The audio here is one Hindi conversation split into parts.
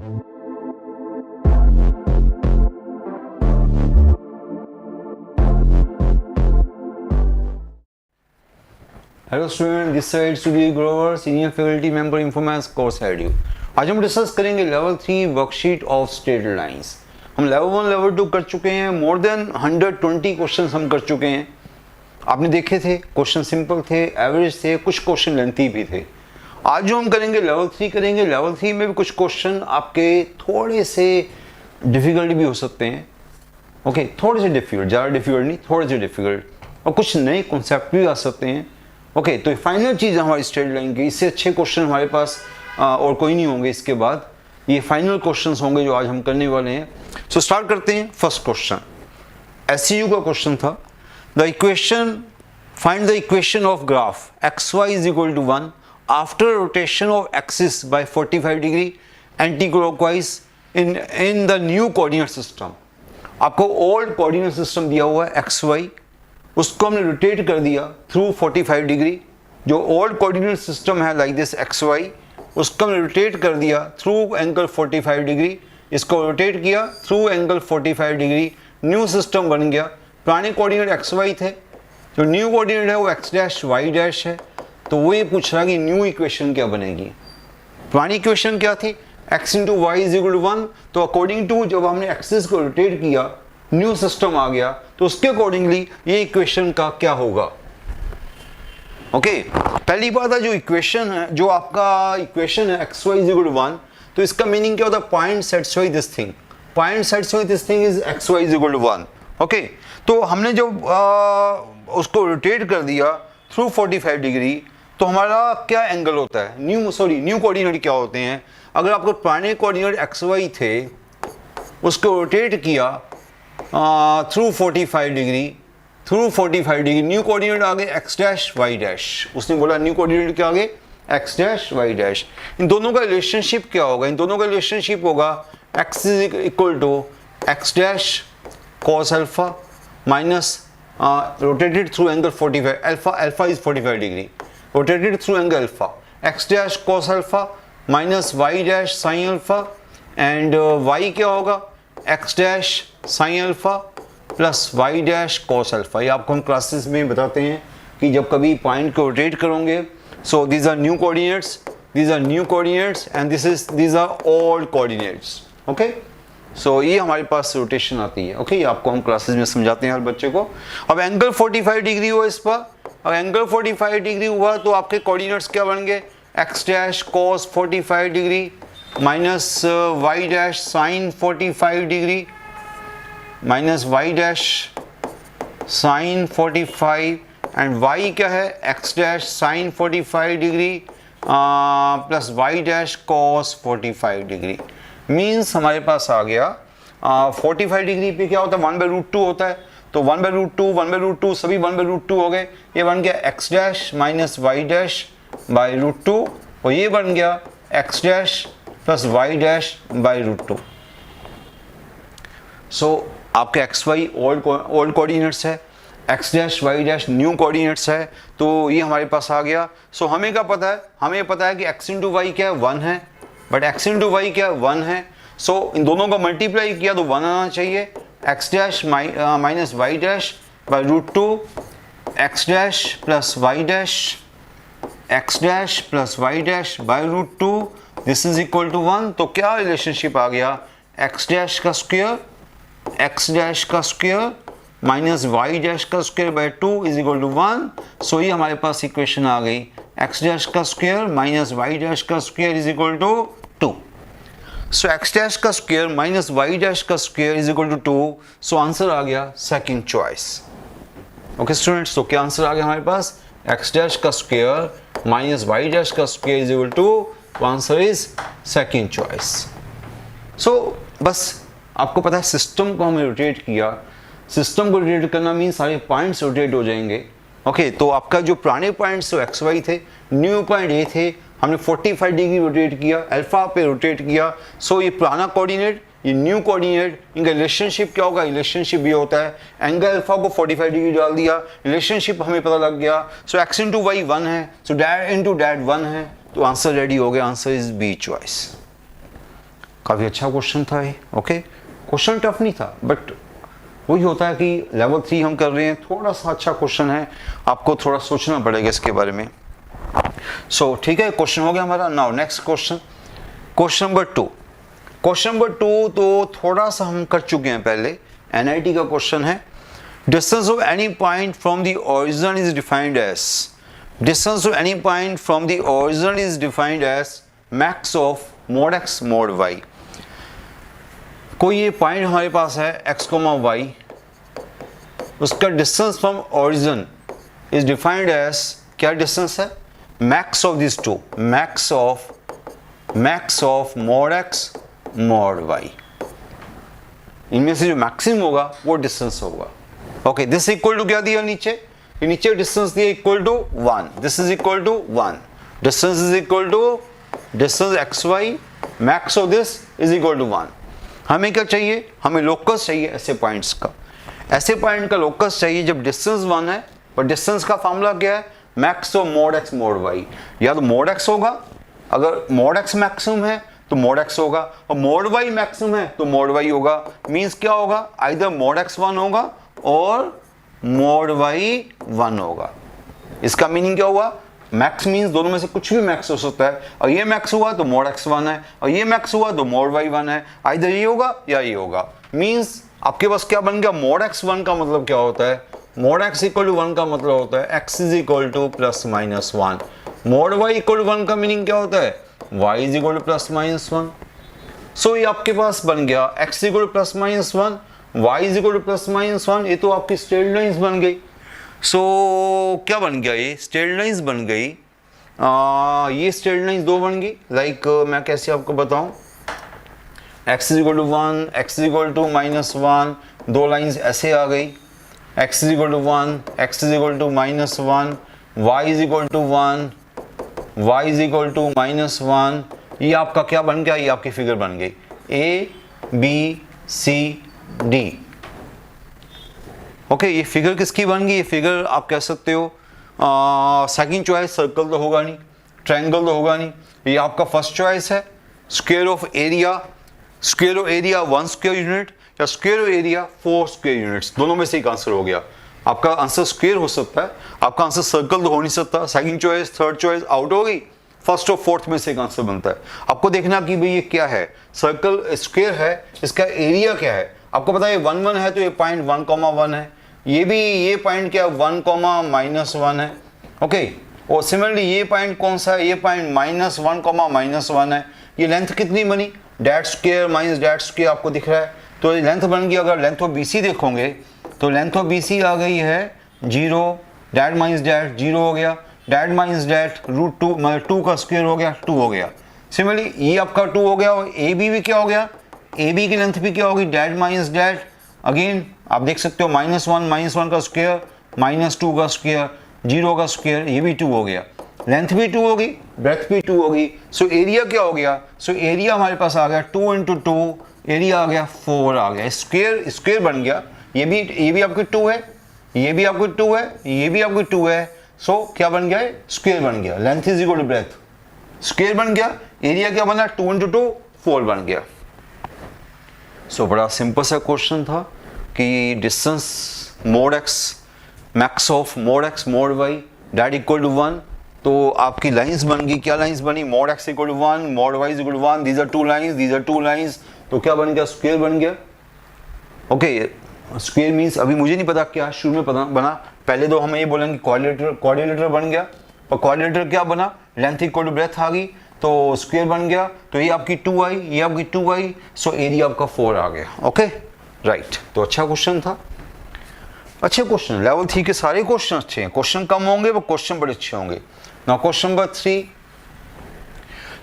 Hello student, this side Sudhir Grover, senior faculty member informatics course head you. आज हम डिस्कस करेंगे level 3 worksheet of straight lines. हम लेवल 1 लेवल 2 कर चुके हैं, मोर देन 120 क्वेश्चन हम कर चुके हैं। आपने देखे थे, क्वेश्चन सिंपल थे, एवरेज थे, कुछ क्वेश्चन लेंथी भी थे। आज जो हम करेंगे लेवल 3 करेंगे। लेवल 3 में भी कुछ क्वेश्चन आपके थोड़े से डिफिकल्ट भी हो सकते हैं। ओके, थोड़े से डिफिकल्ट, ज़्यादा डिफिकल्ट नहीं, थोड़े से डिफिकल्ट, और कुछ नए कॉन्सेप्ट भी आ सकते हैं। ओके, तो फाइनल चीज़ हमारी स्ट्रेट लाइन की, इससे अच्छे क्वेश्चन हमारे पास और कोई नहीं होंगे इसके बाद। ये फाइनल क्वेश्चंस होंगे जो आज हम करने वाले हैं। सो स्टार्ट करते हैं। फर्स्ट क्वेश्चन एससीयू का क्वेश्चन था। The equation, find the equation of graph x y is equal to 1 after rotation of axis by 45 degree anti clockwise in the new coordinate system. आपको ओल्ड कोऑर्डिनेट सिस्टम दिया हुआ है एक्स वाई, उसको हमने रोटेट कर दिया थ्रू 45 डिग्री। जो ओल्ड कोऑर्डिनेट सिस्टम है लाइक दिस एक्स वाई, उसको हमने रोटेट कर दिया थ्रू एंगल 45 डिग्री। इसको रोटेट किया through angle 45 degree, new system बन गया। पुराने कोऑर्डिनेट एक्स वाई थे, जो न्यू कोऑर्डिनेट है वो एक्स डैश वाई डैश है। तो वो ये पूछ रहा है कि न्यू इक्वेशन क्या बनेगी। पुरानी इक्वेशन क्या थी, x into y is equal to 1। तो अकॉर्डिंग टू जब हमने एक्सिस को रोटेट किया, न्यू सिस्टम आ गया, तो उसके अकॉर्डिंगली ये इक्वेशन का क्या होगा। ओके, पहली बात है जो इक्वेशन है, जो आपका इक्वेशन है x y is equal to 1, तो इसका मीनिंग क्या होता है, point satisfy this thing, point satisfy this thing is x y is equal to 1। Okay, तो हमने जो उसको रोटेट कर दिया थ्रू 45 डिग्री, तो हमारा क्या एंगल होता है, न्यू कोऑर्डिनेट क्या होते हैं। अगर आपको पुराने कोऑर्डिनेट एक्स वाई थे, उसको रोटेट किया थ्रू 45 डिग्री, न्यू कोऑर्डिनेट आ गए एक्स डैश वाई डैश। उसने बोला न्यू कोऑर्डिनेट क्या आ गए, एक्स डैश वाई डैश। इन दोनों का रिलेशनशिप क्या होगा, इन दोनों का रिलेशनशिप होगा x is equal to x dash cos alpha minus rotated through angle 45, alpha is 45 degree, rotated through angle alpha, x dash cos alpha minus Y dash sine alpha, and y क्या होगा, x dash sine alpha plus y dash cos alpha. ये आपको हम क्लासेस में बताते हैं कि जब कभी पॉइंट को रोटेट करोगे, so these are new coordinates, and these are old coordinates. Okay, so ये हमारे पास रोटेशन आती है। ओके, ये आपको हम क्लासेस में समझाते हैं हर बच्चे को। अब एंगल 45 डिग्री हुआ इस पर, अब एंगल 45 डिग्री हुआ तो आपके कोऑर्डिनेट्स क्या बन गए, x dash cos 45 degree minus Y dash sine 45 degree minus Y dash sine 45, and y क्या है, x dash sine 45 degree plus y dash cos 45 degree. Means हमारे पास आ गया 45 डिग्री पे क्या होता है, 1/√2 होता है। तो 1/√2 सभी 1/√2 हो गए। ये बन गया x dash minus Y dash by √2, और ये बन गया x dash plus y dash by √2। So आपके एक्स वाई ओल्ड कोऑर्डिनेट्स है, x dash y dash new coordinates है, तो ये हमारे पास आ गया। सो हमें क्या पता है, हमें पता है कि एक्स इंटू वाई क्या है, 1 है, बट एक्स इंटू वाई क्या है, 1 है। सो इन दोनों को मल्टीप्लाई किया तो 1 आना चाहिए। X dash minus Y dash by √2, x dash plus y dash, x dash plus y dash by √2, this is equal to 1। तो क्या रिलेशनशिप आ गया, एक्स डैश का स्क्वायर माइनस वाई डैश का square by 2 is equal to 1। So ये हमारे पास इक्वेशन आ गई, एक्स डैश का स्क्वायर माइनस वाई डैश का square is equal to 2। So x dash का स्क्वायर माइनस वाई डैश का square is equal to 2। So answer आ गया सेकंड चॉइस। ओके स्टूडेंट्स, तो क्या आंसर आ गया हमारे पास, एक्स डैश का स्क्वायर माइनस वाई डैश का square is equal to, answer is second choice. So बस आपको पता है सिस्टम को हमने रोटेट किया, सिस्टम को रोटेट करना मीन सारे पॉइंट्स रोटेट हो जाएंगे। ओके, तो आपका जो पुराने पॉइंट्स तो एक्स वाई थे, न्यू पॉइंट ये थे, हमने 45 डिग्री रोटेट किया, अल्फा पे रोटेट किया। सो ये पुराना कोऑर्डिनेट, ये न्यू कोऑर्डिनेट, इनका रिलेशनशिप क्या होगा, रिलेशनशिप ये होता है एंगल अल्फा को 45 डिग्री डाल दिया, रिलेशनशिप हमें पता लग गया। सो एक्स इंटू वाई 1 है, सो डैट इंटू डैट 1 है, तो आंसर रेडी हो गया, आंसर इज बी चॉइस। काफ़ी अच्छा क्वेश्चन था ये। ओके, क्वेश्चन टफ नहीं था, बट वही होता है कि लेवल 3 हम कर रहे हैं, थोड़ा सा अच्छा क्वेश्चन है, आपको थोड़ा सोचना पड़ेगा इसके बारे में। सो ठीक है, क्वेश्चन हो गया हमारा। Now next question, question number 2। Question number 2 तो थोड़ा सा हम कर चुके हैं पहले, एनआईटी का क्वेश्चन है। Distance of any point from the origin is defined as, distance of any point from the origin is defined as max of mod x mod y. कोई ये पॉइंट हमारे पास है x, y, उसका distance from origin is defined as, क्या डिस्टेंस है, max of this two, max of mod x mod y। इनमें से जो मैक्सिमम होगा वो डिस्टेंस होगा। ओके, दिस इक्वल टू क्या दिया नीचे, ये नीचे डिस्टेंस दिया equal to 1, this is equal to 1, distance is equal to distance xy, max of this is equal to 1। हमें क्या चाहिए, हमें लोकस चाहिए ऐसे पॉइंट्स का, ऐसे पॉइंट का लोकस चाहिए जब डिस्टेंस 1 है, पर डिस्टेंस का फॉर्मूला क्या है, max of mod x mod y। या तो मोड x होगा, अगर मोड x मैक्सिमम है तो मोड x होगा, और मोड y मैक्सिमम है तो मोड y होगा। मींस क्या होगा, आइदर मोड x 1 होगा और मोड y 1 होगा। इसका मीनिंग क्या हुआ, मैक्स मीन्स दोनों में से कुछ भी मैक्स हो सकता है, और ये मैक्स हुआ तो मोड x 1 है, और ये मैक्स हुआ तो मोड y 1 है, आइदर ये होगा या ये होगा। मीन्स आपके पास क्या बन गया, मोड x 1 का मतलब क्या होता है, मोड x इक्वल टू 1 का मतलब होता है x is equal to plus minus 1। Mod y equal to 1 का मीनिंग क्या होता है, y is equal to plus minus 1। So ये आपके पास बन गया x equal to plus minus 1, y is equal to plus minus 1। ये तो आपकी स्ट्रेट लाइंस बन गई। सो क्या बन गया, ये स्ट्रेट लाइंस बन गई। ये स्ट्रेट लाइंस 2 बन गई। लाइक मैं कैसे आपको बताऊं, x is equal to 1, x is equal to minus 1, 2 lines ऐसे आ गई, x is equal to 1, x is equal to minus 1, y is equal to 1, y is equal to minus 1। ये आपका क्या बन गया, ये आपकी फिगर बन गई A B C D। Okay, ये फिगर किसकी बन गई, ये फिगर आप कह सकते हो सेकंड चॉइस सर्कल तो होगा नहीं, ट्रायंगल तो होगा नहीं, ये आपका फर्स्ट चॉइस है। Square of area, square of area 1 square unit या square of area 4 square units, दोनों में से एक आंसर हो गया। आपका आंसर स्क्वायर हो सकता है, आपका आंसर सर्कल तो हो नहीं सकता। Second choice third choice out हो गई, फर्स्ट और फोर्थ में से एक आंसर बनता है। आपको देखना कि भाई ये क्या है, सर्कल स्क्वायर है, इसका एरिया क्या है। आपको पता है 1 1 है तो ये पॉइंट 1,1 है, ये पॉइंट क्या 1,-1 है। ओके, और सिमिलरली ये पॉइंट कौन सा है, ये पॉइंट -1,-1 है। ये लेंथ कितनी बनी, that square minus that square आपको दिख रहा है, तो ये लेंथ बन गई। अगर लेंथ ऑफ BC देखोगे तो लेंथ ऑफ BC आ गई है 0, डैट माइनस डैट 0 हो गया, डैट माइनस डैट √2 मतलब 2 का स्क्वायर हो गया 2 हो गया। सिमिलरली ये आपका 2 हो गया, और AB भी क्या हो गया, AB की लेंथ भी क्या होगी, डैट माइनस डैट, अगेन आप देख सकते हो -1 का स्क्वायर -2 का स्क्वायर 0 का स्क्वायर, ये भी 2 हो गया, लेंथ भी 2 होगी, ब्रेथ भी 2 होगी। सो एरिया क्या हो गया, सो एरिया हमारे पास आ गया 2 × 2, एरिया आ गया 4 आ गया, स्क्वायर बन गया। ये भी आपकी 2 है, ये भी आपकी 2 है, ये भी आपकी 2 है। सो क्या बन गया, स्क्वायर बन गया, length is equal to breadth, square बन गया, एरिया क्या बना 2 × 2 4 बन गया। सो बड़ा सिंपल सा क्वेश्चन था कि distance mod x max of mod x mod y that equal to 1। तो आपकी लाइंस बन गई, क्या लाइंस बनी, mod x equal to 1, mod y equal to 1, these are 2 lines, these are 2 lines. तो क्या बन गया, स्क्वायर बन गया। ओके, स्क्वायर मीन्स अभी मुझे नहीं पता क्या शुरू में पता बना, पहले तो हम ये बोलेंगे क्वाड्रिलेटरल बन गया, और क्वाड्रिलेटरल क्या बना, लेंथ इक्वल टू ब्रेथ आ गई, तो स्क्वायर बन गया। तो ये आपकी 2 आई, ये आपकी 2 आई, सो एरिया आपका 4 आ गया। ओके राइट, तो अच्छा क्वेश्चन था, अच्छे क्वेश्चन, लेवल 3 के सारे क्वेश्चन अच्छे हैं। क्वेश्चन कम होंगे वो क्वेश्चन बड़े अच्छे होंगे। Now question number 3,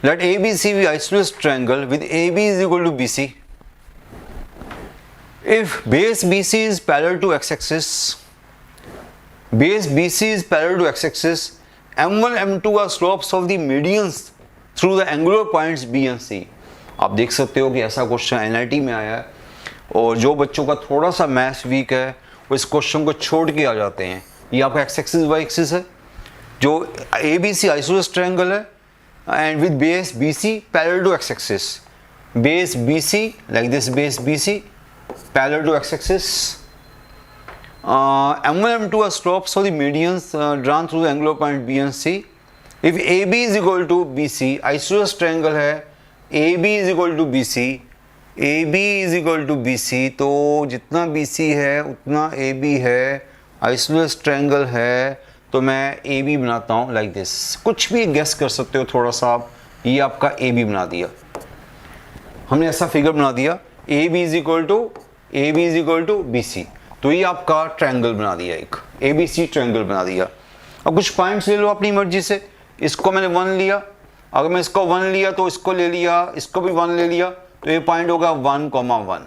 let ABC be isosceles triangle with AB is equal to BC. If base BC is parallel to x-axis, base BC is parallel to x-axis, M1 M2 are slopes of the medians through the angular points B and C. आप देख सकते हो कि ऐसा क्वेश्चन NIT में आया है, और जो बच्चों का थोड़ा सा मैथ्स वीक है वो इस क्वेश्चन को छोड़ के आ जाते हैं। ये आपका x-axis y-axis है, जो ABC आइसोसेलेस ट्रायंगल है, and with base BC parallel to x-axis। base BC, like this base BC, parallel to x-axis. M1, M2 are slopes of the medians drawn through the angular point B and C. If AB is equal to BC, isosceles triangle है, AB is equal to BC, AB is equal to BC, तो जितना BC है उतना AB है, isosceles triangle है, तो मैं AB बनाता हूँ like this. कुछ भी गेस कर सकते हो थोड़ा सा आप, ये आपका AB बना दिया, हमने ऐसा फिगर बना दिया, AB is equal to BC, तो ये आपका ट्रायंगल बना दिया, एक ABC ट्रायंगल बना दिया. अब कुछ पॉइंट्स ले लो अपनी मर्जी से, इसको मैंने 1 लिया, अगर मैं इसको 1 लिया तो इसको ले लिया, इसको भी 1 ले लिया, तो ये पॉइंट होगा 1,1.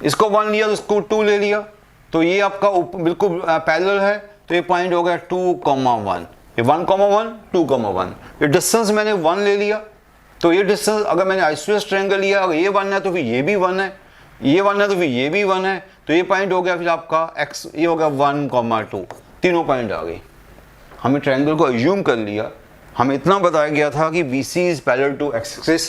इसको 1 लिया तो इसको 2 ले लिया, तो ये आपका बिल्कुल पैरेलल है, तो ये पॉइंट हो गया 2,1. ये 1,1, 2,1. ये डिस्टेंस मैंने 1 ले लिया, तो ये डिस्टेंस अगर मैंने आइसोसेलेस ट्रायंगल लिया, अगर ये 1 है तो फिर ये भी 1 है, ये 1 है तो फिर ये भी 1 है, तो ये पॉइंट हो गया फिर आपका x, ये हो गया 1,2. तीनों पॉइंट आ गए. हमें ट्रायंगल को अज्यूम कर लिया, हमें इतना बताया गया था कि BC is parallel to x-axis,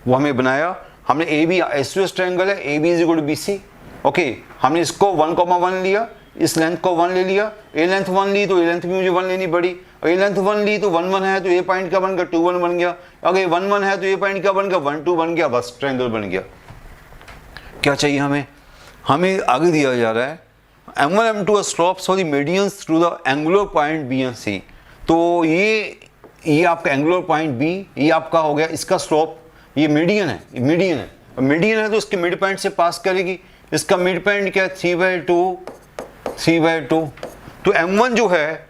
वो हमें बनाया. हमने AB आइसोसेलेस ट्रायंगल है, AB is equal to BC. Okay, हमने इसको 1,1 लिया, इस लेंथ को 1 ले लिया, ये लेंथ 1 ली तो ये लेंथ भी मुझे 1 लेनी पड़ी, और ये लेंथ 1 ली तो 1,1 है, तो ये पॉइंट क्या बन गया 2,1 बन गया, अगर ये 1,1 है तो ये पॉइंट क्या बन गया 1,2 बन गया, बस ट्रायंगल बन गया. क्या चाहिए हमें आगे दिया जा रहा है M1, M2 are slopes of the medians through the angular point B and C. तो ये आपका एंगुलर पॉइंट B, ये आपका हो गया इसका स्लोप, ये मीडियन है, मीडियन है तो इसके मिड पॉइंट से पास करेगी. इसका मिड पॉइंट क्या है 3/2. तो M1 जो है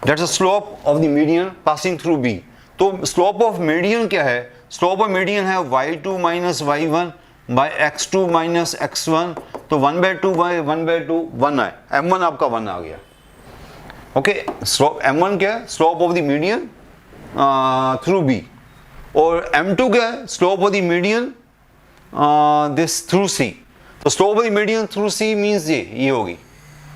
that's a slope of the median passing through B. तो स्लोप ऑफ मीडियन क्या है, स्लोप ऑफ मीडियन है y2 minus y1 bye x2 minus x1, तो 1/2 बाय 1/2 1 है, M1 आपका 1 आ गया. ओके, स्लोप M1 क्या है, slope of the median through B, और M2 क्या है, slope of the median this through C. तो slope of the median through C means ये होगी,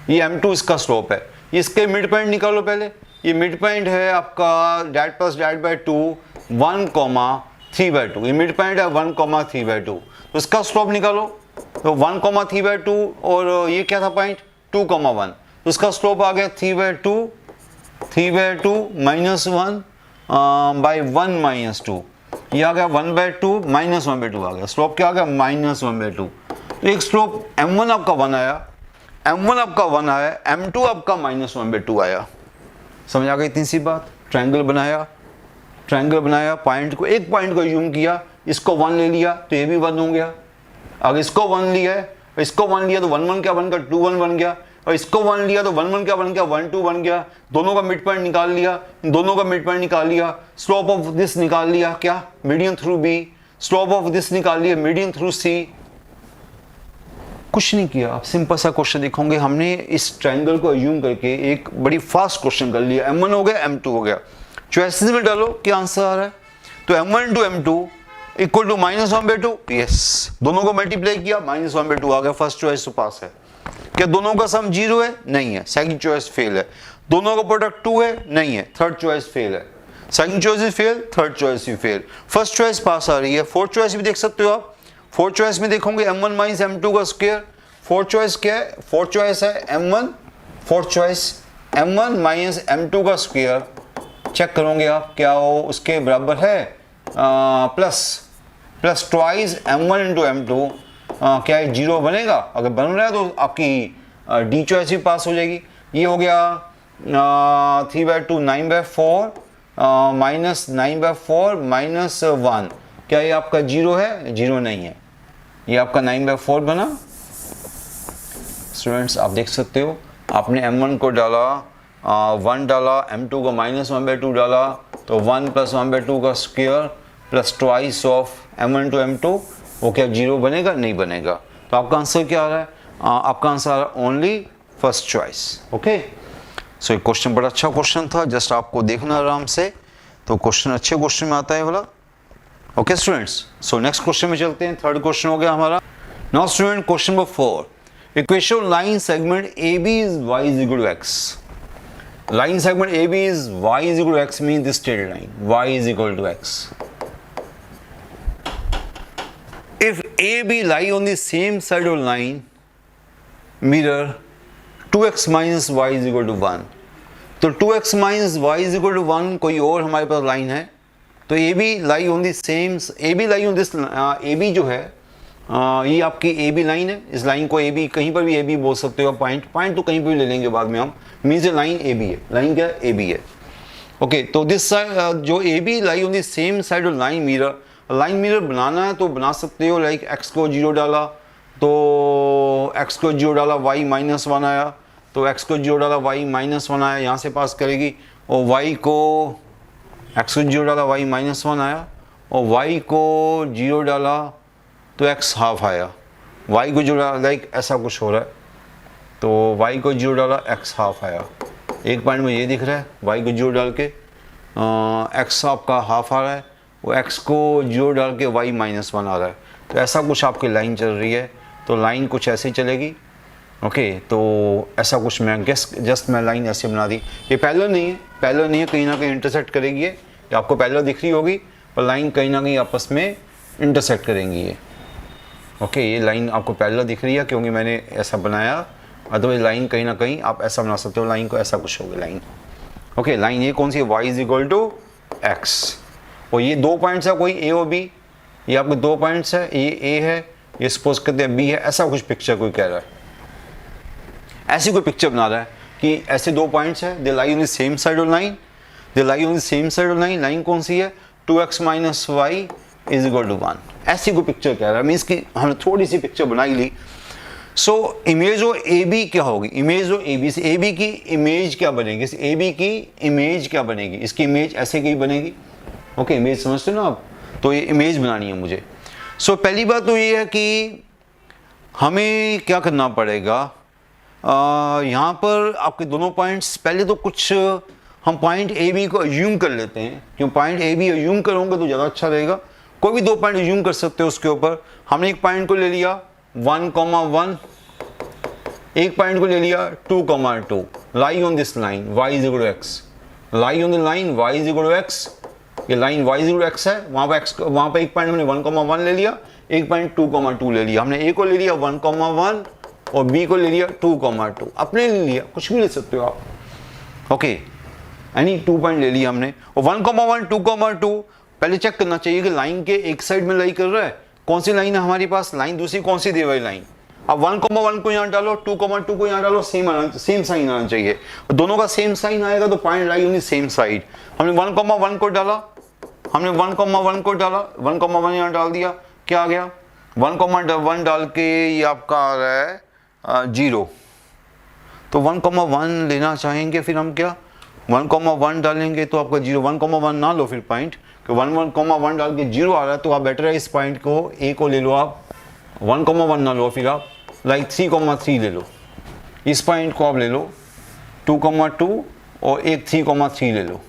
ये M2 इसका स्लोप है. इसके मिड पॉइंट निकालो पहले, ये मिड पॉइंट है आपका डैट प्लस डैट बाय 2 1,3/2, ये मिड पॉइंट है 1,3/2, तो इसका स्लोप निकालो, तो 1,3/2 और ये क्या था पॉइंट 2,1, तो इसका स्लोप आ गया 3/2 माइनस 1 बाय 1 माइनस 2, ये आ गया 1/2 माइनस 1/2 आ गया, स्लोप क्या आ गया -1/2. तो एक स्लोप M1 आपका 1 आया, M1 आपका 1 आया, M2 आपका -1/2 आया. समझ आ गई इतनी सी बात. ट्रायंगल बनाया, पॉइंट को, एक पॉइंट को यूम किया, इसको 1 ले लिया तो ये भी 1 हो गया, अगर इसको 1 लिया है, इसको 1 लिया तो 1,1 क्या बन गया 2,1 बन गया, और इसको 1 लिया तो 1,1 क्या बन गया 1,2 बन गया. दोनों का मिड पॉइंट निकाल लिया, स्लोप ऑफ दिस निकाल लिया, क्या median through B, slope of this निकाल लिया मीडियन थ्रू C. कुछ नहीं किया. आप सिंपल सा क्वेश्चन देखोगे, हमने इस ट्रायंगल को अज्यूम करके एक बड़ी फास्ट क्वेश्चन कर लिया. M1 हो गया, M2 हो गया, चॉइसेस में डालो क्या आंसर आ रहा है. तो M1 into M2 equal to -1/2, yes, दोनों को मल्टीप्लाई किया -1/2 आ गया. फर्स्ट चॉइस तो पास है. क्या दोनों का सम 0 है, नहीं है, सेकंड चॉइस फेल है. दोनों का प्रोडक्ट 2 है, नहीं है, थर्ड चॉइस फेल है. सेकंड चॉइस भी फेल, थर्ड चॉइस भी फेल, फर्स्ट चॉइस पास आ रही है. फोर्थ चॉइस भी देख सकते हो आप, फोर्थ चॉइस में देखोगे M1 माइनस M2 का स्क्वायर. फोर्थ चॉइस क्या है, फोर्थ चॉइस है M1, fourth choice M1 minus M2 का स्क्वायर. चेक करोगे आप क्या हो, उसके बराबर है plus twice M1 into M2, क्या है 0 बनेगा. अगर बन रहा है तो आपकी D चॉइस भी पास हो जाएगी. ये हो गया 3/2 9/4 माइनस 9/4 माइनस 1, क्या ये आपका 0 है, 0 नहीं है, ये आपका 9/4 बना. स्टूडेंट्स आप देख सकते हो, आपने M1 को डाला 1 डाला, M2 को -1/2 डाला, तो 1 + 1/2 का square plus twice of M1 to M2, वो क्या 0 बनेगा, नहीं बनेगा. तो आपका आंसर क्या आ रहा है, आपका आंसर आ रहा है only first choice. Okay, so ये क्वेश्चन बड़ा अच्छा क्वेश्चन था, जस्ट आपको देखना आराम से, तो क्वेश्चन अच्छे क्वेश्चन में आता है वाला. Okay students, so next question में चलते हैं. थर्ड क्वेश्चन हो गया हमारा. Now student, question number 4, equation line segment AB is y is equal to x. Line segment AB is y is equal to x means this straight line y is equal to x. if AB lie on the same side of line mirror 2x minus y is equal to 1, तो 2x minus y is equal to 1 कोई और हमारे पास लाइन है, तो AB lie on the same, AB lie on this, AB जो है ये आपकी AB लाइन है, इस लाइन को AB कहीं पर भी AB बोल सकते हो, पॉइंट तो कहीं पर भी ले लेंगे बाद में हम, मीन्स लाइन AB है, लाइन क्या है AB है। ओके तो दिस साइड जो AB lie on the same side of line mirror, line mirror बनाना है तो बना सकते हो, लाइक x को 0 डाला तो x को 0 डाला y माइनस 1 आया, तो x को 0 डाला y माइनस 1 आया, यहाँ से पास करेगी, और y को x को 0 डाला y माइनस 1 आया, और y को 0 डाला तो x हाफ आया, y को 0 डाला, लाइक ऐसा कुछ हो रहा है, तो y को 0 डाला x हाफ आया, एक पॉइंट में ये दिख रहा है y को 0 डाल के x आपका हाफ आ रहा है, वो x को 0 डाल के y माइनस 1 आ रहा है, तो ऐसा कुछ आपकी लाइन चल रही है, तो लाइन कुछ ऐसे ही चलेगी। ओके तो ऐसा कुछ मैं जस्ट मैं लाइन ऐसे बना दी, ये पैरेलल नहीं है, कहीं ना कहीं इंटरसेक्ट करेगी, ये आपको पैरेलल दिख रही होगी पर लाइन कहीं ना कहीं आपस में इंटरसेक्ट करेंगी ये। ओके ये लाइन आपको पैरेलल दिख रही है क्योंकि मैंने ऐसा बनाया, अदरवाइज लाइन कहीं ना कहीं आप ऐसा बना सकते हो, लाइन को ऐसा कुछ होगी लाइन। ओके लाइन ये कौन सी है, y is equal to x, और ये दो पॉइंट्स है, कोई a और b, ये आपके दो पॉइंट्स है, ये a है, ये सपोज करते हैं b है, ऐसा कुछ पिक्चर कोई कह रहा है, ऐसी कोई पिक्चर बना रहा है कि ऐसे दो पॉइंट्स है, they lie on the same side of line, they lie on the same side of line, line कौन सी है 2x minus Y is equal to 1, ऐसी कोई पिक्चर कह रहा है, मीन्स कि हमने थोड़ी सी पिक्चर बनाई ली। So image of A B क्या होगी, इमेज ऑफ ए बी से ए बी की इमेज क्या बनेगी, ए बी की इमेज क्या बनेगी, इसकी इमेज ऐसे की बनेगी। ओके इमेज समझते हो ना आप, तो ये इमेज बनानी है मुझे। सो पहली बात तो ये है कि हमें क्या करना पड़ेगा, यहाँ पर आपके दोनों पॉइंट्स, पहले तो कुछ हम पॉइंट ए बी को अज्यूम कर लेते हैं, क्यों पॉइंट ए बी अज्यूम करोगे तो ज़्यादा अच्छा रहेगा, कोई भी दो पॉइंट अज्यूम कर सकते हो उसके ऊपर। हमने एक पॉइंट को ले लिया 1,1, एक पॉइंट को ले लिया 2,2, lie on this line y is equal to x, lie on the line y is equal to x, ये line y is equal to x है, वहाँ पे एक पॉइंट हमने 1,1 ले लिया, एक पॉइंट 2,2 ले लिया, हमने a को ले लिया 1,1 और b को ले लिया 2,2, अपने ले लिया, कुछ भी ले सकते हो आप। ओके यानी 2 पॉइंट ले लिया हमने, और 1,1 2,2 पहले चेक करना चाहिए कि लाइन के एक साइड में लाई कर रहा है, कौन सी लाइन है हमारे पास, लाइन दूसरी कौन सी दी हुई लाइन। अब 1,1 को यहाँ डालो, 2,2 को यहाँ डालो, सेम साइन आना चाहिए, दोनों का सेम साइन आएगा तो पॉइंट लाई ओनली सेम साइड। हमने 1,1 को डाला, हमने 1,1 को डाला, 1,1 यहाँ डाल दिया, क्या आ गया 1,1 डाल के ये आपका आ रहा है 0, तो 1,1 लेना चाहेंगे, फिर हम क्या 1,1 डालेंगे तो आपका 0, 1,1 ना लो फिर पॉइंट, कि 1,1 डाल के 0 आ रहा है, तो आप बेटर है इस पॉइंट को a को ले लो आप, 1,1 ना लो, फिर आप लाइक 3,3 ले लो, इस पॉइंट को आप ले लो 2,2 और एक 3,3 ले लो,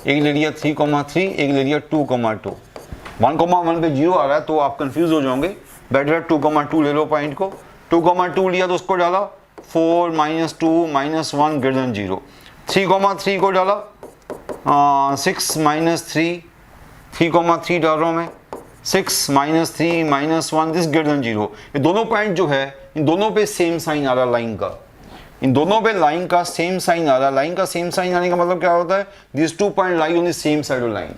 एक ले लिया 3,3, एक ले लिया 2,2, 1,1 पे 0 आ रहा है तो आप कंफ्यूज हो जाओगे, बेटर है 2,2 ले लो पॉइंट को, 2,2 लिया तो उसको डाला 4 - 2 - 1 ग्रेटर देन 0, 3,3 को डाला 6 - 3, 3,3 डाल रहा हूँ मैं, 6 - 3 - 1 दिस ग्रेटर देन 0, ये दोनों पॉइंट जो है इन दोनों पे सेम साइन आ रहा है लाइन का, इन दोनों पे लाइन का सेम साइन आ रहा है, लाइन का सेम साइन आने का मतलब क्या होता है, this 2 point lie on the same side of line.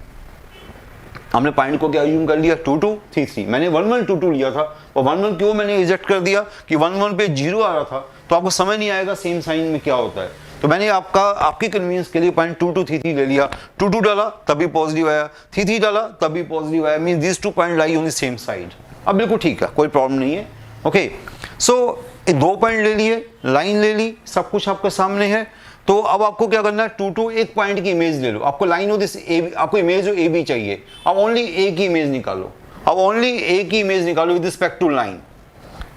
हमने पॉइंट को क्या अज्यूम कर लिया 2, 2, 3, 3, मैंने 1, 1, 2, 2 लिया था, और 1, 1 क्यों मैंने रिजेक्ट कर दिया कि 1, 1 पे 0 आ रहा था तो आपको समझ नहीं आएगा सेम साइन में क्या होता है, तो मैंने आपकी कन्वीनियंस के लिए पॉइंट 2, 2, 3, 3 ले लिया, 2, 2 डाला तभी पॉजिटिव आया, 3, 3 डाला तभी पॉजिटिव आया, means this 2 point lie on the same side. अब बिल्कुल ठीक है, कोई प्रॉब्लम नहीं है। ओके सो 2 पॉइंट ले लिए, लाइन ले ली, सब कुछ आपके सामने है, तो अब आपको क्या करना है 2, 2 एक पॉइंट की इमेज ले लो, आपको लाइन ऑफ दिस ए, आपको इमेज ऑफ ए बी चाहिए, अब ओनली ए की इमेज निकालो, अब ओनली ए की इमेज निकालो विद रिस्पेक्ट टू लाइन,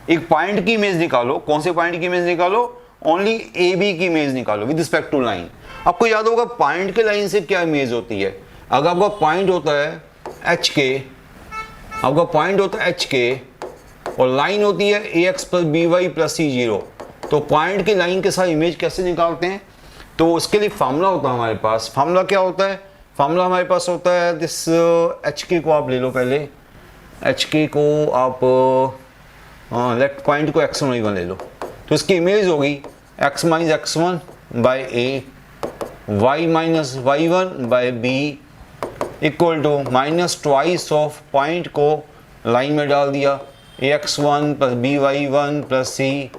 एक पॉइंट की इमेज निकालो, कौन से पॉइंट की इमेज निकालो, ओनली ए बी की इमेज निकालो विद रिस्पेक्ट टू लाइन। आपको याद होगा पॉइंट के लाइन से क्या इमेज होती है, अगर आपका पॉइंट होता है एच के, आपका पॉइंट होता है एच के और लाइन होती है A X plus B Y plus C 0, तो पॉइंट की लाइन के साथ इमेज कैसे निकालते हैं, तो उसके लिए फार्मूला होता है हमारे पास। फार्मूला क्या होता है, फार्मूला हमारे पास होता है दिस एच के को आप ले लो पहले, एच के को आप लेफ्ट पॉइंट को x1 y1 ले लो, तो इसकी इमेज होगी x minus x1 by a, y minus y1 by b equal to minus twice of point को लाइन में डाल दिया ax1 plus by1 plus C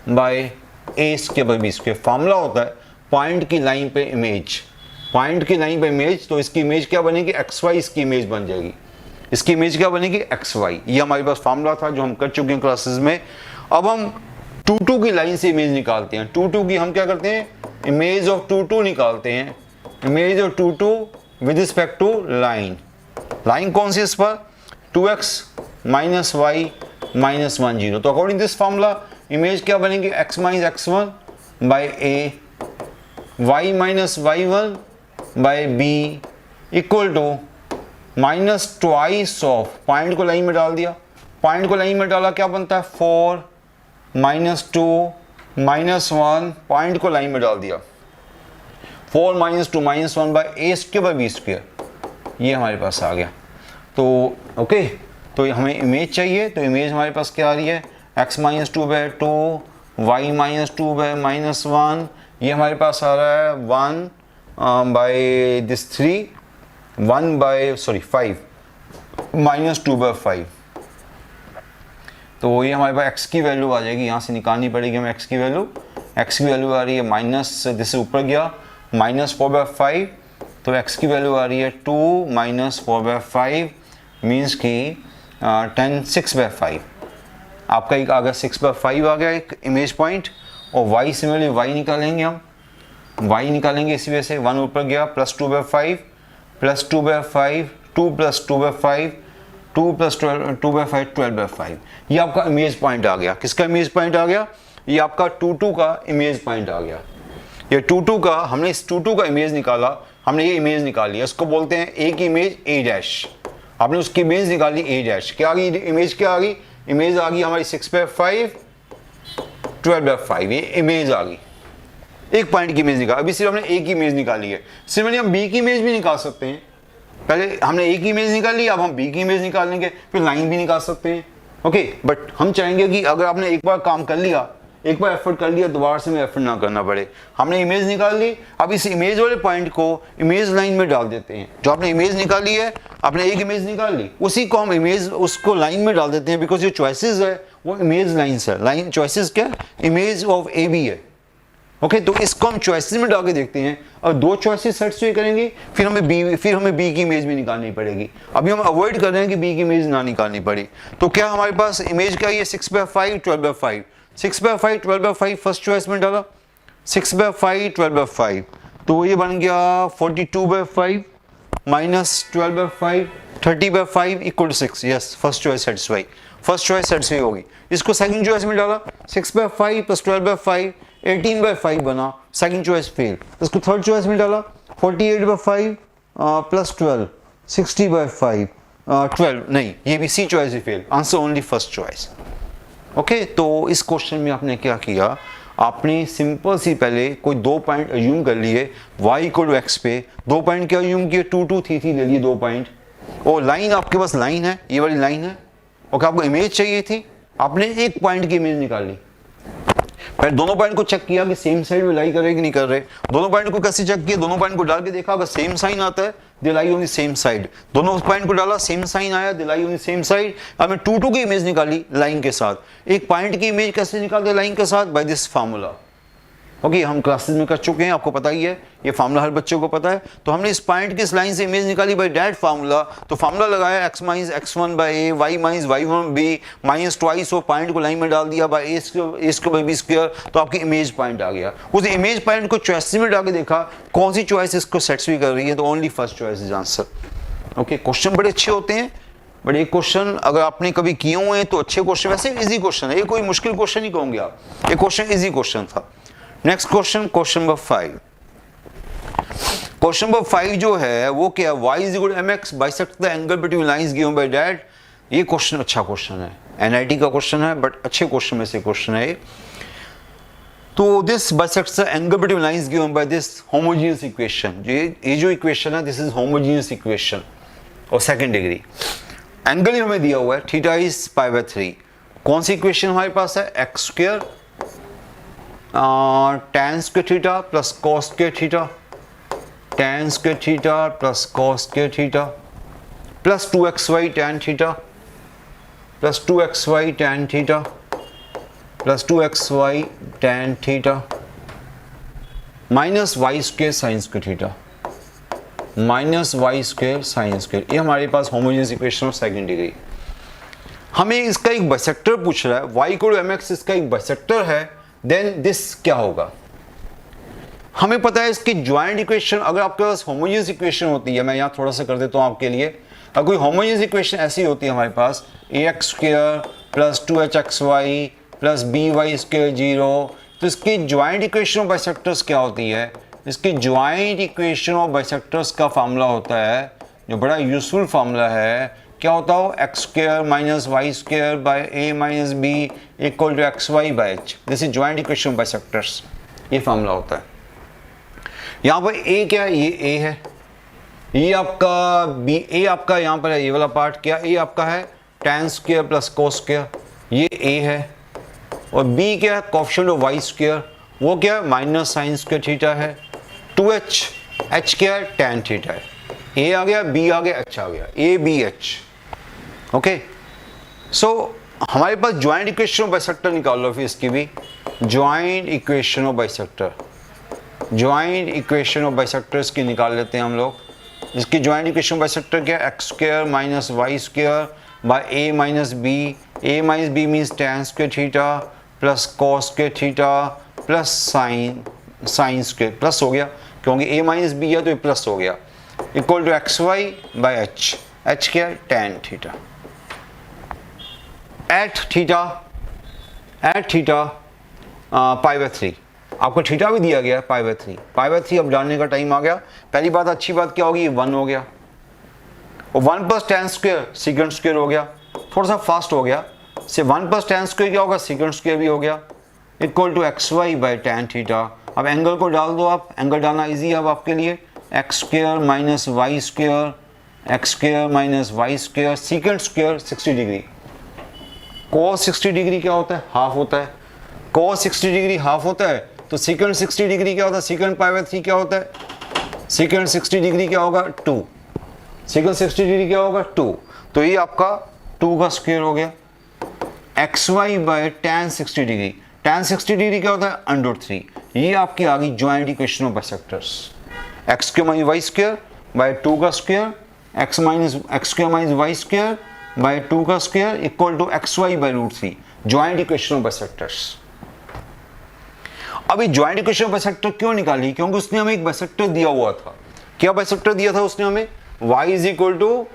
by a square by b square. Formula होता है पॉइंट की लाइन पे इमेज, पॉइंट की लाइन पे इमेज, तो इसकी इमेज क्या बनेगी xy, इसकी इमेज बन जाएगी, इसकी इमेज क्या बनेगी xy। ये हमारे पास फार्मूला था जो हम कर चुके हैं क्लासेस में। अब हम 2 की लाइन से इमेज निकालते हैं। 2 की हम क्या करते हैं, इमेज ऑफ 2 निकालते हैं, image of 2 with respect to line. Line कौन सी इस पर, 2x माइनस वाई माइनस 1 0। तो अकॉर्डिंग दिस फार्मूला इमेज क्या बनेगी x minus x1 by a, y minus y1 by b equal to minus twice of, point को लाइन में डाल दिया, पॉइंट को लाइन में डाला क्या बनता है 4 माइनस 2 माइनस 1, पॉइंट को लाइन में डाल दिया 4 minus 2 minus 1 by a square by b square, ये हमारे पास आ गया। तो ओके, तो हमें इमेज चाहिए, तो इमेज हमारे पास क्या आ रही है x minus 2 by 2, y minus 2 by minus 1, ये हमारे पास आ रहा है 1 by this 3, 1 by 5 minus 2 by 5। तो ये हमारे पास x की वैल्यू आ जाएगी, यहाँ से निकालनी पड़ेगी हमें x की वैल्यू। x की वैल्यू आ रही है माइनस, दिस ऊपर गया माइनस 4 बाय 5, तो x की वैल्यू आ रही है 2 माइनस 4 बाय 5 मीन्स की 6 बाय 5। आपका एक आ गया 6 बाय 5 आ गया एक इमेज पॉइंट। और y सिमिलरली y निकालेंगे हम, y निकालेंगे इसी वजह से 1 ऊपर गया plus 2 by 5 plus 2 by 5, 2 plus 2 by 5, 2 plus 2 by 5 12 by 5। ये आपका इमेज पॉइंट आ गया। किसका इमेज पॉइंट आ गया, ये आपका 2 का इमेज पॉइंट आ गया। ये 2 का, हमने इस 2 का इमेज निकाला, हमने ये इमेज निकाली है, इसको बोलते हैं ए की इमेज ए डैश। आपने उसकी इमेज निकाली ए डैश, क्या आ गई इमेज, क्या आ गई इमेज आ गई हमारी 6 बाय 5 12 बाय 5, ये इमेज आ गई। एक पॉइंट की इमेज निकाली, अभी सिर्फ हमने ए की इमेज निकाली है। सिमिलरली हम बी की इमेज भी निकाल सकते हैं। पहले हमने ए की इमेज निकाली, अब हम बी की इमेज निकालेंगे, फिर लाइन भी निकाल सकते हैं। ओके, बट हम चाहेंगे कि अगर आपने एक बार काम कर लिया, एक बार एफर्ट कर लिया, दोबारा से हमें एफर्ट ना करना पड़े। हमने इमेज निकाल ली, अब इस इमेज वाले पॉइंट को इमेज लाइन में डाल देते हैं। जो आपने इमेज निकाली है, आपने एक इमेज निकाल ली, उसी को हम इमेज, उसको लाइन में डाल देते हैं, बिकॉज जो चॉइसेस है वो इमेज लाइन्स है। लाइन चॉइसेस क्या, इमेज ऑफ ए बी है। ओके, तो इसको हम चॉइसेस में डाल के देखते हैं, और 2 चॉइसेस सेटिस्फाई करेंगे, फिर हमें बी की इमेज भी निकालनी पड़ेगी। अभी हम अवॉइड कर रहे हैं कि बी की इमेज ना निकालनी पड़ी। तो क्या हमारे पास इमेज क्या है, 6 by 5 12 by 5, 6 by 5 12 by 5 first choice में डाला, 6 बाय 5 12 बाय 5, तो ये बन गया 42 by 5 minus 12 by 5 30 by 5 equal to 6। Yes, first choice satisfy, first choice satisfy होगी। इसको सेकंड चॉइस में डाला, 6 बाय 5 प्लस 12 बाय 5 18 बाय 5 बना, सेकंड चॉइस फेल। इसको थर्ड चॉइस में डाला, 48 बाय 5 प्लस 12 60 बाय 5 12, नहीं, ये भी सी चॉइस ही fail, answer only first choice. Okay, तो इस क्वेश्चन में आपने क्या किया, आपने सिंपल सी पहले कोई 2 पॉइंट अज्यूम कर लिए y इक्वल टू एक्स पे। 2 पॉइंट क्या अज्यूम किए, 2 2 3 3 ले लिए 2 पॉइंट, और लाइन आपके पास लाइन है, ये वाली लाइन है। ओके, आपको इमेज चाहिए थी, आपने एक पॉइंट की इमेज निकाल ली। पहले दोनों पॉइंट को चेक किया कि सेम साइड में लाई कर रहे कि नहीं कर रहे। दोनों पॉइंट को कैसे चेक किया, दोनों पॉइंट को डाल के देखा, अगर सेम साइन आता है they lie on the same side. दोनों पॉइंट को डाला, सेम साइन आया, they lie on the same side. अब मैं 2 2 की इमेज निकाली लाइन के साथ। एक पॉइंट की इमेज कैसे निकालते लाइन के साथ, बाय दिस फार्मूला। ओके, हम क्लासेस में कर चुके हैं, आपको पता ही है, ये फार्मूला हर बच्चे को पता है। तो हमने इस पॉइंट की इस लाइन से इमेज निकाली बाय दैट फार्मूला। तो फार्मूला लगाया x minus x1 by a, y minus y1 b minus twice of point को लाइन में डाल दिया by a square by b square, तो आपकी इमेज पॉइंट आ गया। उस इमेज पॉइंट को चॉइस में डाल के देखा कौन सी चॉइस इसको सेटिस्फाई कर रही है, तो only first choice is answer. Okay, question बड़े अच्छे होते हैं, बट एक क्वेश्चन अगर आपने कभी किए हुए हैं तो अच्छे क्वेश्चन, वैसे इजी क्वेश्चन है, ये कोई मुश्किल क्वेश्चन नहीं कहूंगे आप, ये क्वेश्चन इजी क्वेश्चन था। Next question, question number 5। Question number 5 जो है वो क्या है, y is equal to mx bisect the angle between lines given by that. ये क्वेश्चन अच्छा क्वेश्चन है, एनआईटी का क्वेश्चन है, बट अच्छे क्वेश्चन में से क्वेश्चन है। तो this bisects the angle between lines given by this homogeneous equation. ये जो इक्वेशन है, दिस इज होमोजेनियस इक्वेशन और सेकंड डिग्री। एंगल ही हमें दिया हुआ है, थीटा इज पाई बाय 3। कौन सी इक्वेशन हमारे पास है, x square tan square theta plus cos square theta, tan square theta plus cos square theta plus 2xy tan theta plus 2xy tan theta plus 2xy tan theta minus Y square sine square theta minus Y square sine square. ये हमारे पास homogeneous equation of second degree. हमें इसका एक बाइसेक्टर पूछ रहा है, y इक्वल टू mx इसका एक बाइसेक्टर है, देन दिस क्या होगा। हमें पता है इसकी ज्वाइंट इक्वेशन, अगर आपके पास होमोजेनियस इक्वेशन होती है, मैं यहाँ थोड़ा सा कर देता हूँ आपके लिए, अगर कोई होमोजेनियस इक्वेशन ऐसी होती है हमारे पास ax square plus 2hxy plus by square 0, तो इसकी ज्वाइंट इक्वेशन ऑफ बाइसेक्टर्स क्या होती है, इसकी ज्वाइंट इक्वेशन ऑफ बाइसेक्टर्स का फार्मूला होता है जो बड़ा यूजफुल फार्मूला है, क्या होता हो, x square minus Y square by a minus b equal to x y by h. This is joint equation of bisectors, ये फार्मूला होता है। यहाँ पर ए क्या है, ये ए है, ये आपका बी, ए आपका यहाँ पर है ये वाला पार्ट, क्या ए आपका है tan square plus cos square, ये ए है, और बी क्या है कोएफिशिएंट ऑफ वाई स्क्वायर, वो क्या है माइनस साइन स्क्वायर थीटा है, 2h, h क्या है tan थीटा है, ए आ गया, बी आ गया, एच आ गया, ए बी एच। ओके, सो हमारे पास ज्वाइंट इक्वेशन ऑफ बाइसेक्टर निकाल लो, फिर इसकी भी joint equation of bisector, joint equation of bisectors की निकाल लेते हैं हम लोग। इसकी ज्वाइंट इक्वेशन ऑफ बाइसेक्टर क्या है, x square minus Y square by a minus b means tan square theta plus cos square theta plus sine square, plus हो गया क्योंकि ए माइनस बी है तो ये प्लस हो गया, equal to x y by h, h क्या है tan theta, at theta pi by 3, आपको थीटा भी दिया गया है पाई बाय 3, पाई बाय 3 अब डालने का टाइम आ गया। पहली बात अच्छी बात क्या होगी, 1 हो गया, और 1 plus tan square second square हो गया, थोड़ा सा फास्ट हो गया, से 1 प्लस tan स्क्वायर क्या होगा, सीकेंड स्क्वायर भी हो गया, equal to x y by tan theta. अब एंगल को डाल दो आप, एंगल डालना ईजी है अब आपके लिए, x square minus Y square, x square minus Y square, second square 60 degree, cos 60 degree क्या होता है, हाफ होता है, cos 60 डिग्री हाफ होता है, तो सीकेंड 60 डिग्री क्या होता है, सीकेंड पाई बाय 3 क्या होता है, सीकेंड 60 डिग्री क्या होगा 2, सीकेंड 60 डिग्री क्या होगा 2, तो ये आपका 2 का स्क्वायर हो गया, x y by tan 60 degree, tan 60 degree क्या होता है √3, ये आपकी आ गई joint equation of bisectors, x square minus Y square by 2 का square, x square minus Y square by 2 का square equal to x y by √3, joint equation of bisectors. अभी ज्वाइंट इक्वेशन ऑफ बाइसेक्टर क्यों निकाली, क्योंकि उसने हमें एक बाइसेक्टर दिया हुआ था, क्या बाइसेक्टर दिया था उसने हमें, y is equal to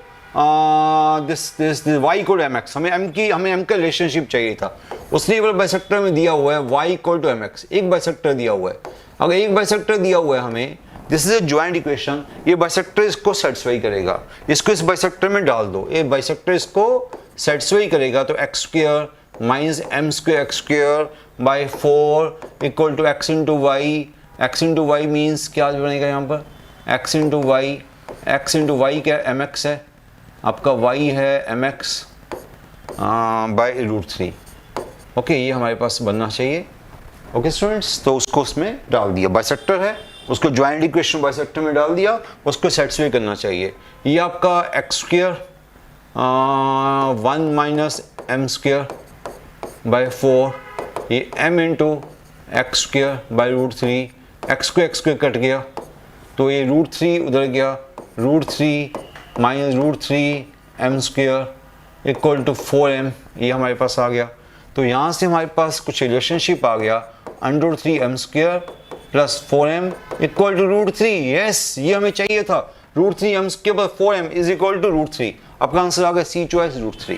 this y equal to mx, हमें m का रिलेशनशिप चाहिए था, उसने ये वाला बाइसेक्टर में दिया हुआ है y इक्वल टू mx, एक बाइसेक्टर दिया हुआ है, अगर एक बाइसेक्टर दिया हुआ है हमें, this is a joint equation, ये बाइसेक्टर इसको सेटिस्फाई करेगा, इसको इस बाइसेक्टर में डाल दो, ये बाइसेक्टर इसको सेटिस्फाई करेगा, तो x square minus m square x square by 4 equal to x into y means क्या बनेगा यहाँ पर, एक्स इंटू वाई क्या एम एक्स है, आपका y है एम एक्स बाई √3। ओके, ये हमारे पास बनना चाहिए। ओके स्टूडेंट्स, तो उसको उसमें डाल दिया, बाइसेक्टर है उसको ज्वाइंट इक्वेशन बाइसेक्टर में डाल दिया, उसको सेटिस्फाई करना चाहिए। ये आपका x square 1 minus m square by 4, ये m into x square by √3, x square cut गया तो ये √3 उधर गया, √3 minus √3 m square equal to 4m, ये हमारे पास आ गया। तो यहाँ से हमारे पास कुछ रिलेशनशिप आ गया, √3 m square plus 4m equal to √3, yes ये हमें चाहिए था, √3 m square plus 4m is equal to √3, आपका आंसर आ गया सी चॉइस √3।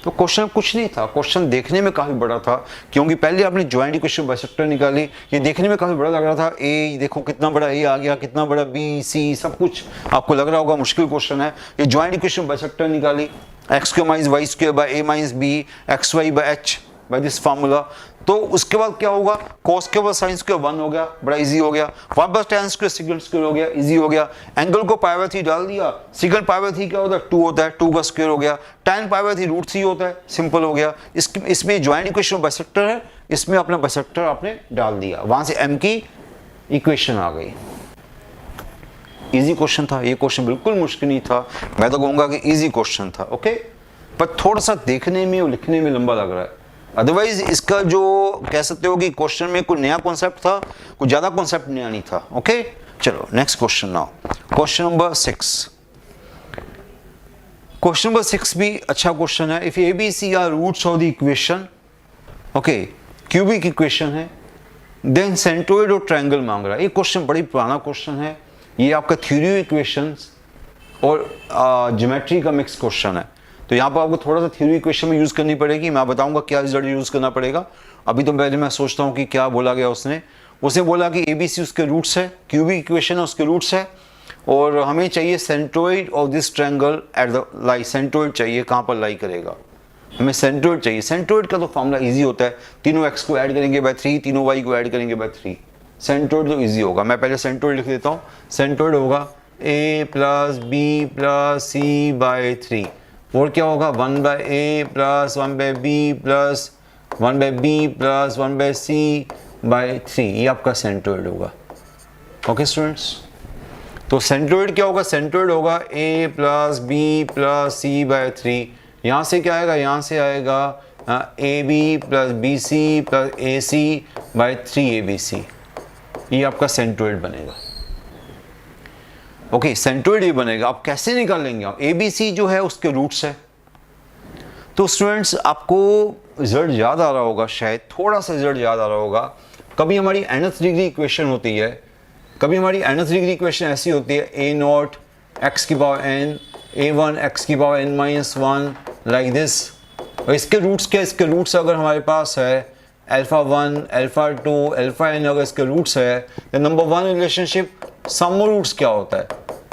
तो क्वेश्चन कुछ नहीं था, क्वेश्चन देखने में काफ़ी बड़ा था, क्योंकि पहले आपने ज्वाइंट इक्वेशन बाइसेक्टर निकाली, ये देखने में काफ़ी बड़ा लग रहा था, ए देखो कितना बड़ा ए आ गया, कितना बड़ा बी सी सब कुछ आपको लग रहा होगा मुश्किल क्वेश्चन है। ये ज्वाइंट इक्वेशन बाइसेक्टर निकाली, x square minus Y square by a minus b x y by h by this formula, तो उसके बाद क्या होगा, cos के बाद sin स्क्वायर 1 हो गया, बड़ा इजी हो गया, 1 plus tan square second square हो गया, इजी हो गया। एंगल को पाई बाय 3 डाल दिया, सेकंड पाई बाय 3 क्या होता है 2 होता है, 2 का स्क्वायर हो गया, tan पाई बाय 3 √3 होता है, सिंपल हो गया। इसमें ज्वाइंट इक्वेशन बाइसेक्टर है, इसमें अपना बाइसेक्टर आपने डाल दिया, वहां से m की इक्वेशन आ गई। इजी क्वेश्चन था ये, क्वेश्चन बिल्कुल मुश्किल नहीं था, मैं तो कहूंगा कि इजी क्वेश्चन था, ओके। पर थोड़ा सा देखने में और लिखने में लंबा लग रहा है, अदरवाइज इसका जो कह सकते हो कि क्वेश्चन में कोई नया कॉन्सेप्ट था, कोई ज्यादा कॉन्सेप्ट नया नहीं था, ओके। चलो next question now, question number 6। Question number 6 भी अच्छा क्वेश्चन है। If a B c are roots of the equation, okay, cubic equation है, देन सेंट्रोइड और ट्रायंगल मांग रहा है। ये क्वेश्चन बड़ी पुराना क्वेश्चन है, ये आपका थ्योरी इक्वेशंस और ज्योमेट्री का मिक्स क्वेश्चन है। तो यहाँ पर आपको थोड़ा सा थ्योरी इक्वेशन में यूज करनी पड़ेगी, मैं बताऊंगा क्या रिजल्ट यूज करना पड़ेगा। अभी तो पहले मैं सोचता हूँ कि क्या बोला गया उसने बोला कि एबीसी उसके रूट्स है, क्यूबिक इक्वेशन है उसके रूट्स है, और हमें चाहिए centroid of this triangle at the lie. Centroid चाहिए, कहाँ पर लाई करेगा, हमें सेंट्रोइड चाहिए। सेंट्रोइड का तो फॉर्मूला इजी होता है, तीनों एक्स को ऐड करेंगे बाय 3, तीनों वाई को ऐड करेंगे बाय 3। सेंट्रोइड तो इजी होगा, मैं पहले सेंट्रोइड लिख देता हूँ। सेंट्रोइड होगा a plus B plus C by 3, और क्या होगा 1 by A plus 1 by B plus 1 by B plus 1 by C by 3, ये आपका सेंट्रोइड होगा, ओके स्टूडेंट्स। तो सेंट्रोइड क्या होगा, सेंट्रोइड होगा a plus B plus C by 3, यहाँ से क्या आएगा, यहाँ से आएगा a b plus B c plus a c by 3 ABC, ये आपका सेंट्रोइड बनेगा, ओके। सेंट्रोइड ये बनेगा। आप कैसे निकालेंगे, आप ABC जो है उसके रूट्स है। तो स्टूडेंट्स आपको रिजल्ट याद आ रहा होगा, शायद थोड़ा सा रिजल्ट याद आ रहा होगा। कभी हमारी nth डिग्री इक्वेशन होती है, कभी हमारी nth डिग्री इक्वेशन ऐसी होती है a0 x की पावर n, a1 x की पावर n-1 लाइक दिस। और इसके रूट्स क्या, इसके रूट्स अगर हमारे पास है अल्फा 1, अल्फा 2, अल्फा n, अगर इसके रूट्स है तो नंबर 1 रिलेशनशिप सम रूट्स क्या होता है,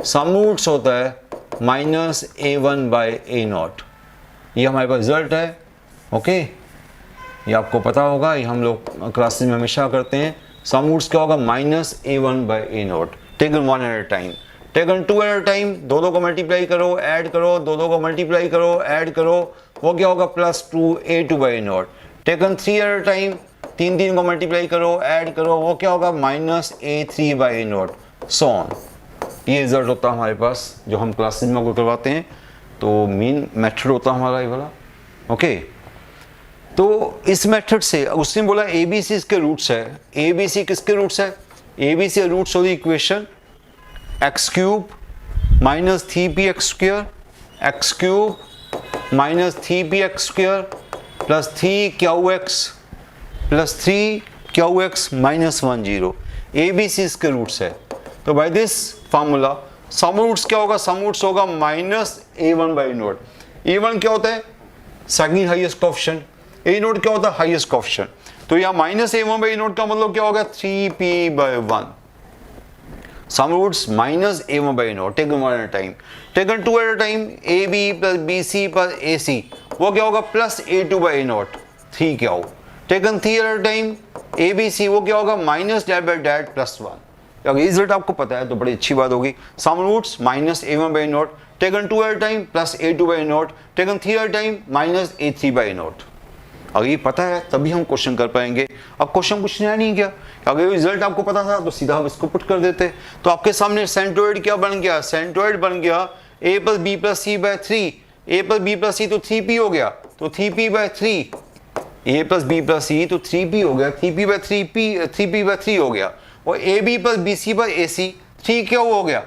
सम रूट्स होता है माइनस a1 बाय a0। ये हमारे पास रिजल्ट है, ओके। ये आपको पता होगा, ये हम लोग क्लासेस में हमेशा करते हैं। सम रूट्स क्या होगा, minus a1 by a0, taken 1 at a time, taken 2 at a time, दो को मल्टीप्लाई करो, ऐड करो, दो को मल्टीप्लाई करो, ऐड करो, वो क्या होगा plus 2 a2 by a0। Taken 3 at a time, तीन को मल्टीप्लाई करो, ऐड करो, वो क्या होगा minus a3 by a0, so on. ये रिजल्ट होता है हमारे पास जो हम क्लासेस में आपको करवाते हैं। तो मेन मेथड होता है हमारा ये वाला, ओके। तो इस मेथड से उसने बोला ABC इसके रूट्स है, ABC किसके रूट्स है, ABC roots of the equation x cube minus 3px square, x cube minus 3px square plus 3qx plus 3qx minus 10, ABC इसके रूट्स है। तो by this formula sum roots क्या होगा, सम रूट्स होगा minus a1 by a0। a1 क्या होता है, सेकंड हाईएस्ट कोएफिशिएंट, a0 क्या होता है, हाईएस्ट कोएफिशिएंट। तो यहाँ माइनस a1 बाई a0 का मतलब क्या होगा 3p by 1। Sum roots minus a1 by a0, taken 1 at a time, taken 2 at a time, ab plus bc plus ac, वो क्या होगा प्लस a2 बाई a0, 3 क्या हो, taken 3 at a time, abc वो क्या होगा minus date by date plus 1। अगर रिजल्ट आपको पता है तो बड़ी अच्छी बात होगी। Sum roots minus a1 by a0, taken 2 at a time plus a2 by a0, taken 3 at a time minus a3 by a0। अगर ये पता है तभी हम क्वेश्चन कर पाएंगे। अब क्वेश्चन कुछ नया नहीं किया, अगर रिजल्ट आपको पता था तो सीधा हम इसको पुट कर देते। तो आपके सामने सेंट्रोइड क्या बन गया, सेंट्रोइड बन गया a plus B plus C by 3, a plus B plus C तो 3p हो गया, तो 3p by 3, a plus B plus C तो 3p हो गया, 3p बाय 3p बाय 3 हो गया, और ab plus B C by A C 3 क्या हो गया,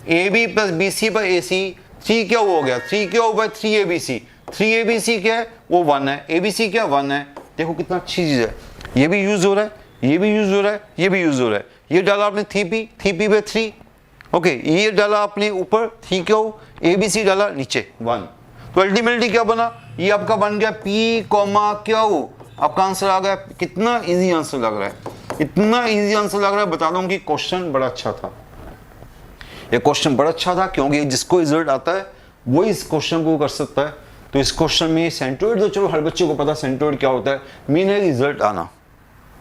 ab plus B C by A C 3 क्या हो गया, 3 क्या हो बाय 3abc, 3abc क्या है वो 1 है, abc क्या 1 है। देखो कितना अच्छी चीज है, ये भी यूज हो रहा है, ये भी यूज हो रहा है, ये भी यूज हो रहा है। ये डाला आपने 3p बाय 3, ओके, ये डाला आपने ऊपर 3 क्या हो, abc डाला नीचे 1, तो अल्टीमेटली क्या बना, ये आपका बन गया p कॉमा क्या हो, आपका आंसर आ गया। कितना इजी आंसर लग रहा है, इतना इजी आंसर लग रहा है, बता दूं कि क्वेश्चन बड़ा अच्छा था। ये क्वेश्चन बड़ा अच्छा था क्योंकि जिसको रिजल्ट आता है वो इस क्वेश्चन को कर सकता है। तो इस क्वेश्चन में सेंट्रोइड तो चलो हर बच्चे को पता सेंट्रोइड क्या होता है, मेन है रिजल्ट आना।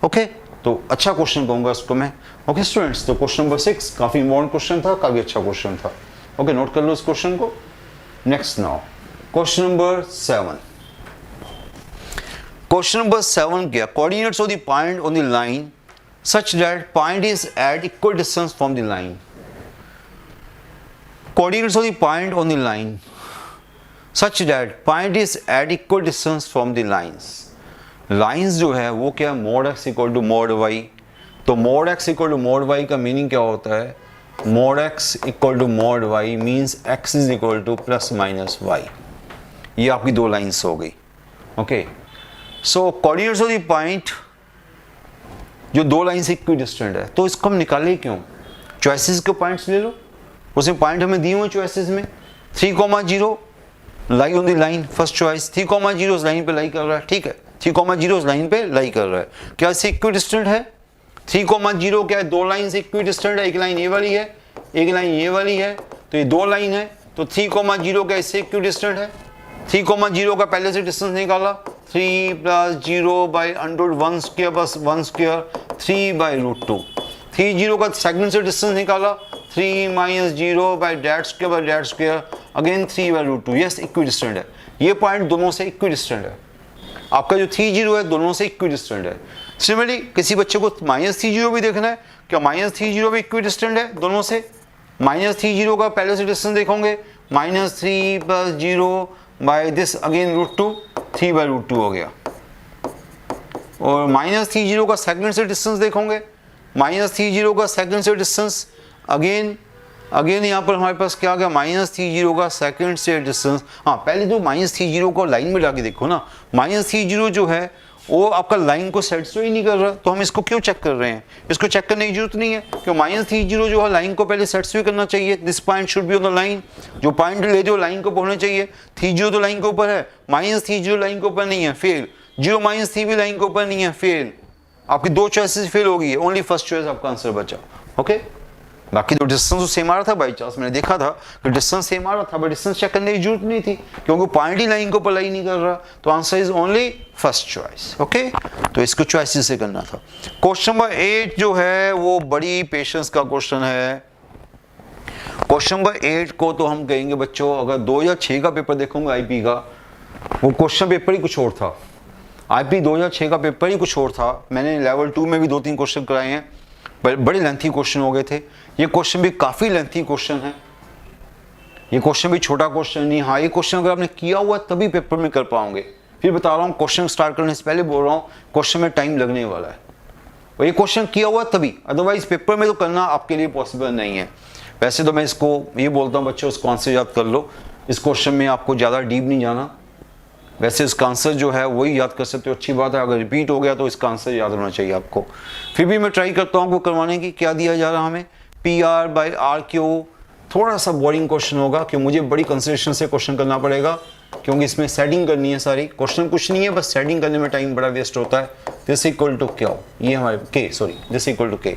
ओके, तो अच्छा क्वेश्चन कहूंगा इसको मैं। ओके स्टूडेंट्स, तो क्वेश्चन नंबर 6 काफी इंपॉर्टेंट क्वेश्चन था, काफी अच्छा क्वेश्चन था। ओके, नोट कर लो इस क्वेश्चन को। Next now question number 7। Question number 7 क्या, coordinates of the point on the line such that point is at equal distance from the line. Coordinates of the point on the line such that point is at equal distance from the lines. Lines जो है वो क्या, mod x equal to mod y। तो mod x equal to mod y का मीनिंग क्या होता है, mod x equal to mod y means x is equal to plus minus y। ये आपकी दो लाइन्स हो गई। Okay, so coordinates of the point जो दो लाइन से इक्वी डिस्टेंट है, तो इसको हम निकाले क्यों, चॉइसेस के पॉइंट्स ले लो, उसमें पॉइंट हमें दिए हुए चॉइसेस में 3,0 लाई on the line, first choice 3,0 इस लाइन पे लाई कर रहा है, ठीक है, 3,0 इस लाइन पे लाई कर रहा है, क्या इससे इक्वी डिस्टेंट है, 3,0 क्या है, दो लाइन से इक्वी डिस्टेंट है, एक लाइन ये वाली है, एक लाइन ये वाली है, तो ये दो लाइन है, तो 3,0 क्या इससे इक्वी डिस्टेंट है, 3,0 का पहले से डिस्टेंस निकाला, 3 + 0 बाई अंडर 1 स्क्वायर बस 1 स्क्वायर 3/√2। 30 का सेकंड से डिस्टेंस निकाला, 3 - 0 by that square again 3/√2। Yes, equi distant है, ये पॉइंट दोनों से इक्वी डिस्टेंट है, आपका जो 30 है दोनों से इक्वी डिस्टेंट है। सिमिलरली किसी बच्चे को -30 भी देखना है, क्या -30 भी इक्वी डिस्टेंट है दोनों से, -30 का पहले से डिस्टेंस देखोगे, -3 + 0 बाई दिस अगेन √2 3/√2 हो गया, और -30 का सेकंड से डिस्टेंस देखोगे, -30 का सेकंड से डिस्टेंस अगेन यहाँ पर हमारे पास क्या आ गया, -30 का सेकंड से डिस्टेंस। हाँ, पहले तो -30 को लाइन में डाके देखो ना, -30 जो है वो आपका लाइन को सेटिस्फाई नहीं कर रहा, तो हम इसको क्यों चेक कर रहे हैं, इसको चेक करने की जरूरत नहीं है, क्योंकि -30 जो है लाइन को पहले सेटिस्फाई करना चाहिए, this point should be on the line, जो पॉइंट ले जो लाइन को पहुंचना चाहिए, 30 तो लाइन के ऊपर है, -30 लाइन के ऊपर नहीं है, फेल, 0 - 3 भी लाइन के ऊपर नहीं है, फेल, आपकी दो चॉइसेस फेल हो गई है, ओनली फर्स्ट चॉइस आपका आंसर बचा। ओके, बाकी तो डिस्टेंस तो सेम आ रहा था, बाई चांस मैंने देखा था कि डिस्टेंस सेम आ रहा था, बट डिस्टेंस चेक करने की जरूरत नहीं थी, क्योंकि पॉइंट ही लाइन को अप्लाई नहीं कर रहा, तो answer is only first choice. Okay, तो इसको चॉइसेस से करना था। क्वेश्चन नंबर 8 जो है वो बड़ी पेशेंस का क्वेश्चन है। क्वेश्चन नंबर 8 को तो हम कहेंगे बच्चों, अगर 2006 का पेपर देखोगे आईपी का, वो क्वेश्चन पेपर ही कुछ और था, आईपी 2006 का पेपर ही कुछ और था। मैंने लेवल 2 में भी 2-3 क्वेश्चन कराए हैं, बड़े लेंथी क्वेश्चन हो गए थे, ये क्वेश्चन भी काफ़ी लेंथी क्वेश्चन है, ये क्वेश्चन भी छोटा क्वेश्चन नहीं। हाँ, ये क्वेश्चन अगर आपने किया हुआ तभी पेपर में कर पाओगे, फिर बता रहा हूँ क्वेश्चन स्टार्ट करने से पहले बोल रहा हूँ क्वेश्चन में टाइम लगने वाला है, और ये क्वेश्चन किया हुआ तभी, अदरवाइज पेपर में तो करना आपके लिए पॉसिबल नहीं है। वैसे तो मैं इसको ये बोलता हूँ बच्चों, इसको आंसर याद कर लो, इस क्वेश्चन में आपको ज़्यादा डीप नहीं जाना, वैसे इसका आंसर जो है वही याद कर सकते हो, अच्छी बात है, अगर रिपीट हो गया तो इसका आंसर याद होना चाहिए आपको। फिर भी मैं ट्राई करता हूँ आपको करवाने की। क्या दिया जा रहा हमें, PR/RQ, थोड़ा सा बोरिंग क्वेश्चन होगा, क्योंकि मुझे बड़ी कंसिडरेशन से क्वेश्चन करना पड़ेगा, क्योंकि इसमें सेटिंग करनी है सारी, क्वेश्चन कुछ नहीं है, बस सेटिंग करने में टाइम बड़ा वेस्ट होता है। दिस इक्वल टू क्या, ये हमारे दिस इक्वल टू K,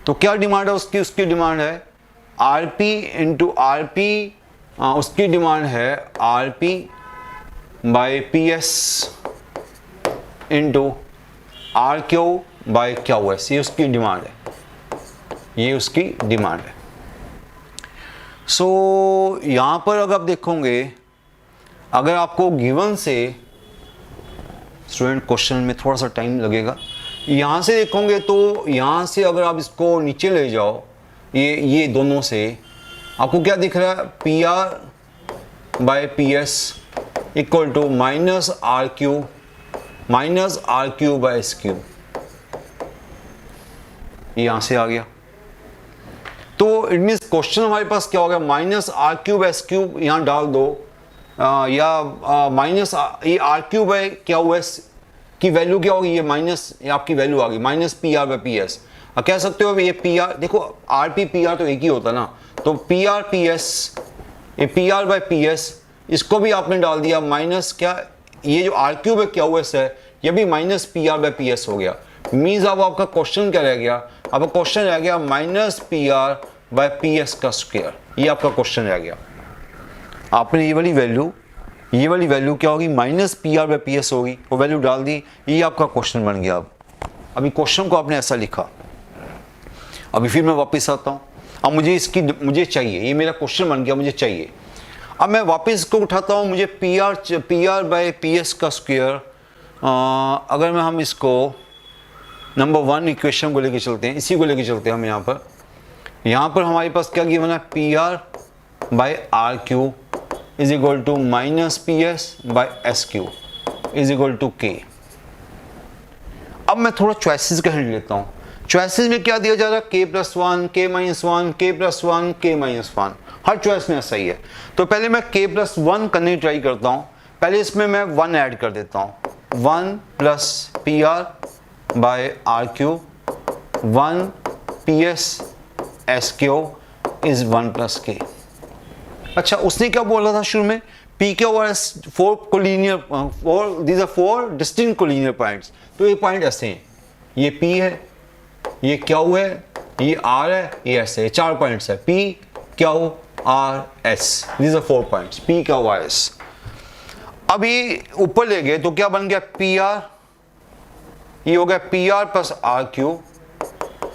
तो क्या डिमांड है उसकी डिमांड है RP × RP, उसकी डिमांड है RP/PS × RQ/QS, ये उसकी डिमांड है, ये उसकी डिमांड है। सो यहाँ पर अगर आप देखोगे, अगर आपको गिवन से, स्टूडेंट क्वेश्चन में थोड़ा सा टाइम लगेगा, यहाँ से देखोगे तो यहाँ से अगर आप इसको नीचे ले जाओ, ये दोनों से आपको क्या दिख रहा है, PR/PS इक्वल टू -RQ/SQ, ये यहाँ से आ गया, तो इट मीन्स क्वेश्चन हमारे पास क्या हो गया, -RQ/SQ यहाँ डाल दो, या माइनस ये RQ/QS की वैल्यू क्या होगी, ये माइनस, ये आपकी वैल्यू आ गई -PR/PS। अब कह सकते हो ये PR, देखो RP PR तो एक ही होता ना, तो PR/PS, ये PR/PS, इसको भी आपने डाल दिया माइनस क्या, ये जो RQ/QS है ये भी -PR/PS हो गया। मीन्स अब आपका क्वेश्चन क्या रह गया, आपका क्वेश्चन रह गया -PR/PS का स्क्वायर, ये आपका क्वेश्चन रह गया। आपने ये वाली वैल्यू ये वाली वैल्यू क्या होगी, minus P R by P S होगी, वो वैल्यू डाल दी, ये आपका क्वेश्चन बन गया। अब अभी क्वेश्चन को आपने ऐसा लिखा। अभी फिर मैं वापस आता हूँ, अब मुझे चाहिए, ये मेरा क्वेश्चन बन गया, मुझे चाहिए। अब मैं वापस इसको उठाता हूँ, मुझे P R by P S का स्क्वायर, अगर हम इसको नंबर 1 इक्वेशन को लेके चलते हैं, इसी को लेके चलते हैं हम यहाँ पर हमारे पास क्या गिवन है, P R by R Q is equal to minus P S by S Q is equal to k. अब मैं थोड़ा चॉइसेस का हिंट लेता हूँ। चॉइसेस में क्या दिया जा रहा है, k plus 1, k minus 1, k plus 1, k minus 1, her choice में ऐसा ही है। तो पहले मैं k प्लस 1 करने की ट्राई करता हूँ। पहले इसमें मैं 1 ऐड कर देता हूँ, 1 plus P R by R Q, 1 P S S Q is 1 plus k. अच्छा, उसने क्या बोला था शुरू में, P Q R S 4 collinear, 4 these are 4 distinct collinear points. तो ये पॉइंट ऐसे हैं, ये P है, ये Q है, ये R है, ये S है, 4 पॉइंट्स है, P Q R S, these are 4 points, P Q R S। अभी ऊपर ले गए तो क्या बन गया, PR, ये हो गया PR प्लस RQ।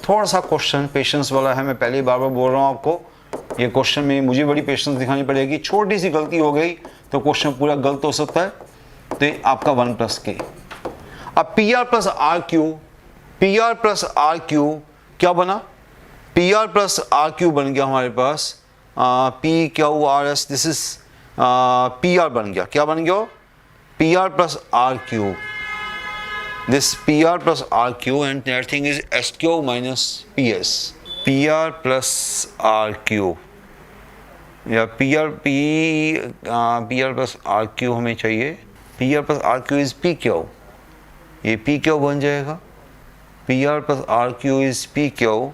थोड़ा सा क्वेश्चन पेशेंस वाला है, मैं पहले ही बार बार बोल रहा हूँ आपको, ये क्वेश्चन में मुझे बड़ी पेशेंस दिखानी पड़ेगी। छोटी सी गलती हो गई तो क्वेश्चन पूरा गलत हो सकता है। तो ये आपका 1 प्लस के। अब P R plus R Q, P R plus R Q क्या बना, P R plus R Q बन गया हमारे पास P Q R S, this is P R बन गया, क्या बन गया, P R plus R Q, this P R plus R Q and that thing is S Q minus P S. P R plus R Q या P R plus R Q हमें चाहिए, P R plus R Q is P Q, ये पी क्यू बन जाएगा, P R plus R Q is P Q,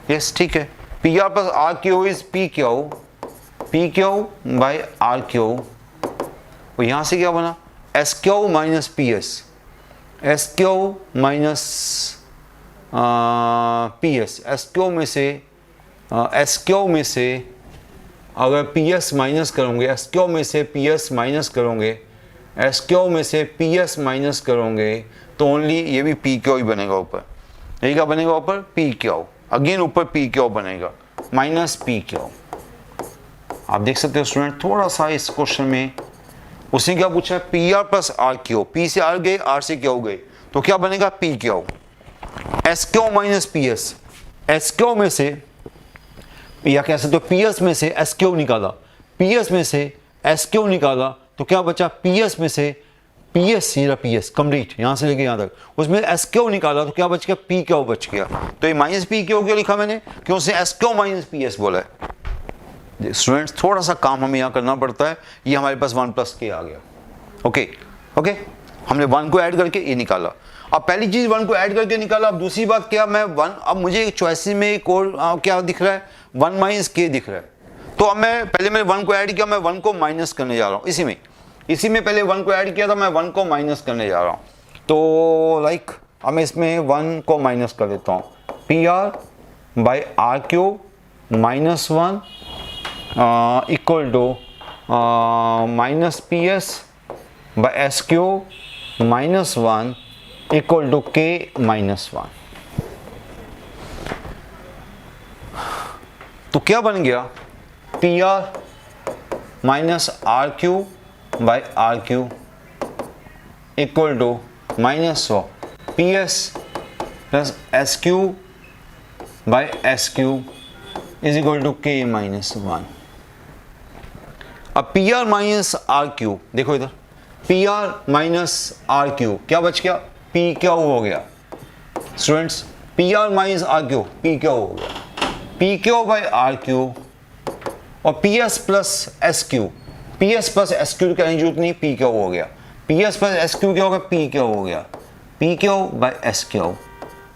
yes ठीक है, P R plus R Q is P Q by R Q. और यहाँ से क्या बना, S Q minus P S, S Q minus P S, S Q में से अगर पी एस माइनस करोगे, एस क्यू में से पी एस माइनस करोगे, एस क्यू में से पी एस माइनस करोगे तो ओनली ये भी पी क्यू ही बनेगा ऊपर, यही क्या बनेगा ऊपर, पी क्यू, अगेन ऊपर पी क्यू बनेगा माइनस पी क्यू। आप देख सकते हो स्टूडेंट, थोड़ा सा इस क्वेश्चन में उसने क्या पूछा है, P R plus R Q, P से आर गए, आर से क्यू गए, तो क्या बनेगा P Q, S Q minus P S, S Q में से या कह सकते हो पी एस में से एस क्यू निकाला, पी एस में से एस क्यू निकाला तो क्या बचा, पी एस में से पी एस कंप्लीट यहाँ से लेके यहाँ तक, उसमें एस क्यू निकाला तो क्या बच गया, पी क्यू बच गया। तो ये माइनस पी क्यू क्यों लिखा मैंने, क्यों उसने S Q minus P S बोला है। स्टूडेंट्स थोड़ा सा काम हमें यहाँ करना पड़ता है, ये हमारे पास 1 प्लस के आ गया, ओके, हमने 1 को ऐड करके ये निकाला। अब पहली चीज 1 को ऐड करके निकाला, अब दूसरी बात क्या, मैं 1, अब मुझे चॉइसेस में एक और क्या दिख रहा है, 1 माइनस के दिख रहा है। तो अब मैं पहले मैंने 1 को ऐड किया, मैं 1 को माइनस करने जा रहा हूँ, इसी में पहले 1 को ऐड किया था, मैं 1 को माइनस करने जा रहा हूँ। तो लाइक अब मैं इसमें 1 को माइनस कर देता हूँ, P R by R Q minus 1 equal to minus P S by S Q minus 1 equal to K minus 1। तो क्या बन गया, P R minus R Q by R Q equal to minus P S plus S Q by S Q is equal to K minus 1। अब P R minus R Q, देखो इधर, P R minus R Q क्या बच गया, पी क्यू हो गया। Students P R minus R Q, P Q हो गया, P Q by R Q और P S plus S Q, P S plus S Q करने की जरूरत नहीं, पी क्यू हो गया, P S plus S Q क्या होगा, पी क्यू हो गया, P Q by S Q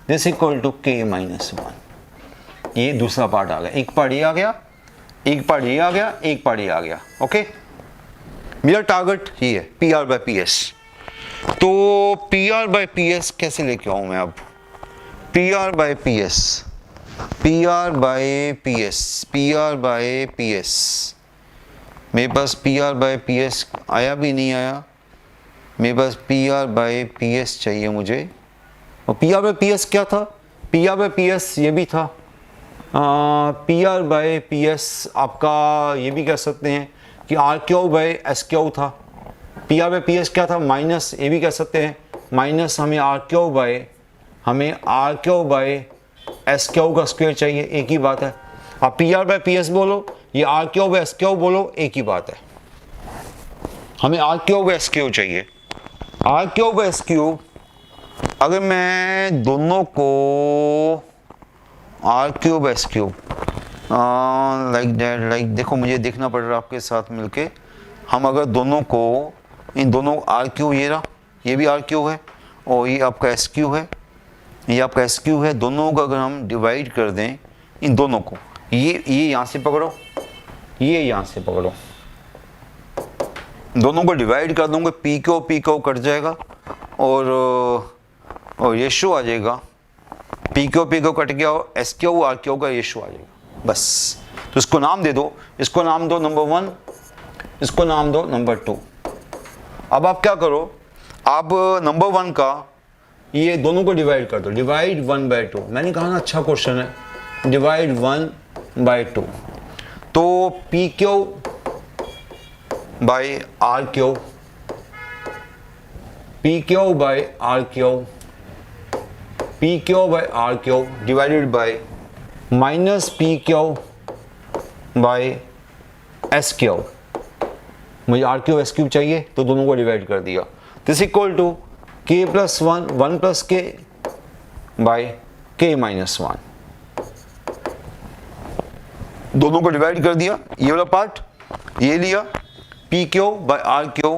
this equal to K minus 1। ये दूसरा पार्ट आ गया, एक पार्ट ये आ गया, एक पार्ट ये आ गया, एक पार्ट ये आ गया, ओके। मेरा टारगेट ये है P R by P S. तो P R by P S कैसे लेके आऊँ मैं अब, P R by P S, P R by P S, P R by P S, मेरे पास P R by P S आया भी नहीं आया, मेरे पास P R by P S चाहिए मुझे। और P R by P S क्या था, P R by P S ये भी था, P R by P S आपका ये भी कह सकते हैं कि R Q by S Q था। P R by P S क्या था, माइनस, ये भी कह सकते हैं माइनस हमें R Q by S Q का स्क्वायर चाहिए, एक ही बात है। आप P R by P S बोलो, ये R Q by S Q बोलो, एक ही बात है। हमें R Q by S Q चाहिए। R Q by S Q अगर मैं दोनों को R cube S cube like that, like देखो मुझे देखना पड़ रहा है आपके साथ मिलके। हम अगर दोनों को, इन दोनों आर क्यू, ये रहा, ये भी आर क्यू है और ये आपका एस क्यू है, ये आपका एस क्यू है, दोनों को अगर हम डिवाइड कर दें, इन दोनों को, ये यहाँ से पकड़ो, ये यहाँ से पकड़ो, दोनों को डिवाइड कर दूंगा, पी क्यू कट जाएगा और रेशो आ जाएगा, पी क्यू कट गया और एस क्यू आर क्यू का रेशो आ जाएगा, बस। तो इसको नाम दे दो, इसको नाम दो नंबर 1, इसको नाम दो नंबर 2। अब आप क्या करो, आप नंबर 1 का ये दोनों को डिवाइड कर दो, डिवाइड 1/2। मैंने कहा ना अच्छा क्वेश्चन है, डिवाइड 1/2। तो P Q by R Q, P Q by R Q, P Q by R Q divided by minus P Q by S Q. मुझे आर क्यू एस क्यू चाहिए तो दोनों को डिवाइड कर दिया। This equal to K plus 1 1 plus K by K minus 1। दोनों को डिवाइड कर दिया, ये वाला पार्ट ये लिया P Q by R Q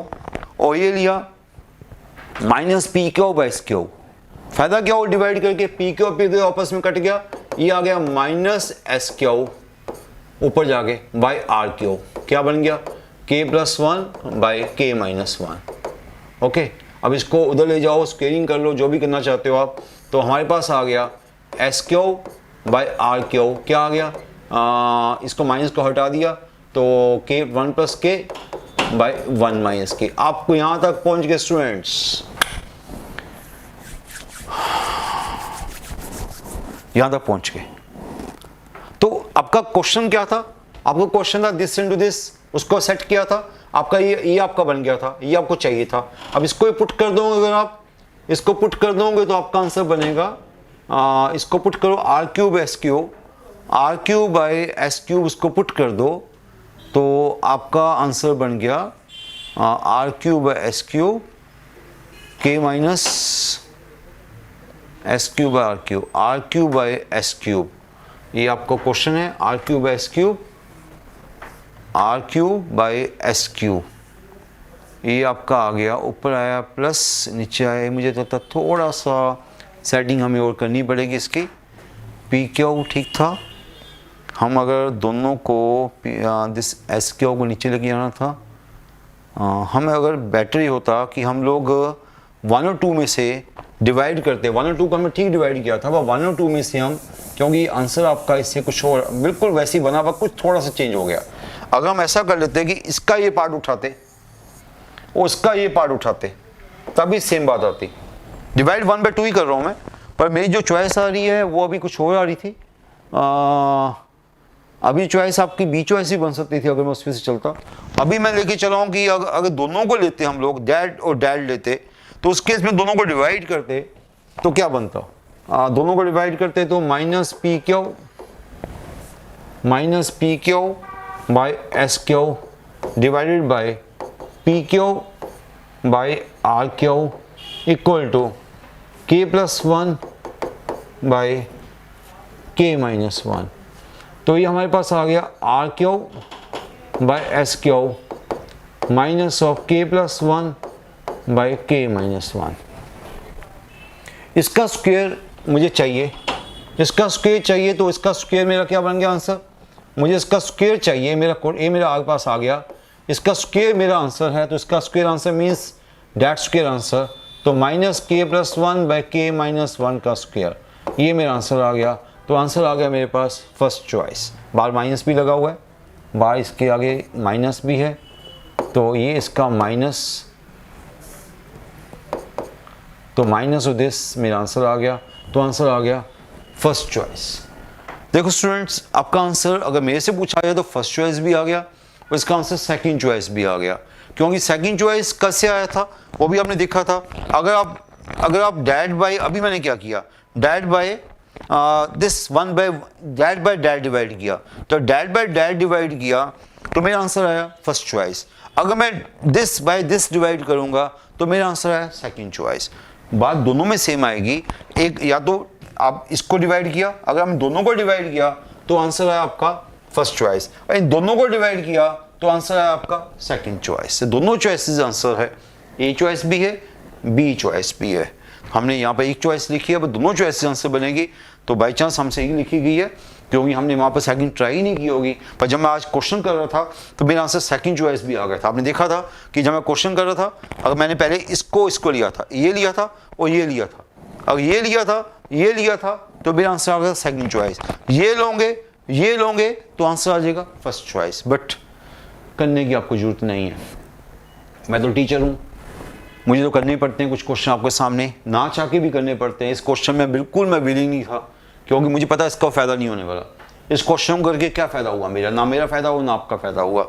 और ये लिया minus P Q by S Q. फायदा क्या हो डिवाइड करके, पी क्यू आपस में कट गया, ये आ गया माइनस एस क्यू ऊपर जाके बाई आर क्यू, क्या बन गया के plus 1 by K minus 1। Okay, अब इसको उधर ले जाओ, स्क्वेयरिंग कर लो, जो भी करना चाहते हो आप। तो हमारे पास आ गया S Q by R Q, क्या आ गया, इसको माइनस को हटा दिया तो के 1 प्लस के बाई 1 माइनस के। आपको यहां तक पहुंच गए स्टूडेंट्स, यहां तक पहुंच गए। तो आपका क्वेश्चन क्या था, आपका क्वेश्चन था दिस इनटू दिस, उसको सेट किया था, आपका ये आपका बन गया था, ये आपको चाहिए था। अब इसको पुट कर दोगे, अगर आप इसको पुट कर दोगे तो आपका आंसर बनेगा, इसको पुट करो R cube S cube, R cube by S cube, उसको पुट कर दो तो आपका आंसर बन गया R cube by S cube के minus S cube by R cube, R cube by S cube. ये आपका क्वेश्चन है, R cube by S cube, R cube by S cube. ये आपका आ गया, ऊपर आया प्लस, नीचे आया, मुझे तो थोड़ा सा सेटिंग हमें और करनी पड़ेगी इसकी। पी क्यू ठीक था, हम अगर दोनों को दिस एस क्यू को नीचे लेके जाना था, हमें अगर बेटर ही होता कि हम लोग 1 और 2 में से डिवाइड करते, 1 और 2 को हमने ठीक डिवाइड किया था, 1 और 2 में से हम, क्योंकि आंसर आपका इससे कुछ और बिल्कुल वैसे ही बना हुआ, कुछ थोड़ा सा चेंज हो गया। अगर हम ऐसा कर लेते कि इसका ये पार्ट उठाते और उसका ये पार्ट उठाते, तभी सेम बात आती। डिवाइड 1/2 ही कर रहा हूँ मैं, पर मेरी जो चॉइस आ रही है वो अभी कुछ और आ रही थी। अभी चॉइस आपकी बी चॉइस ही बन सकती थी अगर मैं उसमें से चलता। अभी मैं लेके चला हूँ कि अगर दोनों को लेते हम लोग, डैड और डैड लेते, तो उस केस में दोनों को डिवाइड करते तो क्या बनता, दोनों को डिवाइड करते तो minus P Q by S Q divided by P Q by R Q equal to K plus 1 by K minus 1। तो ये हमारे पास आ गया R Q by S Q minus of K plus 1 by K minus 1। इसका स्क्वायर मुझे चाहिए, इसका स्क्वायर चाहिए, तो इसका स्क्वायर मेरा क्या बन गया आंसर, मुझे इसका स्क्वायर चाहिए, मेरा आगे पास आ गया, इसका स्क्वायर मेरा आंसर है, तो इसका square answer means that square answer, तो माइनस के प्लस 1 बाई के माइनस 1 का स्क्वायर, ये मेरा आंसर आ गया। तो आंसर आ गया मेरे पास फर्स्ट चॉइस, बार माइनस भी लगा हुआ है, बार इसके आगे माइनस भी है, तो ये इसका माइनस, तो माइनस ऑफ दिस मेरा आंसर आ गया। तो आंसर आ गया फर्स्ट चॉइस। देखो स्टूडेंट्स, आपका आंसर अगर मेरे से पूछा जाए तो फर्स्ट चॉइस भी आ गया और इसका आंसर सेकंड चॉइस भी आ गया, क्योंकि सेकंड चॉइस कैसे आया था वो भी आपने देखा था। अगर आप डैड बाय, अभी मैंने क्या किया, that by this one by that divide किया, तो डैड बाय डैड डिवाइड किया तो मेरा आंसर आया फर्स्ट चॉइस। अगर मैं दिस बाय दिस डिवाइड करूंगा तो मेरा आंसर आया सेकंड चॉइस। बात दोनों में सेम आएगी, एक या तो आप इसको डिवाइड किया, अगर हम दोनों को डिवाइड किया तो आंसर आया आपका फर्स्ट चॉइस, और इन दोनों को डिवाइड किया तो आंसर आया आपका सेकंड चॉइस। दोनों चॉइसेस आंसर है, ए चॉइस भी है, बी चॉइस भी है। हमने यहाँ पर एक चॉइस लिखी है, अब दोनों चॉइस आंसर बनेगी, तो बाई चांस हमसे ही लिखी गई है क्योंकि हमने वहाँ पर सेकंड ट्राई नहीं की होगी। पर जब मैं आज क्वेश्चन कर रहा था तो मेरा आंसर सेकंड चॉइस भी आ गया था। आपने देखा था कि जब मैं क्वेश्चन कर रहा था, अगर मैंने पहले इसको लिया था, ये लिया था और ये लिया था, अगर ये लिया था तो मेरा आंसर आ गया सेकंड चॉइस। ये लोगे तो आंसर आ जाएगा फर्स्ट चॉइस। बट करने की आपको जरूरत नहीं है, मैं तो टीचर हूँ, मुझे तो करने पड़ते हैं कुछ क्वेश्चन आपके सामने, ना चाह के भी करने पड़ते हैं। इस क्वेश्चन में बिल्कुल मैं विलिंग नहीं था, क्योंकि मुझे पता है इसका फ़ायदा नहीं होने वाला। इस क्वेश्चन करके क्या फ़ायदा हुआ मेरा, ना मेरा फ़ायदा हुआ ना आपका फ़ायदा हुआ,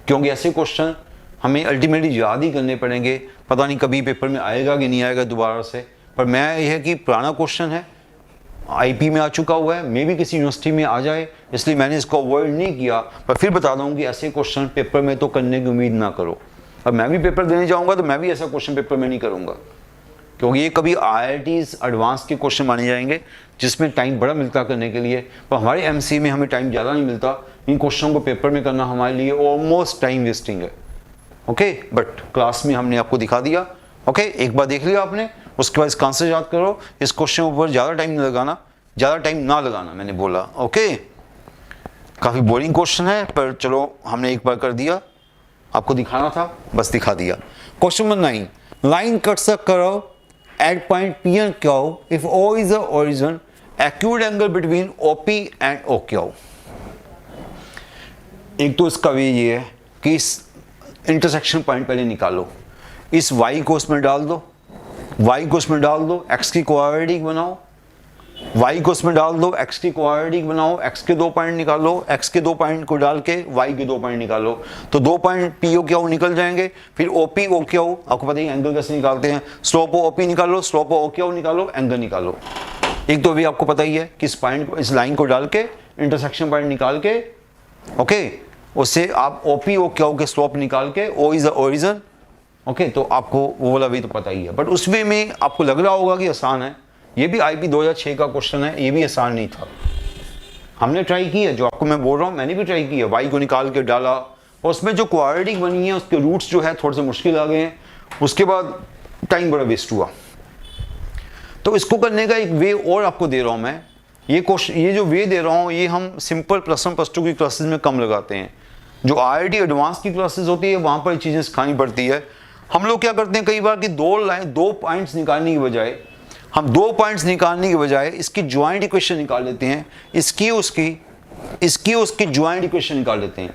क्योंकि ऐसे क्वेश्चन हमें अल्टीमेटली याद ही करने पड़ेंगे। पता नहीं कभी पेपर में आएगा कि नहीं आएगा दोबारा से, पर मैं यह है कि पुराना क्वेश्चन है, आईपी में आ चुका हुआ है, मे भी किसी यूनिवर्सिटी में आ जाए, इसलिए मैंने इसको अवॉइड नहीं किया। पर फिर बता दूँ कि ऐसे क्वेश्चन पेपर में तो करने की उम्मीद ना करो। अब मैं भी पेपर देने जाऊँगा तो मैं भी ऐसा क्वेश्चन पेपर में नहीं करूँगा, क्योंकि ये कभी IITs एडवांस के क्वेश्चन माने जाएंगे जिसमें टाइम बड़ा मिलता करने के लिए, पर हमारे MC में हमें टाइम ज़्यादा नहीं मिलता। इन क्वेश्चन को पेपर में करना हमारे लिए ऑलमोस्ट टाइम वेस्टिंग है। ओके, बट क्लास में हमने आपको दिखा दिया। ओके, एक बार देख लिया आपने, उसके बाद इसका आंसर याद करो। इस क्वेश्चन के ऊपर ज़्यादा टाइम ना लगाना मैंने बोला। ओके, काफ़ी बोरिंग क्वेश्चन है, पर चलो हमने एक बार कर दिया, आपको दिखाना था, बस दिखा दिया। Question number 9, line cuts a curve at point P and Q if O is the origin, acute angle between OP and OQ। एक तो इसका वे ये है कि इस इंटरसेक्शन पॉइंट पहले निकालो, इस Y को उसमें डाल दो, X की क्वाड्रेटिक बनाओ, Y को उसमें डाल दो, X की क्वाड्रेटिक बनाओ, X के 2 पॉइंट निकालो, X के 2 पॉइंट को डाल के Y के 2 पॉइंट निकालो, तो 2 पॉइंट POQ निकल जाएंगे। फिर OP OQ, आपको पता है एंगल कैसे निकालते हैं, स्लोप OP निकालो, स्लोप OQ निकालो, एंगल निकालो। एक तो भी आपको पता ही है कि इस लाइन को डाल के इंटरसेक्शन पॉइंट निकाल के, ओके, उससे आप OP OQ के स्लोप निकाल के O is the origin. Okay, तो आपको वो वाला भी तो पता ही है, बट उस वे में आपको लग रहा होगा कि आसान है। ये भी IB 2006 का क्वेश्चन है, ये भी आसान नहीं था। हमने ट्राई की है, जो आपको मैं बोल रहा हूँ मैंने भी ट्राई की है। Y को निकाल के डाला और उसमें जो क्वाड्रेटिक बनी है उसके रूट्स जो है थोड़े से मुश्किल आ गए हैं, उसके बाद टाइम बड़ा वेस्ट हुआ। तो इसको करने का एक वे और आपको दे रहा हूँ मैं। ये जो वे दे रहा हूँ ये हम सिंपल +1 +2 की क्लासेस में कम लगाते हैं। जो IIT एडवांस की क्लासेस होती है वहाँ पर ये चीज़ें सिखानी पड़ती है। हम लोग क्या करते हैं कई बार कि दो पॉइंट्स निकालने की बजाय हम 2 पॉइंट्स निकालने की बजाय इसकी ज्वाइंट इक्वेशन निकाल लेते हैं, इसकी उसकी ज्वाइंट इक्वेशन निकाल लेते हैं।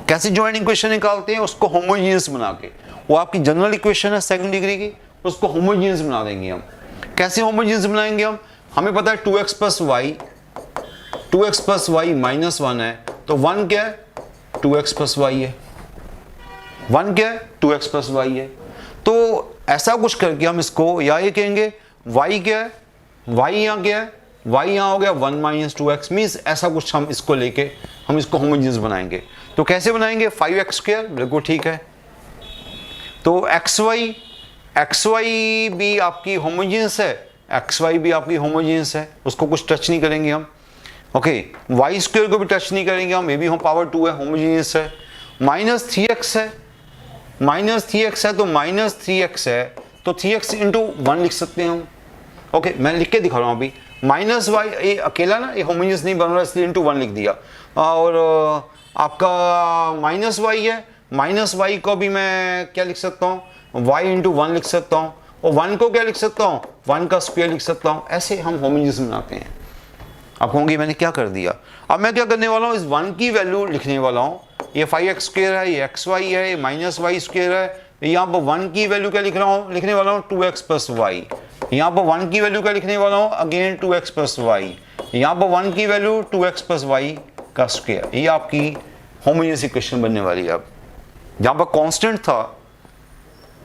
कैसे ज्वाइंट इक्वेशन निकालते हैं, उसको होमोजेनियस बना के, वो आपकी जनरल इक्वेशन है 2nd डिग्री की, उसको होमोजेनियस बना देंगे हम। कैसे होमोजेनियस बनाएंगे हम, हमें पता है 2x + y -1 है, तो 1 क्या है 2x + y है, 1 क्या है 2x + y है। तो ऐसा कुछ करके हम इसको, या ये कहेंगे y क्या है, y यहाँ क्या है, y यहाँ हो गया 1 - 2x, मीन्स ऐसा कुछ हम इसको लेके हम इसको होमोजेनियस बनाएंगे। तो कैसे बनाएंगे, 5x², बिल्कुल ठीक है। तो xy भी आपकी होमोजेनियस है, xy भी आपकी होमोजेनियस है, उसको कुछ टच नहीं करेंगे हम। ओके, y² को भी टच नहीं करेंगे हम, ये भी हम पावर 2 है, होमोजेनियस है। -3x है, तो -3x है, तो 3x × 1 लिख सकते हैं हम। ओके, मैं लिख के दिखा रहा हूँ अभी। -y ये अकेला ना, ये होमोजेनियस नहीं बन रहा, इसलिए × 1 लिख दिया। और आपका -y है, -y को भी मैं क्या लिख सकता हूँ, y × 1 लिख सकता हूँ, और 1 को क्या लिख सकता हूँ, 1 का स्क्वायर लिख सकता हूँ। ऐसे हम होमोजेनियस बनाते हैं। आप कहोगे मैंने क्या कर दिया। अब मैं क्या करने वाला हूँ, इस 1 की वैल्यू लिखने वाला हूँ ये 5x स्क्वायर है, ये xy है, ये माइनस वाई स्क्वायर है। यहाँ पर 1 की वैल्यू क्या लिखने वाला हूँ 2x प्लस वाई। यहाँ पर 1 की वैल्यू क्या लिखने वाला हूँ अगेन 2x प्लस वाई। यहाँ पर 1 की वैल्यू 2x प्लस वाई का स्क्वायर। ये आपकी होमोजेनियस इक्वेशन बनने वाली है। अब जहाँ पर कांस्टेंट था,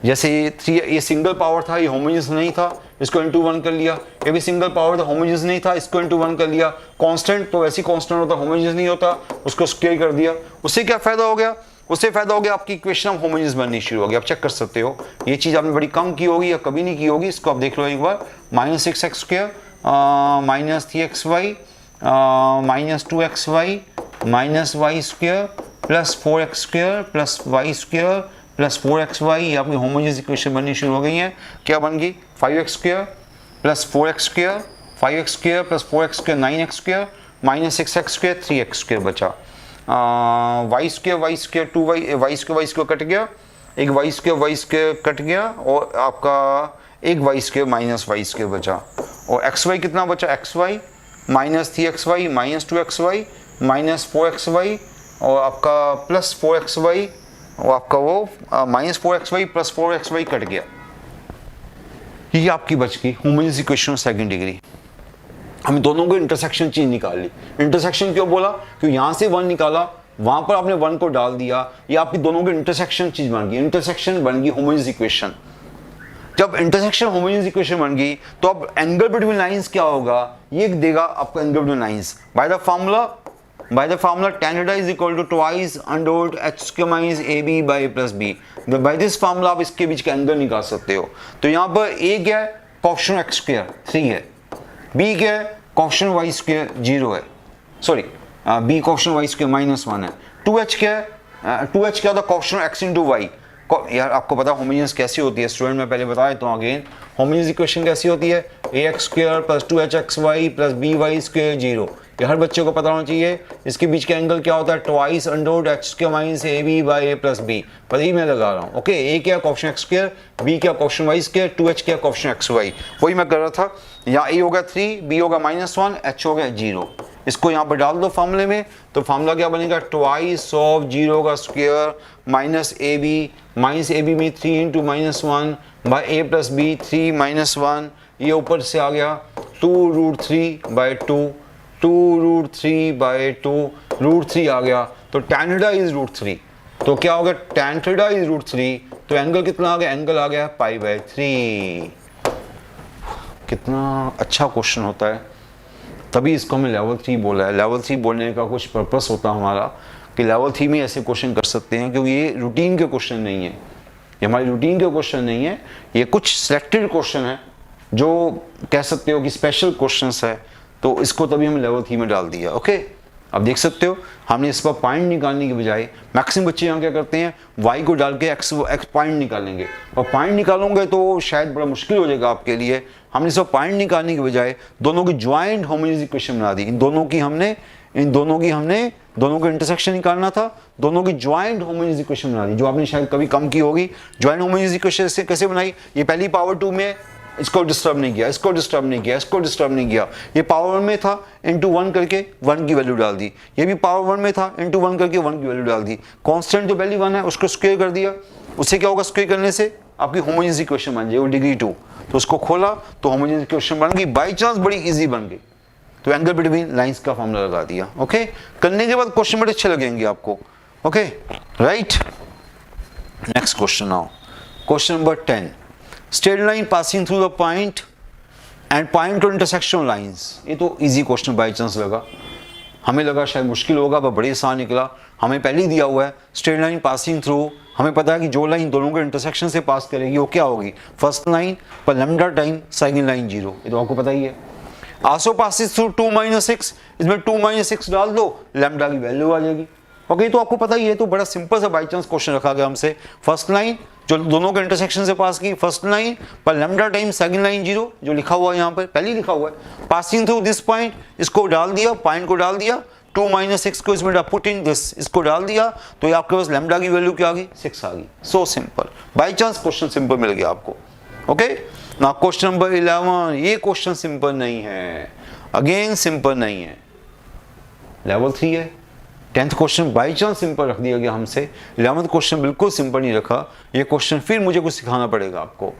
जैसे ये सिंगल पावर था, ये होमोजेनियस नहीं था, इसको इनटू 1 कर लिया। ये भी सिंगल पावर था, होमोजेनियस नहीं था, इसको इनटू 1 कर लिया। कांस्टेंट तो वैसे ही कांस्टेंट होता, होमोजेनियस नहीं होता, उसको स्क्वायर कर दिया। उससे क्या फायदा हो गया? उससे फायदा हो गया आपकी इक्वेशन ऑफ होमोजेनियस बननी शुरू हो गई। आप चेक कर सकते हो, ये चीज आपने बड़ी कम की होगी या कभी नहीं की होगी, इसको आप देख लो एक बार। Minus 6x square minus 3xy minus 2xy minus Y square plus 4x square plus Y square plus 4xy, ये आपकी होमोजेनियस इक्वेशन बननी शुरू हो गई है। क्या बन गई? 5x square plus 4x square, 5x square plus 4x square 9x square minus 6x square 3x square बचा। Y square 2y, Y square cut गया, एक वाई स्क्वायर कट गया और आपका एक Y square minus Y square बचा। और xy कितना बचा? xy minus 3xy minus 2xy minus 4xy और आपका प्लस 4xy और आपका वो minus 4xy plus 4xy cut गया। ये आपकी बच गई होमोजेनियस इक्वेशन सेकंड डिग्री। हम दोनों को इंटरसेक्शन चीज निकाल ली। इंटरसेक्शन क्यों बोला? क्योंकि यहां से 1 निकाला, वहां पर आपने 1 को डाल दिया, ये आपकी दोनों की इंटरसेक्शन चीज बन गई। इंटरसेक्शन बन गई होमोजेनियस इक्वेशन। जब इंटरसेक्शन होमोजेनियस इक्वेशन बन गई तो अब एंगल बिटवीन लाइंस क्या होगा? ये देगा आपको angle between lines by the formula tan theta is equal to twice under root h square minus ab by a plus b। by this formula आप इसके बीच का एंगल निकाल सकते हो। तो यहाँ पर a क्या है? कोएफिशिएंट x स्क्वायर 3 है, b क्या है? कोएफिशिएंट y स्क्वायर 0 है, sorry b coefficient y square -1 है। 2h क्या है? 2h क्या होता है? Coefficient x into y। यार आपको पता होमोजेनियस कैसी होती है स्टूडेंट, मैं पहले बताया तो अगेन होमोजेनियस इक्वेशन कैसी होती है? ax square plus 2hxy plus by square 0। ये हर बच्चे को पता होना चाहिए। इसके बीच का एंगल क्या होता है? Twice under root h square minus ab by a plus b। पर ही मैं लगा रहा हूँ। ओके, a क्या कोएफिशिएंट x स्क्वायर, b क्या कोएफिशिएंट y स्क्वायर, 2h क्या कोएफिशिएंट xy। वही मैं कर रहा था। यहाँ a होगा 3, b होगा -1, h हो गया 0। इसको यहाँ पर डाल दो फार्मूले में, तो फार्मूला क्या बनेगा? ट्वाइस ऑफ 0 का स्क्वायर माइनस ab में 3 into -1 by a plus b 3 -1, ये ऊपर से आ गया 2 root 3 by 2, 2 root 3 by 2, root 3 आ गया। तो tan थीटा इज रूट 3। तो क्या हो गया? tan theta is root 3। तो एंगल कितना आ गया? एंगल आ गया पाई बाय 3। कितना अच्छा क्वेश्चन होता है, तभी इसको हमें लेवल 3 बोला है। लेवल 3 बोलने का कुछ पर्पस होता है हमारा कि लेवल 3 में ऐसे क्वेश्चन कर सकते हैं, क्योंकि ये रूटीन के क्वेश्चन नहीं है, ये हमारी रूटीन के क्वेश्चन नहीं है, ये कुछ सिलेक्टेड क्वेश्चन है जो कह सकते हो कि स्पेशल क्वेश्चंस है। तो इसको तभी हम लेवल 3 में डाल दिया। ओके, अब देख सकते हो हमने इस पर पॉइंट निकालने के बजाय मैक्सिमम बच्चे यहाँ क्या करते हैं? y को डाल के x पॉइंट निकालेंगे, और पॉइंट निकालोगे तो शायद बड़ा मुश्किल हो जाएगा आपके लिए। हमने इस पर पॉइंट निकालने के बजाय दोनों की ज्वाइंट होमोजेनियस इक्वेशन बना दी। इन दोनों की हमने दोनों का इंटरसेक्शन निकालना था, दोनों की ज्वाइंट होमोजेनियस इक्वेशन बना दी, जो आपने शायद कभी कम की होगी। ज्वाइंट होमोजेनियस इक्वेशन कैसे बनाई? ये पहली पावर 2 में इसको डिस्टर्ब नहीं किया, इसको डिस्टर्ब नहीं किया, इसको डिस्टर्ब नहीं किया। ये पावर 1 में था, इंटू 1 करके 1 की वैल्यू डाल दी। ये भी पावर 1 में था, इंटू 1 करके 1 की वैल्यू डाल दी। कांस्टेंट जो पहली 1 है उसको स्क्वायर कर दिया। उससे क्या होगा? स्क्वायर करने से आपकी होमोजेनियस इक्वेशन बन जाएगी डिग्री 2। तो उसको खोला तो होमोजेनियस इक्वेशन बन गई, बाई चांस बड़ी ईजी बन गई। तो एंगल बिटवीन लाइंस का फॉर्मूला लगा दिया। ओके, करने के बाद क्वेश्चन बड़े अच्छे लगेंगे आपको। Okay, right. Next question now, question number 10। Straight line passing through the point and point two intersection lines. ये तो इजी क्वेश्चन बाई चांस लगा, हमें लगा शायद मुश्किल होगा, पर बड़े आसान निकला। हमें पहले ही दिया हुआ है स्ट्रेट लाइन पासिंग थ्रू, हमें पता है कि जो लाइन दोनों के इंटरसेक्शन से पास करेगी वो क्या होगी? फर्स्ट लाइन पर लैम्डा टाइम सेकंड लाइन 0, ये तो आपको पता ही है। आल्सो पासिस थ्रू 2 - 6, इसमें 2 - 6 डाल दो, लैम्डा की वैल्यू आ जाएगी। ओके, तो आपको पता ही है। तो बड़ा सिंपल सा बाई चांस क्वेश्चन रखा गया हमसे। फर्स्ट लाइन जो दोनों के इंटरसेक्शन से पास की, फर्स्ट लाइन पर लैम्डा टाइम सेकंड लाइन 0, जो लिखा हुआ है यहाँ पर पहले ही लिखा हुआ है। पासिंग थ्रू दिस पॉइंट, इसको डाल दिया, पॉइंट को डाल दिया, 2 - 6 को इसमें पुट इन दिस, इसको डाल दिया, तो ये आपके पास लैम्डा की वैल्यू क्या आ गई? 6 आ गई। So simple, by chance question simple मिल गया आपको। ओके, ना क्वेश्चन नंबर 11, ये क्वेश्चन सिंपल नहीं है, अगेन सिंपल नहीं है, लेवल 3 है। 10th question by chance simple रख दिया गया हमसे, 11th क्वेश्चन बिल्कुल सिंपल नहीं रखा। ये क्वेश्चन फिर मुझे कुछ सिखाना पड़ेगा आपको।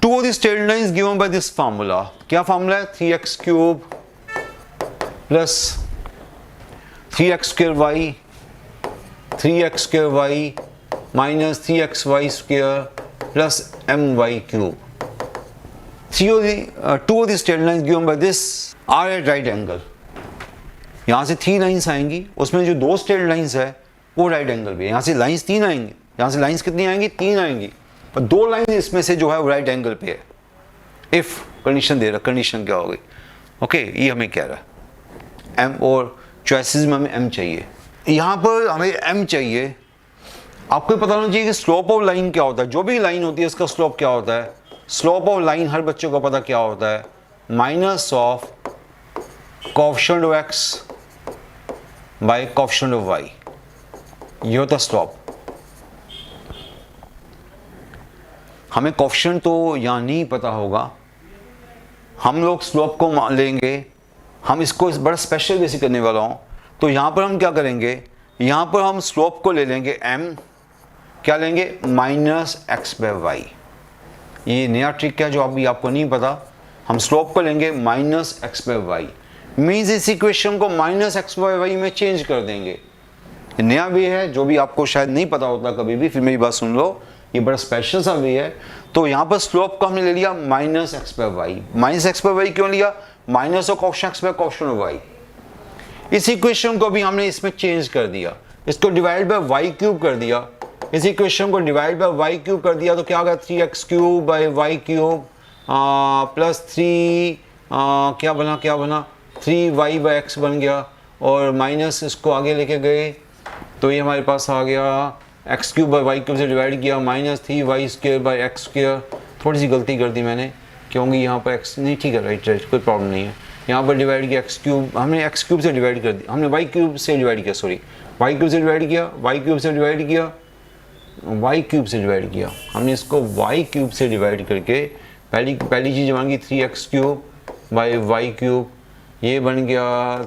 Two of the straight lines given by this formula, क्या फार्मूला है? 3x cube plus 3x square Y, 3x square Y minus 3xy square plus my cube. Two of the straight lines given by this are at right angle. यहाँ से 3 लाइंस आएंगी, उसमें जो 2 स्ट्रेट लाइंस है वो राइट एंगल पे है। यहाँ से लाइंस 3 आएंगी, यहाँ से लाइंस कितनी आएंगी? 3 आएंगी, और 2 लाइन इसमें से जो है वो राइट एंगल पे है। इफ कंडीशन दे रहा, कंडीशन क्या होगी? ओके, ये हमें कह रहा है एम, और चॉइसेस में हमें एम चाहिए। यहाँ पर हमें एम चाहिए। आपको पता होना चाहिए कि स्लोप ऑफ लाइन क्या होता है। जो भी लाइन होती है उसका स्लोप क्या होता है? स्लोप ऑफ लाइन हर बच्चे को पता क्या होता है? Minus of coefficient of X by coefficient of Y, ये होता स्लोप। हमें कोएफिशिएंट तो यहाँ नहीं पता होगा, हम लोग स्लोप को लेंगे। हम इसको इस बड़ा स्पेशल बेसिक करने वाला हूँ। तो यहाँ पर हम क्या करेंगे? यहाँ पर हम स्लोप को ले लेंगे m, क्या लेंगे? Minus X by Y. ये नया ट्रिक है जो अभी आपको नहीं पता। हम स्लोप को लेंगे minus X by Y, means इस इक्वेशन को माइनस एक्स बाय वाई में चेंज कर देंगे। नया वे है जो भी आपको शायद नहीं पता होता कभी भी, फिर मेरी बात सुन लो, ये बड़ा स्पेशल सा वे है। तो यहाँ पर स्लोप को हमने ले लिया minus X by Y. Minus X by Y क्यों लिया? Minus of coefficient X by coefficient of Y. इस इक्वेशन को भी हमने इसमें चेंज कर दिया, इसको डिवाइड बाय वाई क्यूब कर दिया। इस इक्वेशन को डिवाइड बाय वाई क्यूब कर दिया तो क्या होगा? 3x cube by Y cube plus 3 क्या बना 3y बाय एक्स बन गया, और माइनस इसको आगे लेके गए तो ये हमारे पास आ गया X cube by Y cube से डिवाइड किया minus 3y square by X square. थोड़ी सी गलती कर दी मैंने, क्योंकि यहाँ पर एक्स नहीं, ठीक है, राइट, कोई प्रॉब्लम नहीं है। यहाँ पर डिवाइड किया एक्स क्यूब, हमने एक्स क्यूब से डिवाइड कर दिया, हमने वाई क्यूब से डिवाइड किया, सॉरी वाई क्यूब से डिवाइड किया, वाई क्यूब से डिवाइड किया, वाई क्यूब से डिवाइड किया। हमने इसको वाई क्यूब से डिवाइड करके पहली चीज़ बन गई 3x cube by Y cube, ये बन गया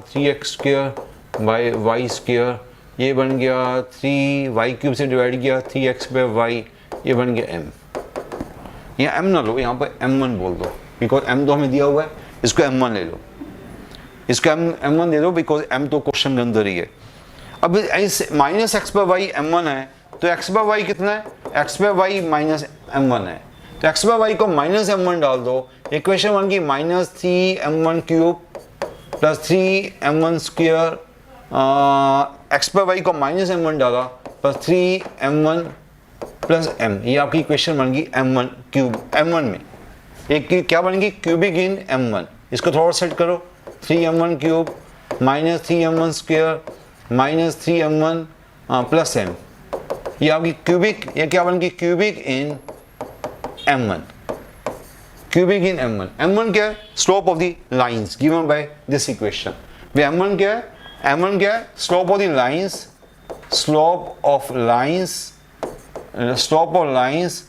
3x square by Y square, ये बन गया 3y क्यूब से डिवाइड किया 3x बाई वाई, ये बन गया m। यहाँ m ना लो, यहाँ पर m1 बोल दो, बिकॉज m तो हमें दिया हुआ है, इसको m1 ले लो, इसको m1 दे दो, बिकॉज m तो क्वेश्चन के अंदर ही है। अब इस minus x by Y m1 है, तो x बाई वाई कितना है? x by Y minus m1 है, तो x बाई वाई को माइनस m1 डाल दो। इक्वेशन बन गई minus 3m1 cube plus 3m1 square, X by Y को माइनस m1 डाला प्लस 3m1 प्लस m, ये आपकी इक्वेशन बन गई m1 क्यूब, m1 में एक की क्या बनेगी? क्यूबिक इन m1। इसको थोड़ा सेट करो, 3m1 cube minus 3m1 square minus 3m1 plus m, ये आपकी क्यूबिक, ये क्या बन गई? क्यूबिक इन m1, क्यूबिक इन m1। m1 क्या है? Slope of the lines given by this equation. m1 क्या है? m1 क्या है? Slope of the lines, slope of lines, slope of lines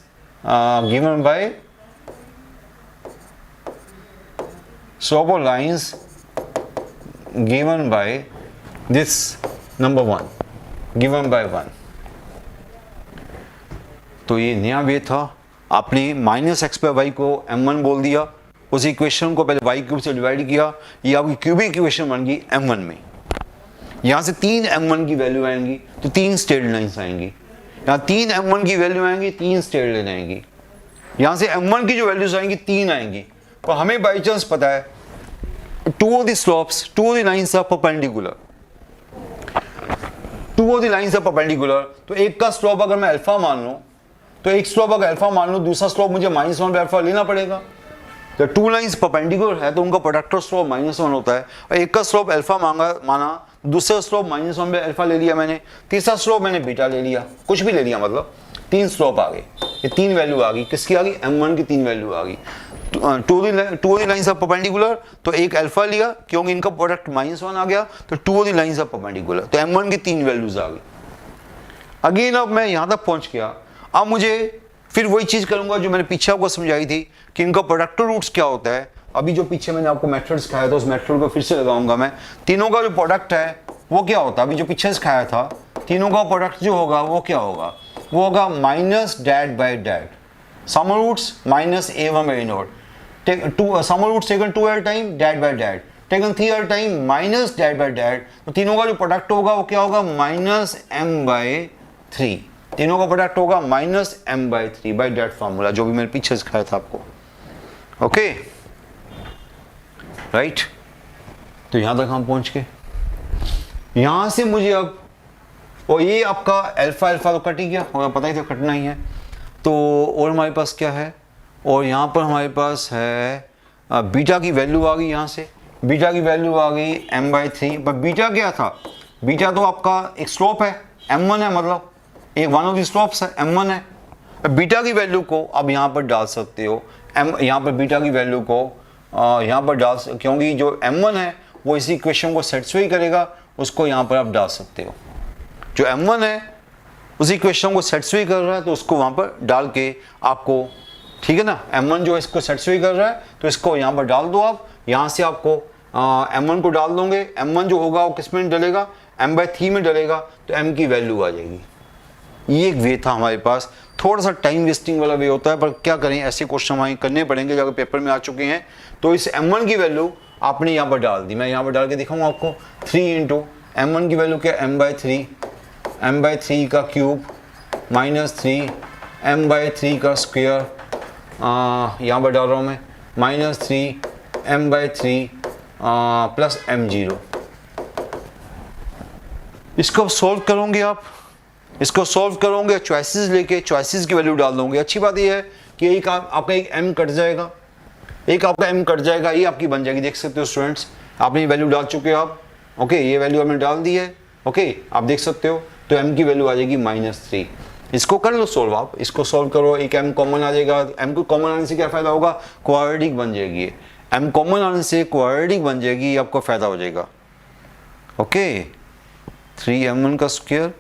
given bye, slope of lines given by this number 1, given by 1। तो ये नया वे था, आपने माइनस एक्स बाई वाई को m1 बोल दिया, उस इक्वेशन को पहले वाई क्यूब से डिवाइड किया, ये आपकी क्यूबिक इक्वेशन बन गई m1 में। यहाँ से 3 m1 की वैल्यू आएंगी तो 3 स्ट्रेट लाइंस आएंगी, यहाँ 3 m1 की वैल्यू आएंगी, 3 स्ट्रेट लाइन आएंगी। यहाँ से m1 की जो वैल्यूज आएंगी 3 आएंगी। तो हमें बाई चांस पता है two of the slopes, two of the lines are perpendicular, two of the lines are perpendicular. तो एक का स्लोप अगर मैं अल्फा मान लूँ, तो एक स्लोप अगर अल्फा मान लो, दूसरा स्लोप मुझे -1 बाय अल्फा लेना पड़ेगा। तो टू लाइंस परपेंडिकुलर है तो उनका प्रोडक्ट स्लोप -1 होता है, और एक का स्लोप अल्फा माना, दूसरा स्लोप -1 बाय अल्फा ले लिया मैंने, तीसरा स्लोप मैंने बीटा ले लिया, कुछ भी ले लिया, मतलब 3 स्लोप आ गए। ये 3 वैल्यू आ गई, किसकी आ गई? m1 की 3 वैल्यू आ गई। Two of the lines are perpendicular, तो एक अल्फा लिया क्योंकि इनका प्रोडक्ट -1 आ गया, तो two of the lines are perpendicular, तो m1 की 3 वैल्यूज आ गई। अगेन अब मैं यहाँ तक पहुँच गया, अब मुझे फिर वही चीज़ करूंगा जो मैंने पीछे आपको समझाई थी कि इनका प्रोडक्ट रूट्स क्या होता है। अभी जो पीछे मैंने आपको मेथड सिखाया था उस मेथड को फिर से लगाऊंगा मैं। तीनों का जो प्रोडक्ट है वो क्या होता है, अभी जो पीछे सिखाया था, तीनों का प्रोडक्ट जो होगा वो क्या होगा, वो होगा minus that by that, sum roots minus a1 by a0, sum roots taken 2 at time, that by that taken 3 at time, minus that by that, तो तीनों का जो प्रोडक्ट होगा वो क्या होगा, माइनस m/3, तीनों का प्रोडक्ट होगा minus m/3 by that formula, जो भी मैंने पीछे सिखाया था आपको। ओके राइट, तो यहां तक हम पहुंच गए। यहां से मुझे अब, और ये आपका अल्फा अल्फा तो कट ही गया, और पता ही था कटना ही है, तो और हमारे पास क्या है, और यहाँ पर हमारे पास है बीटा की वैल्यू आ गई, यहाँ से बीटा की वैल्यू आ गई m/3, पर बीटा क्या था, बीटा तो आपका एक स्लोप है, m1 है, मतलब एक वन ऑफ द स्लोप्स है, m1 है। बीटा की वैल्यू को अब यहाँ पर डाल सकते हो, यहाँ पर बीटा की वैल्यू को यहाँ पर डाल, क्योंकि जो m1 है वो इसी इक्वेशन को सेटिस्फाई करेगा, उसको यहाँ पर आप डाल सकते हो। जो m1 है उसी इक्वेशन को सेटिस्फाई कर रहा है, तो उसको वहाँ पर डाल के आपको, ठीक है ना, m1 जो इसको सेटिस्फाई कर रहा है तो इसको यहाँ पर डाल दो आप, यहाँ से आपको m1 को डाल दोगे, m1 जो होगा वो किस में डलेगा, m/3 में डलेगा, तो m की वैल्यू आ जाएगी। ये एक वे था हमारे पास, थोड़ा सा टाइम वेस्टिंग वाला वे होता है, पर क्या करें, ऐसे क्वेश्चन हमें करने पड़ेंगे जो अगर पेपर में आ चुके हैं। तो इस m1 की वैल्यू आपने यहाँ पर डाल दी, मैं यहाँ पर डाल के दिखाऊंगा आपको, 3 इंटू m1 की वैल्यू क्या, m/3 का क्यूब माइनस 3 m/3 का स्क्वायर, यहाँ पर डाल रहा हूँ मैं, -3 m/3 प्लस m0। इसको सॉल्व करोगे आप, इसको सॉल्व करोगे चॉइसेस लेके, चॉइसेस की वैल्यू डाल दोगे। अच्छी बात यह है कि एक आपका एक m कट जाएगा, एक आपका m कट जाएगा, ये आपकी बन जाएगी। देख सकते हो स्टूडेंट्स, आपने ये वैल्यू डाल चुके हो आप, ओके, ये वैल्यू आपने डाल दी है, ओके, आप देख सकते हो। तो m की वैल्यू आ जाएगी -3। इसको कर लो सॉल्व, आप इसको सॉल्व करो, एक m कॉमन आ जाएगा। m को कॉमन आने से क्या फायदा होगा, क्वाड्रेटिक बन जाएगी, m कॉमन आने से क्वाड्रेटिक बन जाएगी, ये आपको फायदा हो जाएगा। ओके, 3m1 का स्क्वायर,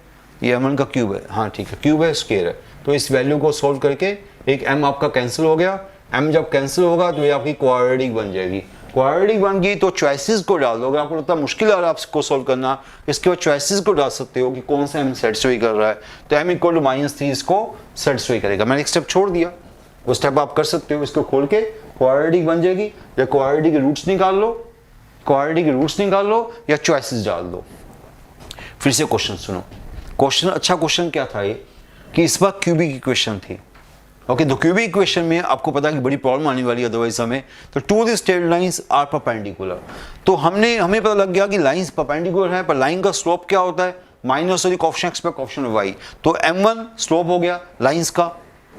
ये m1 का क्यूब है, हाँ ठीक है, क्यूब है, स्क्वायर है। तो इस वैल्यू को सॉल्व करके एक m आपका कैंसिल हो गया, m जब कैंसिल होगा तो ये आपकी क्वाड्रेटिक बन जाएगी। क्वाड्रेटिक बन गई तो चॉइसेस को डाल दो, अगर आपको लगता मुश्किल आ रहा है आपको सॉल्व करना, इसके बाद चॉइसेस को डाल सकते हो कि कौन सा m सेटिस्फाई कर रहा है। तो m इक्वल टू -3 इसको सेटिस्फाई करेगा। मैंने एक स्टेप छोड़ दिया, वो स्टेप आप कर सकते हो, इसको खोल के क्वाड्रेटिक बन जाएगी, या क्वाड्रेटिक के रूट्स निकाल लो, क्वाड्रेटिक के रूट्स निकाल लो, या चॉइसेस डाल दो। फिर से क्वेश्चन सुनो, क्वेश्चन अच्छा क्वेश्चन क्या था ये, कि इस बार क्यूबिक इक्वेशन थी। ओके, तो क्यूबिक इक्वेशन में आपको पता है कि बड़ी प्रॉब्लम आने वाली है अदरवाइज हमें। तो two the straight lines are perpendicular, तो हमें पता लग गया कि लाइंस परपेंडिकुलर है, पर लाइन का स्लोप क्या होता है, minus of coefficient X by coefficient Y. तो m1 स्लोप हो गया लाइंस का,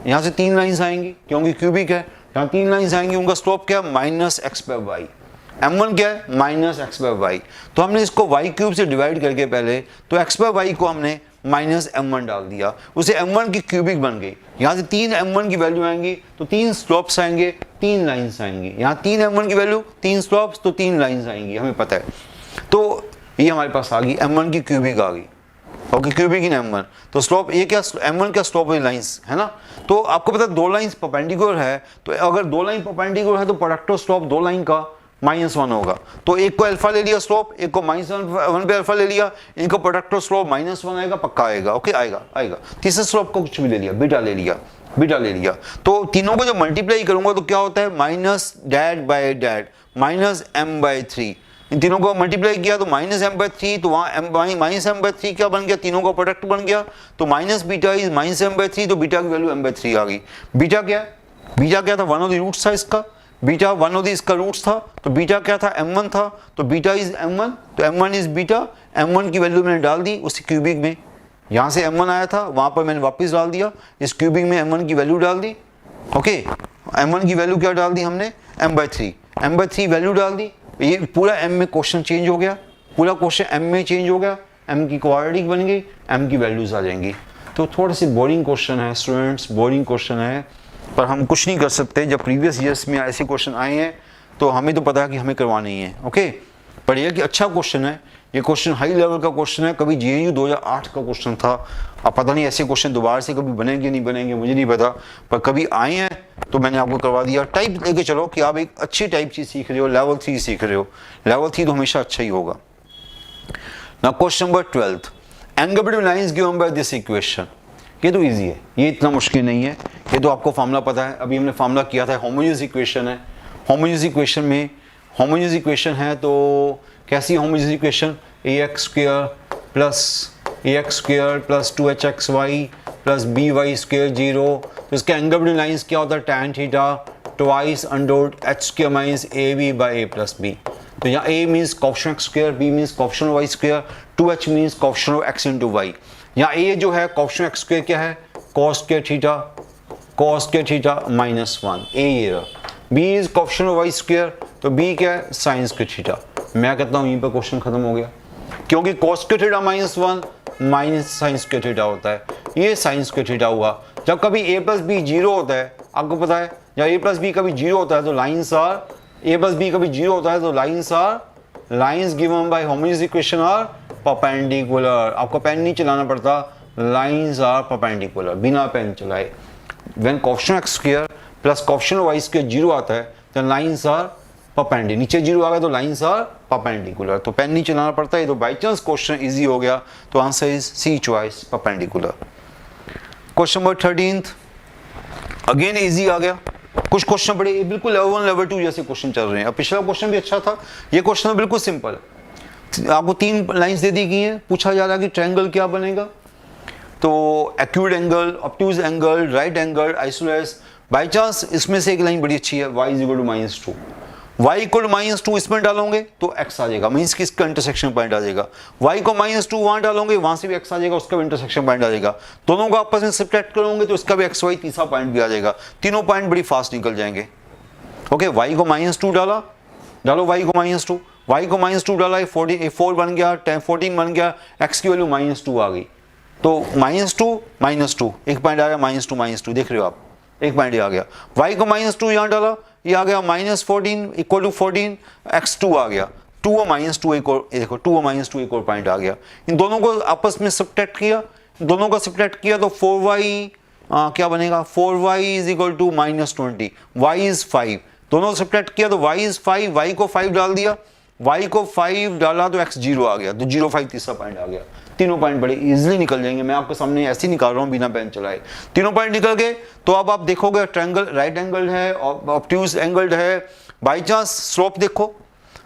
यहाँ से 3 लाइंस आएंगी क्योंकि क्यूबिक है, यहाँ 3 लाइंस आएंगी, उनका स्लोप क्या है, -x/y। m1 क्या है, -x/y। तो हमने इसको y क्यूब से डिवाइड करके पहले, तो x/y को हमने -m1 डाल दिया, उसे m1 की क्यूबिक बन गई। यहाँ से 3 m1 की वैल्यू आएंगी, तो 3 स्लोप्स आएंगे, 3 लाइंस आएंगी। यहाँ 3 m1 की वैल्यू, 3 स्लोप्स, तो 3 लाइंस आएंगी, हमें पता है। तो ये हमारे पास आ गई, m1 की क्यूबिक आ गई। ओके, क्यूबिक इन m1, तो स्लोप ये क्या, m1 क्या स्लोप है, लाइंस है ना। तो आपको पता है 2 लाइंस परपेंडिकुलर है, तो अगर 2 लाइन परपेंडिकुलर है तो प्रोडक्ट ऑफ स्लोप 2 लाइन का -1 होगा। तो एक को अल्फा ले लिया स्लोप, एक को -1 पे अल्फा ले लिया, इनको प्रोडक्ट ऑफ स्लोप -1 आएगा, पक्का आएगा। ओके, आएगा। तीसरे स्लोप को कुछ भी ले लिया, बीटा ले लिया, तो तीनों को जब मल्टीप्लाई करूंगा तो क्या होता है, -डैट -m/3। इन तीनों को मल्टीप्लाई किया तो -m/3, तो वहाँ -m/3 क्या बन गया, तीनों का प्रोडक्ट बन गया। तो माइनस बीटा इज -m/3, तो बीटा की वैल्यू m/3 आ गई। बीटा क्या है, बीटा क्या था, वन ऑफ द रूट्स था इसका, बीटा वन ऑफ द इसका रूट्स था, तो बीटा क्या था, m1 था, तो बीटा इज m1, तो m1 इज बीटा। m1 की वैल्यू मैंने डाल दी उस क्यूबिक में, यहाँ से m1 आया था, वहाँ पर मैंने वापस डाल दिया, इस क्यूबिक में m1 की वैल्यू डाल दी। ओके, m1 की वैल्यू क्या डाल दी हमने, m/3 वैल्यू डाल दी। ये पूरा m में क्वेश्चन चेंज हो गया, पूरा क्वेश्चन m में चेंज हो गया, m की क्वाड्रेटिक बन गई, m की वैल्यूज आ जाएंगी। तो थोड़ा सी बोरिंग क्वेश्चन है स्टूडेंट्स, बोरिंग क्वेश्चन है, पर हम कुछ नहीं कर सकते। जब प्रीवियस ईयर्स में ऐसे क्वेश्चन आए हैं तो हमें तो पता है कि हमें करवाने ही है। ओके, पर यह कि अच्छा क्वेश्चन है, ये क्वेश्चन हाई लेवल का क्वेश्चन है, कभी JNU 2008 का क्वेश्चन था। अब पता नहीं ऐसे क्वेश्चन दोबारा से कभी बनेंगे नहीं बनेंगे, मुझे नहीं पता, पर कभी आए हैं तो मैंने आपको करवा दिया। टाइप लेके चलो कि आप एक अच्छी टाइप चीज़ सीख रहे हो, लेवल 3 सीख रहे हो, लेवल 3 तो हमेशा अच्छा ही होगा। Now question number 12th, angle between lines given by this equation. ये तो इजी है, ये इतना मुश्किल नहीं है, ये तो आपको फार्मूला पता है, अभी हमने फार्मूला किया था। होमोजेनियस इक्वेशन है, होमोजेनियस इक्वेशन में होमोजेनियस इक्वेशन है तो कैसी homogeneous equation, ax square plus 2hxy plus by square 0। तो इसके एंगल बिटवीन लाइंस क्या होता है, tan theta twice under h square minus ab by a plus b। तो यहाँ a means coefficient x square, b means coefficient y square, 2h means coefficient x into y। यहाँ a जो है कॉफिशिएंट x स्क्वायर क्या है, cos square theta minus 1, a ये रहा। b is coefficient y square, तो b क्या है, साइन स्क्वायर थीटा। मैं कहता हूँ यहीं पर क्वेश्चन खत्म हो गया, क्योंकि cos square theta minus 1 minus sign square theta होता है, ये साइन स्क्वायर थीटा हुआ। जब कभी a प्लस बी जीरो होता है, आपको पता है जब a प्लस बी कभी जीरो होता है तो lines are, a plus B कभी जीरो होता है तो lines given by homogeneous equation are perpendicular. आपको पेन नहीं चलाना पड़ता, लाइन्स आर परपेंडिकुलर, बिना पेन चलाए। When coefficient x square plus coefficient y square zero आता है तो लाइन्स आर परपेंडिकुलर, नीचे जीरो आ गया तो लाइन्स आर परपेंडिकुलर, तो पेन नहीं चलाना पड़ता। ये तो बाई चांस क्वेश्चन इजी हो गया, तो answer is C choice, perpendicular. Question number 13th, again easy आ गया। कुछ क्वेश्चन बड़े बिल्कुल लेवल 1 लेवल 2 जैसे क्वेश्चन चल रहे हैं। अब पिछला क्वेश्चन भी अच्छा था, ये क्वेश्चन बिल्कुल सिंपल है। आपको 3 लाइंस दे दी गई हैं, पूछा जा रहा है कि ट्रायंगल क्या बनेगा, तो acute angle, obtuse angle, right angle, isosceles. By chance इसमें से एक लाइन बड़ी अच्छी है, y equal to -2, y equal to -2 इसमें डालोगे तो x आ जाएगा, मीन्स कि इसका इंटरसेक्शन पॉइंट आ जाएगा। y को -2 वहां डालोगे, वहां से भी x आ जाएगा, उसका भी इंटरसेक्शन पॉइंट आ जाएगा। दोनों को आपस में सब्ट्रैक्ट करोगे तो इसका भी xy तीसरा पॉइंट भी आ जाएगा। तीनों पॉइंट बड़ी फास्ट निकल जाएंगे। ओके, y को -2 डालो y को -2, y को -2 डाला, 4 बन गया, 14 बन गया, x की वैल्यू -2 आ गई। तो -2 एक पॉइंट आ गया, -2 देख रहे हो आप, एक पॉइंट आ गया। y को -2 यहाँ डाला, ये आ गया -14 इक्वल टू 14, x2 आ गया, 2 और -2 एक और, देखो 2 और -2 एक और पॉइंट आ गया। इन दोनों को आपस में सब्ट्रैक्ट किया, दोनों को सब्ट्रैक्ट किया तो 4y क्या बनेगा, 4y is equal to -20, y is 5, दोनों सब्ट्रैक्ट किया तो y इज 5, y को 5 डाल दिया, y को 5 डाला तो x 0 आ गया, तो 0 5 तीसरा पॉइंट आ गया। तीनों पॉइंट बड़े इजीली निकल जाएंगे, मैं आपके सामने ऐसे ही निकाल रहा हूँ बिना पेन चलाए। तीनों पॉइंट निकल गए तो अब आप देखोगे ट्रायंगल राइट एंगल है, ऑब्ट्यूज एंगल है। बाई चांस स्लोप देखो,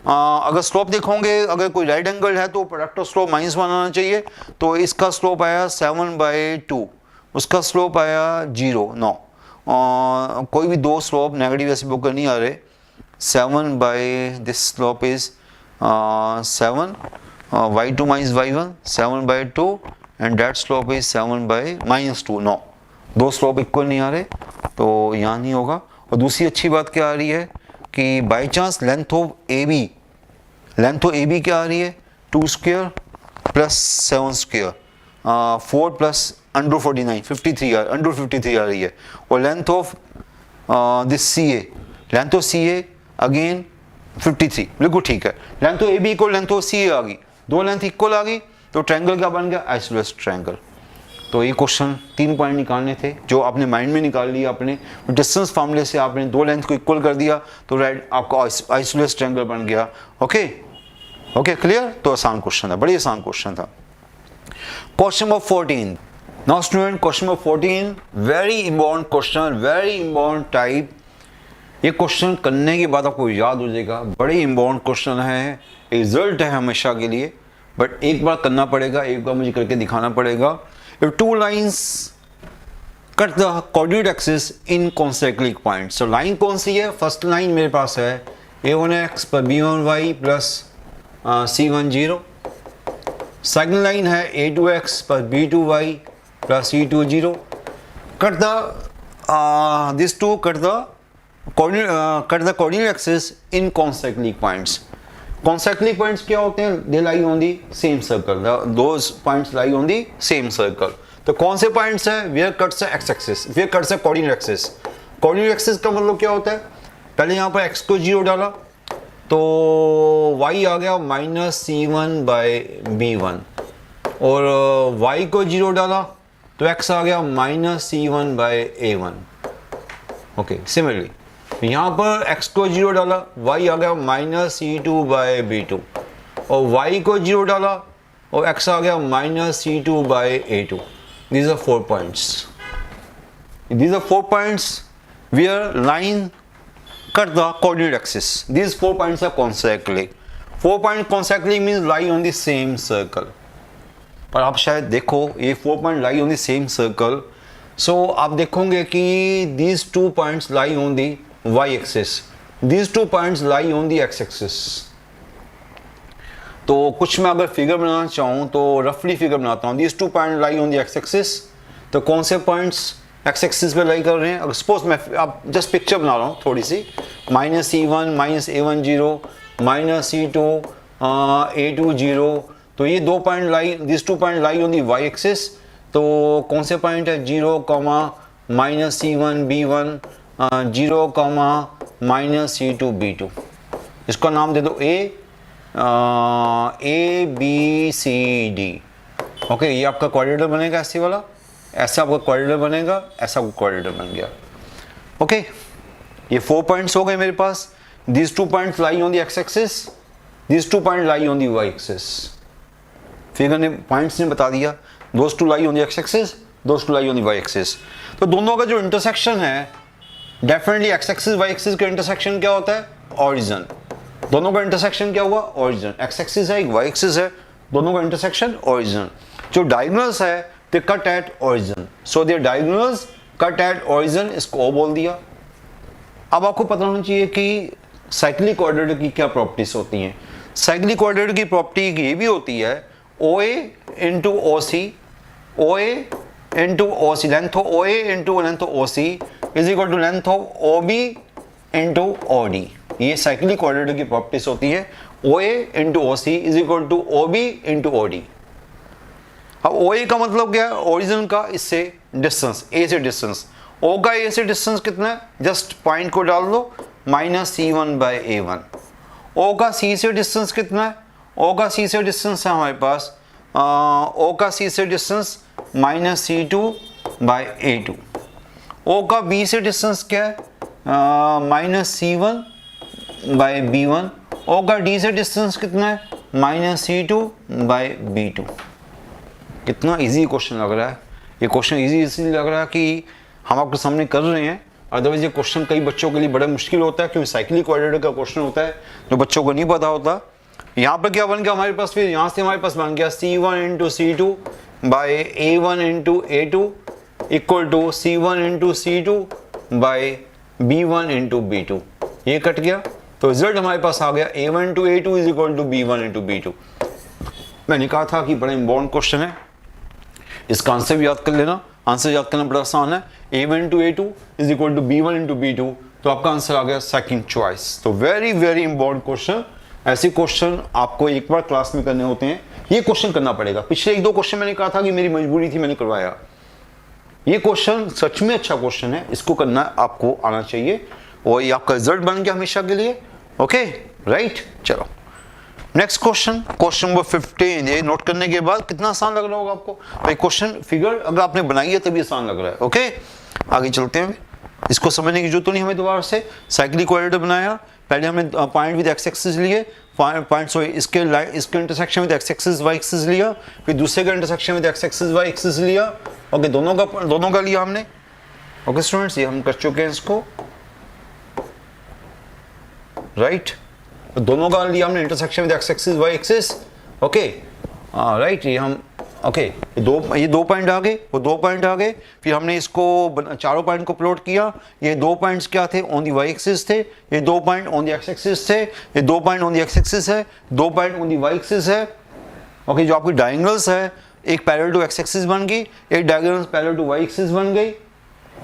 अगर स्लोप देखोगे, अगर कोई राइट एंगल है तो प्रोडक्ट ऑफ स्लोप -1 आना चाहिए, तो इसका स्लोप आया 7/2, उसका स्लोप आया 0 9, कोई भी दो स्लोप नेगेटिव ऐसे बुक नहीं आ रहे। 7 by this slope is 7 y2 minus y1 7/2 and that slope is 7/-2। No, दो स्लोप इक्वल नहीं आ रहे तो यहाँ नहीं होगा। और दूसरी अच्छी बात क्या आ रही है कि by chance length of A B क्या आ रही है, 2 square plus 7 square 4 plus under 49 53 under 53 आ रही है। और length of this C A again 53, बिल्कुल ठीक है। Length of A B equal length of C A आ गई, दो लेंथ इक्वल आ गई तो ट्रायंगल क्या बन गया, आइसोसेलेस ट्रायंगल। तो ये क्वेश्चन 3 पॉइंट निकालने थे जो आपने माइंड में निकाल लिया, अपने डिस्टेंस फार्मूले से आपने दो लेंथ को इक्वल कर दिया तो राइट आपका आइसोसेलेस ट्रायंगल बन गया। Okay clear. तो आसान क्वेश्चन था, बड़ी आसान क्वेश्चन था। Question number 14, now student question number 14 very important question, very important type. ये क्वेश्चन करने के बाद आपको याद हो जाएगा, बड़े इंपॉर्टेंट क्वेश्चन है, रिजल्ट है हमेशा के लिए, बट एक बार करना पड़ेगा, एक बार मुझे करके दिखाना पड़ेगा। If 2 lines cut the coordinate axis in consecutive points, तो लाइन कौन सी है, फर्स्ट लाइन मेरे पास है a1x पर b1y plus c10, second line है a2x पर b2y plus c20। Cut the this two cut the coordinate axis in consecutive points. Consecutive points क्या होते हैं, they lie on the same circle, those points lie on the same circle। तो कौन से पॉइंट्स है, where cuts the x axis, where cuts the coordinate axis। coordinate axis का मतलब क्या होता है, पहले यहाँ पर x को 0 डाला तो y आ गया -c1/b1, और y को 0 डाला तो x आ गया -c1/a1। ओके, सिमिलरली यहाँ पर x को 0 डाला, y आ गया -c2/b2, और y को 0 डाला और x आ गया -c2 by a2. These are 4 points. These are 4 points where line cut the coordinate axis. These 4 points are consecutively. 4 points consecutively means lie on the same circle. पर आप शायद देखो ये 4 point lie on the same circle. So आप देखोगे कि these 2 points lie on the y axis. These 2 points lie on the x axis. तो कुछ मैं अगर फिगर बनाना चाहूँ तो रफली फिगर बनाता हूँ. These 2 points lie on the x axis. तो कौन से पॉइंट्स x axis पे लाई कर रहे हैं? अगर सपोज मैं आप जस्ट पिक्चर बना रहा हूँ थोड़ी सी, -c1 -a1 0 -c2 a2 0. तो ये 2 point lie, this 2 point lie on the y axis. तो कौन से पॉइंट है? 0, -c1 b1 0, -c2 b2. इसका नाम दे दो a b c d. Okay, ये आपका कॉरिडोर बनेगा ऐसे वाला, ऐसा आपका कॉरिडोर बनेगा, ऐसा आपका कॉरिडोर बन गया. ओके, ये 4 पॉइंट्स हो गए मेरे पास. This 2 points lie on the x axis, this 2 point lie on the y axis. Figure ने पॉइंट्स ने बता दिया. Those two lie on the x axis, those two lie on the y axis. तो दोनों का जो इंटरसेक्शन है, definitely x axis y axis का इंटरसेक्शन क्या होता है? ऑरिजिन. दोनों का इंटरसेक्शन क्या हुआ? ऑरिजिन. x एक्सिस है, y एक्सिस है, दोनों का इंटरसेक्शन ऑरिजिन. जो डायगोनल्स है they cut at origin. So their diagonals cut at origin, इसको O बोल दिया. अब आपको पता होना चाहिए कि साइक्लिक कोऑर्डिनेटर की क्या प्रॉपर्टीज होती हैं. साइक्लिक कोऑर्डिनेटर की प्रॉपर्टी ये भी होती है OA into OC, OA into OC, length of OA into length of OC is equal to length of OB into OD. ये साइक्लिक कोऑर्डिनेटर की प्रॉपर्टीज होती है. OA into OC is equal to OB into OD. अब OA का मतलब क्या है? ओरिजिन का इससे डिस्टेंस, A से डिस्टेंस. O का A से डिस्टेंस कितना है? जस्ट पॉइंट को डाल दो, -c1 बाई a1. O का C से डिस्टेंस कितना है? O का C से डिस्टेंस है हमारे पास, O का C से distance -c2 by a2. O का B से डिस्टेंस क्या है? -c1 by b1. O का D से डिस्टेंस कितना है? -c2 by b2. कितना इजी क्वेश्चन लग रहा है. ये क्वेश्चन इजी इसलिए लग रहा है कि हम आपके सामने कर रहे हैं. अदरवाइज ये क्वेश्चन कई बच्चों के लिए बड़ा मुश्किल होता है, क्योंकि साइक्लिक कोऑर्डिनेटर का क्वेश्चन होता है जो बच्चों को नहीं पता होता. यहाँ पर क्या बन गया हमारे पास? फिर यहाँ से हमारे पास बन गया c1 into c2 by a1 into a2 equal to c1 into c2 by b1 into b2. ये कट गया तो रिजल्ट हमारे पास आ गया a1 into a2 is equal to b1 into b2. मैंने कहा था कि बड़ा इंपॉर्टेंट क्वेश्चन है, इसका आंसर भी याद कर लेना. आंसर याद करना बड़ा आसान है. a1 into a2 is equal to b1 into b2. तो आपका आंसर आ गया सेकंड चॉइस. तो वेरी वेरी इंपॉर्टेंट क्वेश्चन. ऐसे क्वेश्चन आपको एक बार क्लास में करने होते हैं. ये क्वेश्चन करना पड़ेगा. पिछले 1-2 क्वेश्चन मैंने कहा था कि मेरी मजबूरी थी, मैंने करवाया. ये क्वेश्चन सच में अच्छा क्वेश्चन है, इसको करना आपको आना चाहिए और ये आपका रिजल्ट बन गया हमेशा के लिए. Okay right. चलो नेक्स्ट क्वेश्चन, क्वेश्चन नंबर 15. ये नोट करने के बाद कितना आसान लग रहा होगा आपको भाई. क्वेश्चन फिगर अगर आपने बनाई है तभी आसान लग रहा है. ओके आगे चलते हैं. इसको समझने की जरूरत तो नहीं हमें दोबारा से. साइक्लिक कोऑर्डिनेटर बनाया, पहले हमने पॉइंट विद एक्स एक्सिस लिए, पॉइंट सॉरी इसके intersection with X axis Y axis लिया, फिर दूसरे का intersection with X axis Y axis लिया. ओके दोनों का लिया हमने. ओके स्टूडेंट्स ये हम कर चुके हैं इसको. राइट दोनों का लिया हमने intersection with X axis Y axis. Okay right ये हम ओके ये दो पॉइंट आ गए, वो 2 पॉइंट आ गए. फिर हमने इसको चारों पॉइंट को प्लॉट किया. ये 2 पॉइंट्स क्या थे? ऑन दी वाई एक्सिस थे. ये 2 point on the X axis थे. ये 2 point on the X axis है, 2 point on the Y axis है. ओके जो आपकी डायगोनल्स है, एक पैरेलल टू एक्स एक्सिस बन गई, एक diagonal parallel to Y axis बन गई.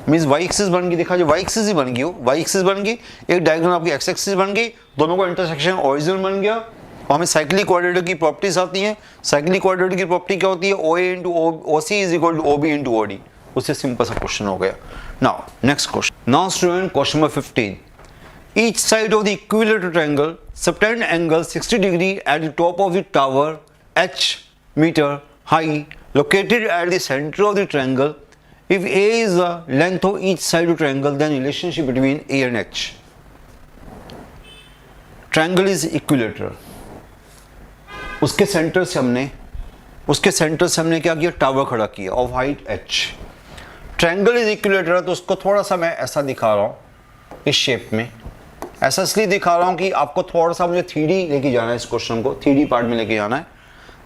मीन्स वाई एक्सिस बन गई. देखा जो वाई एक्सिस ही बन गई हो, वाई एक्सिस बन गई, एक डायगोनल आपकी एक्स एक्सिस बन गई, दोनों का इंटरसेक्शन ओरिजिन बन गया. और हमें साइक्लिक कोऑर्डिनेटर की प्रॉपर्टीज आती हैं. साइक्लिक कोऑर्डिनेटर की प्रॉपर्टी क्या होती है? OA into OC is equal to OB into OD. उससे सिंपल सा क्वेश्चन हो गया. Now next question. Now student question number 15. Each side of the equilateral triangle subtend angle 60 degree at the top of the tower H metre high located at the center of the triangle. If A is the length of each side of triangle, then relationship between A and H. Triangle is equilateral. उसके सेंटर से हमने उसके सेंटर से हमने क्या किया, टावर खड़ा किया of height h। Triangle is equilateral, तो उसको थोड़ा सा मैं ऐसा दिखा रहा हूँ इस शेप में। ऐसा इसलिए दिखा रहा हूँ कि आपको थोड़ा सा मुझे 3D लेके जाना है, इस क्वेश्चन को 3D पार्ट में लेके जाना है,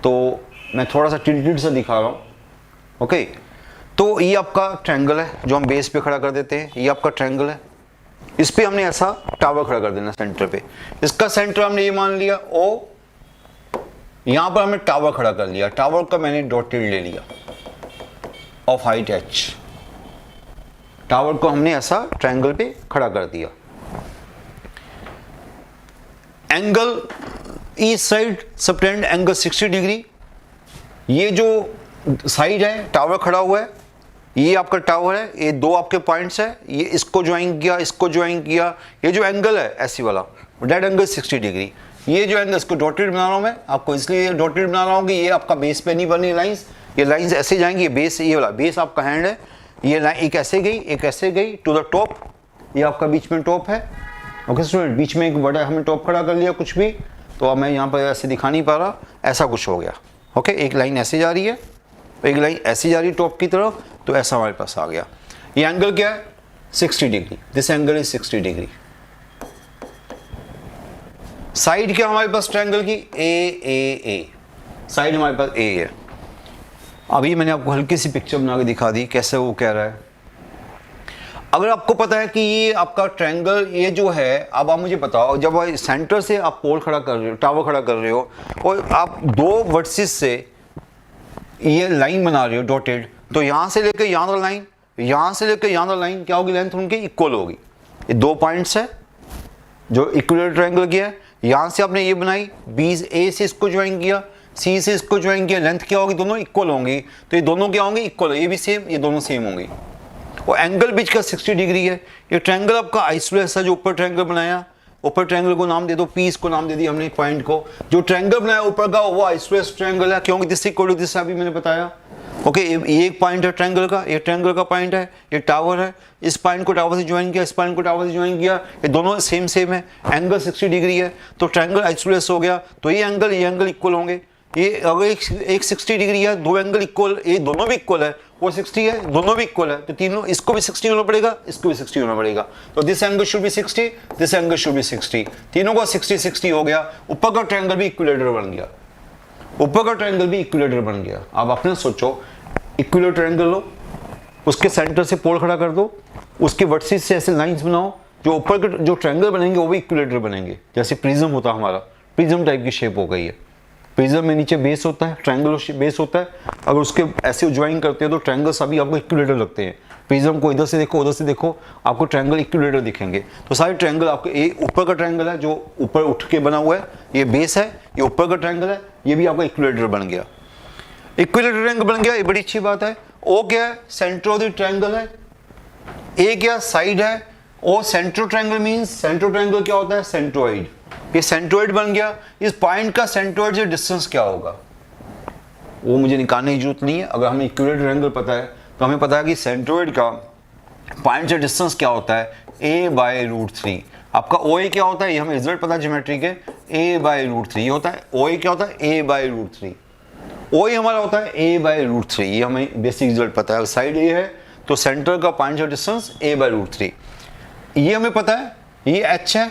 तो मैं थोड़ा सा टिल्टेड सा दिखा रहा हूँ। ओके, तो ये आपका ट्रायंगल है जो हम बेस पे खड़ा कर देते हैं, ये आपका ट्रायंगल है, इस पे हमने ऐसा टावर खड़ा कर देना सेंटर पे। इसका सेंटर हमने ये मान लिया O, यहां पर हमने टावर खड़ा कर लिया, टावर का मैंने डॉटेड ले लिया ऑफ हाइट h। टावर को हमने ऐसा ट्रायंगल पे खड़ा कर दिया। Angle each side subtend angle 60 degree. ये जो साइड है टावर खड़ा हुआ है, ये आपका टावर है, ये दो आपके पॉइंट्स है, ये इसको ज्वाइन किया, इसको ज्वाइन किया, ये जो एंगल है ऐसी वाला डेट एंगल 60 डिग्री। ये जो एंगल, इसको डॉटेड बना रहा हूं मैं आपको, इसलिए डॉटेड बना रहा हूं कि ये आपका बेस पे नहीं बनी लाइंस, ये लाइंस ऐसे जाएंगी, ये बेस, ये वाला बेस आपका हैंड है, ये लाइन एक ऐसे गई, एक ऐसे गई टू द टॉप, ये आपका बीच में टॉप है। ओके स्टूडेंट, बीच में एक बड़ा हमने टॉप खड़ा कर लिया कुछ भी, तो अब मैं यहाँ पर ऐसे दिखा नहीं पा रहा, ऐसा कुछ हो गया। ओके, एक लाइन ऐसे जा रही है, एक लाइन ऐसी जा रही है टॉप की तरफ, तो ऐसा हमारे पास आ गया। ये एंगल क्या है, 60 degree, this angle is 60 degree. Side क्या हमारे पास ट्रायंगल की, ए, साइड हमारे पास ए है। अभी मैंने आपको हल्की सी पिक्चर बना के दिखा दी कैसे वो कह रहा है। अगर आपको पता है कि ये आपका ट्रायंगल ये जो है, अब आप मुझे बताओ, जब सेंटर से आप पोल खड़ा कर रहे हो, टावर खड़ा कर रहे हो, और आप दो वर्टिसेस से ये लाइन बना रहे हो डॉटेड, तो यहाँ से लेकर यहाँ तक लाइन, यहाँ से लेकर यहाँ तक लाइन क्या होगी, लेंथ उनकी इक्वल होगी। ये दो पॉइंट्स है जो इक्विलेटरल ट्रायंगल की है, यहाँ से आपने ये बनाई, बी ए से इसको ज्वाइन किया, सी से इसको ज्वाइन किया, लेंथ क्या होगी, दोनों इक्वल होंगी, तो ये दोनों क्या होंगे, इक्वल, ये भी सेम, ये दोनों सेम होंगी। और एंगल बीच का 60 डिग्री है। ये ट्रायंगल आपका आइसोलेस है, जो ऊपर ट्रायंगल बनाया, ऊपर ट्रायंगल को नाम दे दो पी, इसको नाम दे दिया हमने पॉइंट को, जो ट्रायंगल बनाया ऊपर का वो आइसोलेस ट्रायंगल है, क्योंकि दिस इक्वल टू दिस अभी मैंने बताया। ओके, ये एक पॉइंट है ट्रायंगल का, ये ट्रायंगल का पॉइंट है, ये टावर है, इस पॉइंट को टावर से ज्वाइन किया, इस पॉइंट को टावर से ज्वाइन किया, ये दोनों सेम है, एंगल 60 डिग्री है, तो ट्रायंगल आइसोलेस हो गया, तो ये एंगल इक्वल होंगे। ये अगर एक 60 डिग्री है, दो एंगल इक्वल, ये दोनों भी इक्वल है, वो 60 है, दोनों भी इक्वल है, तो तीनों, इसको भी 60 होना पड़ेगा, इसको भी 60 होना पड़ेगा, तो this angle should be 60, this angle should be 60, तीनों का 60 हो गया। ऊपर का ट्रायंगल भी इक्विलेटरल बन गया, ऊपर का ट्रायंगल भी इक्विलेटरल बन गया। अब अपने सोचो, इक्विलेटरल ट्रायंगल लो, उसके सेंटर से पोल खड़ा कर दो, उसके वर्टिसेस से ऐसे लाइंस बनाओ, जो ऊपर के जो ट्रायंगल बनेंगे वो भी इक्विलेटरल बनेंगे, जैसे प्रिज्म होता है हमारा, प्रिज्म टाइप की शेप हो गई है। प्रिज्म में नीचे बेस होता है, ट्रायंगल बेस होता है, अगर उसके ऐसे ज्वाइन करते हैं तो ट्रायंगल सभी आपको इक्विलेटरल लगते हैं। प्रिज्म को इधर से देखो, उधर से देखो, आपको ट्रायंगल इक्विलेटरल दिखेंगे। तो सारे ट्रायंगल आपके, ये ऊपर का ट्रायंगल है जो ऊपर उठ के बना हुआ है, ये बेस है, ये ऊपर का ट्रायंगल है, ये भी आपका इक्विलेटरल बन गया, इक्विलेटरल ट्रायंगल बन गया, ये बड़ी अच्छी बात है। ओ क्या है, सेंटर ऑफ द ट्रायंगल है, ए क्या साइड है, और सेंट्रो ट्रायंगल मींस, सेंट्रो ट्रायंगल क्या होता है, सेंट्रोइड, ये सेंट्रोइड बन गया। इस पॉइंट का सेंट्रोइड से डिस्टेंस क्या होगा वो मुझे निकालने की जरूरत नहीं है, अगर हमें इक्विलेटरल ट्रायंगल पता है तो हमें पता है कि सेंट्रोइड का पॉइंट से डिस्टेंस क्या होता है, a/√3। आपका OA क्या होता है, ये हमें रिजल्ट पता है ज्योमेट्री के, a/√3 ये होता है। OA क्या होता है, a/√3, OA हमारा होता है a/√3, ये हमें बेसिक रिजल्ट पता है। साइड A है तो सेंटर का पॉइंट से डिस्टेंस a/√3, ये हमें पता है। ये h है,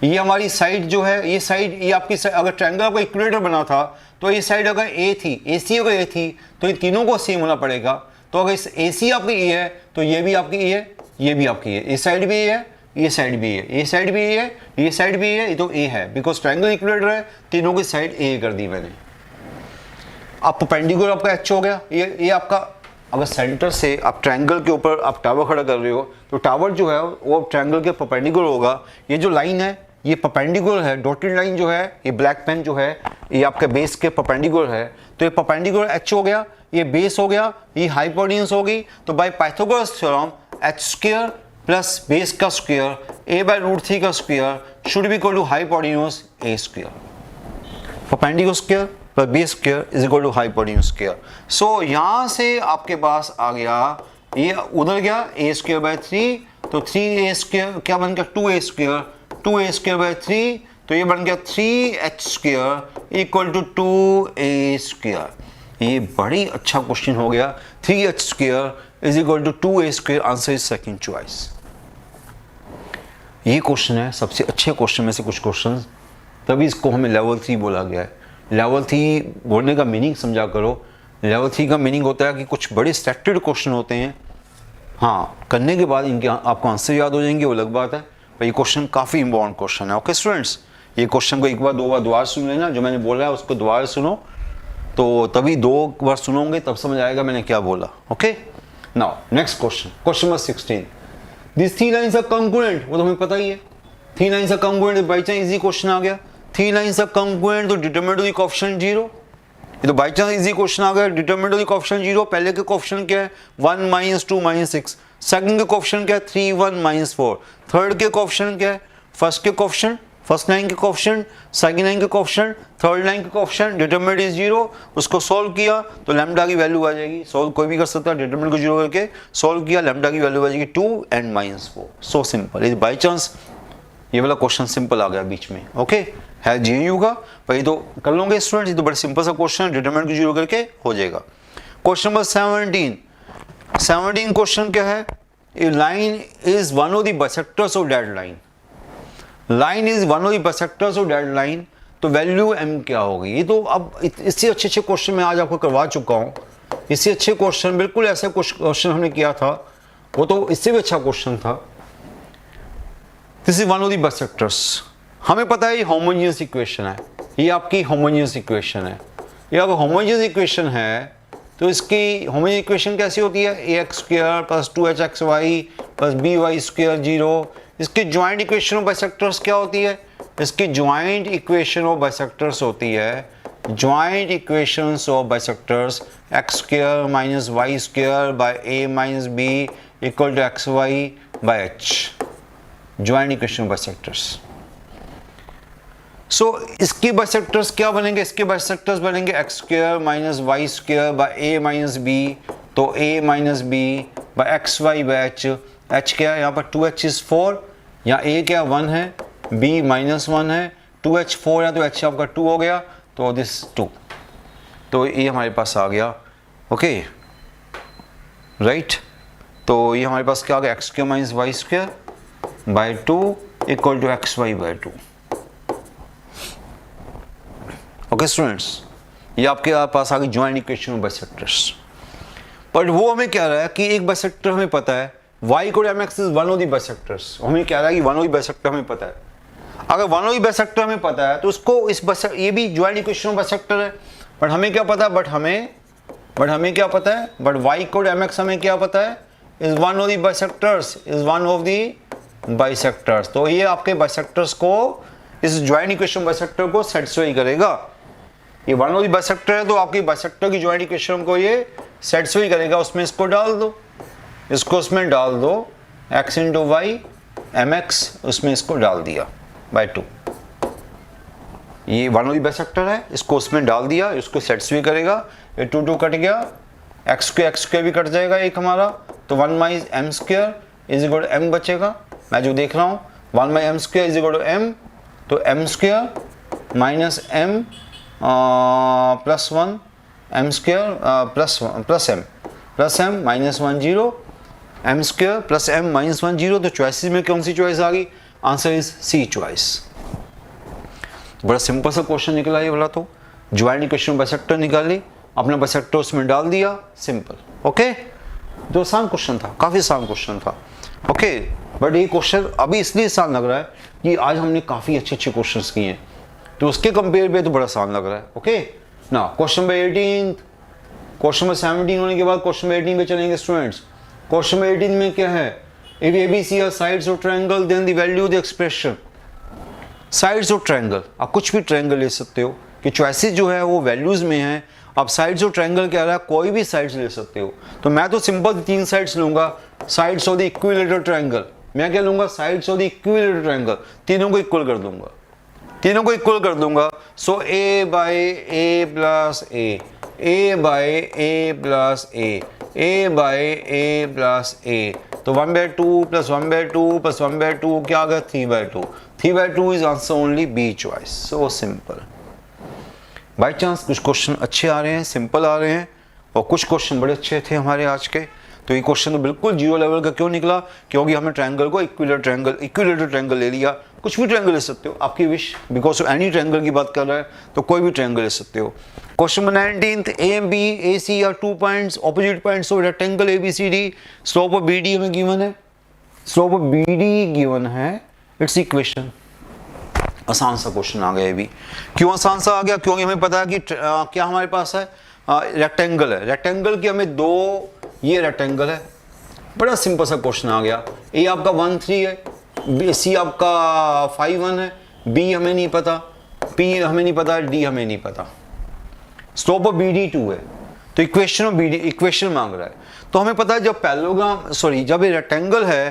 ये हमारी साइड जो है, ये साइड, ये आपकी अगर ट्रायंगल आपका इक्विलेटर बना था तो ये साइड अगर A थी, AC अगर A थी, तो ये तीनों को सेम होना पड़ेगा। तो अगर इस AC आपकी A है तो ये भी आपकी A है, ये भी आपकी A है, ये साइड भी A है, ये साइड भी A है, ये साइड भी A है, ये साइड भी A है, ये तो A है, बिकॉज ट्रायंगल इक्विलेटर है, तीनों की साइड A कर दी मैंने। अब परपेंडिकुलर आपका H हो गया, ये आपका, अगर सेंटर से आप ट्रायंगल के ऊपर आप टावर खड़ा कर रहे हो तो टावर जो है वो ट्रायंगल के परपेंडिकुलर होगा। ये जो लाइन है ये परपेंडिकुलर है, डॉटेड लाइन जो है, ये ब्लैक पेन जो है, ये आपके बेस के परपेंडिकुलर है, तो ये परपेंडिकुलर H हो गया, ये बेस हो गया, ये हाइपोटेन्यूज होगी। तो by Pythagoras theorem h² plus base का स्क्वायर a/√3 का square should be equal to hypotenuse a², perpendicular square plus base square is equal to hypotenuse square. So यहाँ से आपके पास आ गया, ये उधर गया a²/3, तो 3a² क्या बन गया, 2a², 2a²/3, तो ये बन गया 3h² इक्वल टू 2a²। ये बड़ी अच्छा क्वेश्चन हो गया। 3h² is equal to 2a², answer is second choice. ये क्वेश्चन है सबसे अच्छे क्वेश्चन में से कुछ क्वेश्चन, तभी इसको हमें लेवल 3 बोला गया है। लेवल 3 बोलने का मीनिंग समझा करो। लेवल 3 का मीनिंग होता है कि कुछ बड़े स्ट्रक्चर्ड क्वेश्चन होते हैं, हाँ करने के बाद इनके आपको आंसर याद हो जाएंगे, वो अलग बात है, पर ये क्वेश्चन काफ़ी इंपॉर्टेंट क्वेश्चन है। ओके स्टूडेंट्स, ये क्वेश्चन को एक बार दो बार दोबारा सुन लेना, जो मैंने बोला है उसको दोबारा सुनो, तो तभी 2 बार सुनोगे तब समझ आएगा मैंने क्या बोला। Okay, now next question, question number 16। This 3 lines are congruent, वो तो हमें पता ही है। 3 lines are congruent, by chance easy question आ गया। 3 लाइन्स आर कॉन्ग्रुएंट, तो डिटरमिनेंट ऑफ द कोएफिशिएंट 0। ये तो बाई चांस इजी क्वेश्चन आ गया। डिटरमिनेंट ऑफ द कोएफिशिएंट 0, पहले के कोएफिशिएंट क्या है 1 - 2 - 6, सेकंड के कोएफिशिएंट क्या है 3 1 - 4, थर्ड के कोएफिशिएंट क्या है फर्स्ट के कोएफिशिएंट, फर्स्ट लाइन के कोएफिशिएंट, सेकंड लाइन के कोएफिशिएंट, थर्ड लाइन के कोएफिशिएंट, डिटरमिनेंट इज 0। उसको सॉल्व किया तो लैम्डा की वैल्यू आ जाएगी, सॉल्व कोई भी कर सकता है, डिटरमिनेंट को 0 करके सॉल्व किया, लैम्डा की वैल्यू आ जाएगी 2 and -4। So simple. Is by chance ये वाला क्वेश्चन सिंपल आ गया बीच में। ओके, है GNU का, पर ये तो कर लोगे स्टूडेंट, ये तो बड़ा सिंपल सा क्वेश्चन है, डिटरमिनेंट को 0 करके हो जाएगा। क्वेश्चन नंबर 17 क्वेश्चन क्या है, a line is one of the bisectors of that line. Line is one of the bisectors of that line, तो वैल्यू m क्या होगी। ये तो अब इससे अच्छे क्वेश्चन मैं आज आपको करवा चुका हूँ। इससे अच्छे क्वेश्चन, बिल्कुल ऐसा क्वेश्चन हमने किया था, वो तो इससे भी अच्छा क्वेश्चन था। This is one of the bisectors. हमें पता है ये होमोजेनियस इक्वेशन है, ये आपकी होमोजेनियस इक्वेशन है। ये अगर होमोजेनियस इक्वेशन है तो इसकी होमोजेनियस इक्वेशन कैसी होती है, ax² + 2hxy + by² 0। इसकी ज्वाइंट इक्वेशन ऑफ बाइसेक्टर्स क्या होती है, इसकी ज्वाइंट इक्वेशन ऑफ बाइसेक्टर्स होती है, joint equations of bisectors x² - y² by a - b = xy by h, joint equation of bisectors. So इसके बाइसेक्टर्स क्या बनेंगे, इसके बाइसेक्टर्स बनेंगे x² - y² by a - b, तो a - b by xy by h। h क्या है यहाँ पर 2h is 4, यहाँ a क्या 1 है, b -1 है, 2h 4 है तो h आपका 2 हो गया, तो दिस 2, तो ये हमारे पास आ गया। ओके राइट, तो ये हमारे पास क्या आ गया x² - y² by 2 = xy by 2। Okay students, ये आपके पास आ गई joint equation of bisectors. But वो हमें कह रहा है कि एक बाइसेक्टर हमें पता है y = mx is one of the bisectors. हमें कह रहा है कि वन ऑफ द बाइसेक्टर हमें पता है। अगर वन ऑफ द बाइसेक्टर हमें पता है तो उसको इस ये भी ज्वाइंट इक्वेशन ऑफ बाइसेक्टर है, बट हमें क्या पता है, बट हमें क्या पता है, बट y = mx हमें क्या पता है, is one of the bisectors, is one of the bisectors. तो ये आपके बाइसेक्टर्स को, इस ज्वाइंट इक्वेशन बाइसेक्टर को सेटिस्फाई करेगा। ये वन ऑफ द बाइसेक्टर है तो आपकी बाइसेक्टर की ज्वाइंट इक्वेशन को ये सेटिस्फाई करेगा। उसमें इसको डाल दो, इसको उसमें डाल दो, x × y mx, उसमें इसको डाल दिया by 2। ये वन ऑफ द बाइसेक्टर है, इसको उसमें डाल दिया, इसको सेटिस्फाई करेगा। ये 2 2 कट गया, x² भी कट जाएगा एक हमारा, तो 1 - m² = m बचेगा। मैं जो देख रहा हूँ 1 - m² = m, तो m² - m +1 m² +m -1 0, m² + m -1 0। तो चॉइसेस में कौन सी चॉइस आ गई, आंसर इज सी चॉइस। बड़ा सिंपल सा क्वेश्चन निकला ये वाला, तो ज्वाइंट इक्वेशन बाइसेक्टर निकाली, अपना बाइसेक्टर उसमें डाल दिया, सिंपल। ओके, तो आसान क्वेश्चन था, काफ़ी आसान क्वेश्चन था। ओके, बट ये क्वेश्चन अभी इसलिए आसान लग रहा है कि आज हमने काफ़ी अच्छे क्वेश्चन किए हैं, तो उसके कंपेयर पे तो बड़ा आसान लग रहा है। ओके ना, क्वेश्चन नंबर 18, क्वेश्चन नंबर 17 होने के बाद क्वेश्चन नंबर 18 पे चलेंगे स्टूडेंट्स। क्वेश्चन नंबर 18 में क्या है, if ABC are sides of triangle then the value of the expression. Sides of triangle, आप कुछ भी ट्रायंगल ले सकते हो, कि चॉइसेस जो है वो वैल्यूज में है। आप साइड्स ऑफ ट्रायंगल क्या रहा है, कोई भी साइड्स ले सकते हो, तो मैं तो सिंपल 3 साइड्स लूंगा, sides of the equilateral triangle. मैं क्या लूंगा, sides of the equilateral triangle, तीनों को इक्वल कर दूंगा, तीनों को इक्वल कर दूंगा। सो a by a plus a, a by a plus a, a by a plus a, तो 1/2 plus 1/2 plus 1/2 क्या आ गया 3/2। 3/2 is answer only B choice, so simple। By chance कुछ क्वेश्चन अच्छे आ रहे हैं, सिंपल आ रहे हैं, और कुछ क्वेश्चन बड़े अच्छे थे हमारे आज के। तो ये क्वेश्चन तो बिल्कुल जीरो लेवल का क्यों निकला? क्योंकि हमने ट्रायंगल को इक्विलेटरल ट्रायंगल ले लिया। कुछ भी ट्रायंगल ले सकते हो, आपकी wish, because of any triangle की बात कर रहा है तो कोई भी ट्रायंगल ले सकते हो। Question number 19, A M B A C are 2 points opposite points of rectangle A B C D, slope of B D हमें गिवन है, slope of B D given है, इट्स इक्वेशन। आसान सा क्वेश्चन आ गया। भी क्यों आसान सा आ गया? क्योंकि हमें पता है कि क्या हमारे पास है, रेक्टेंगल है, रेक्टेंगल की हमें दो, ये रेक्टेंगल है, बड़ा सिंपल सा क्वेश्चन आ गया। ए आपका 1 3 है, बी सी आपका 5 1 है, बी हमें नहीं पता, पी हमें नहीं पता, डी हमें नहीं पता, स्लोप ऑफ बी डी 2 है, तो equation of B D equation मांग रहा है। तो हमें पता है जब पैरेललोग्राम जब ये रेक्टेंगल है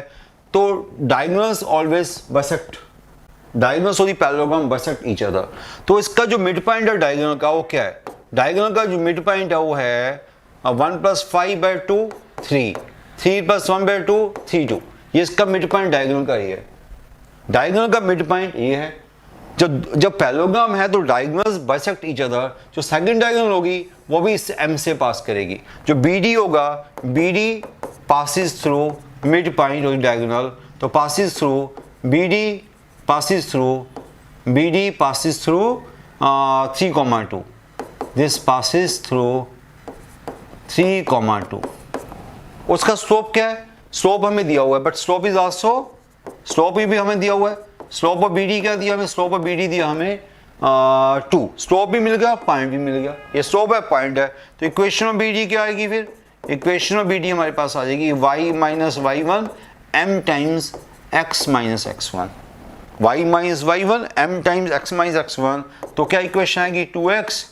तो diagonals always bisect, diagonals of the parallelogram bisect each other. तो इसका जो मिड पॉइंट है डायगोनल का वो क्या है? डायगोनल का जो मिड पॉइंट है वो है 1 + 5/2 3, 3 + 1/2 3 2, ये इसका मिड पॉइंट डायगोनल का ये है। डायगोनल का मिड पॉइंट ये है। जब पैरेललोग्राम है तो डायगोनल्स बाइसेक्ट ईच अदर, जो सेकंड डायगोनल होगी वो भी इस एम से पास करेगी। जो बी डी होगा, B D passes through mid point of diagonal, तो passes through B D passes through 3,2, this passes through 3,2। उसका स्लोप क्या है? स्लोप हमें दिया हुआ है, but slope is also, slope भी हमें दिया हुआ है। स्लोप ऑफ बी डी क्या दिया हमें? स्लोप ऑफ बी डी दिया हमें 2, स्लोप भी मिल गया, पॉइंट भी मिल गया, ये स्लोप है, पॉइंट है। तो इक्वेशन ऑफ बी डी क्या आएगी फिर? इक्वेशन ऑफ बी डी हमारे पास आ जाएगी y - y1 m times x - x1, y - y1 m times x - x1। तो क्या इक्वेशन आएगी? 2x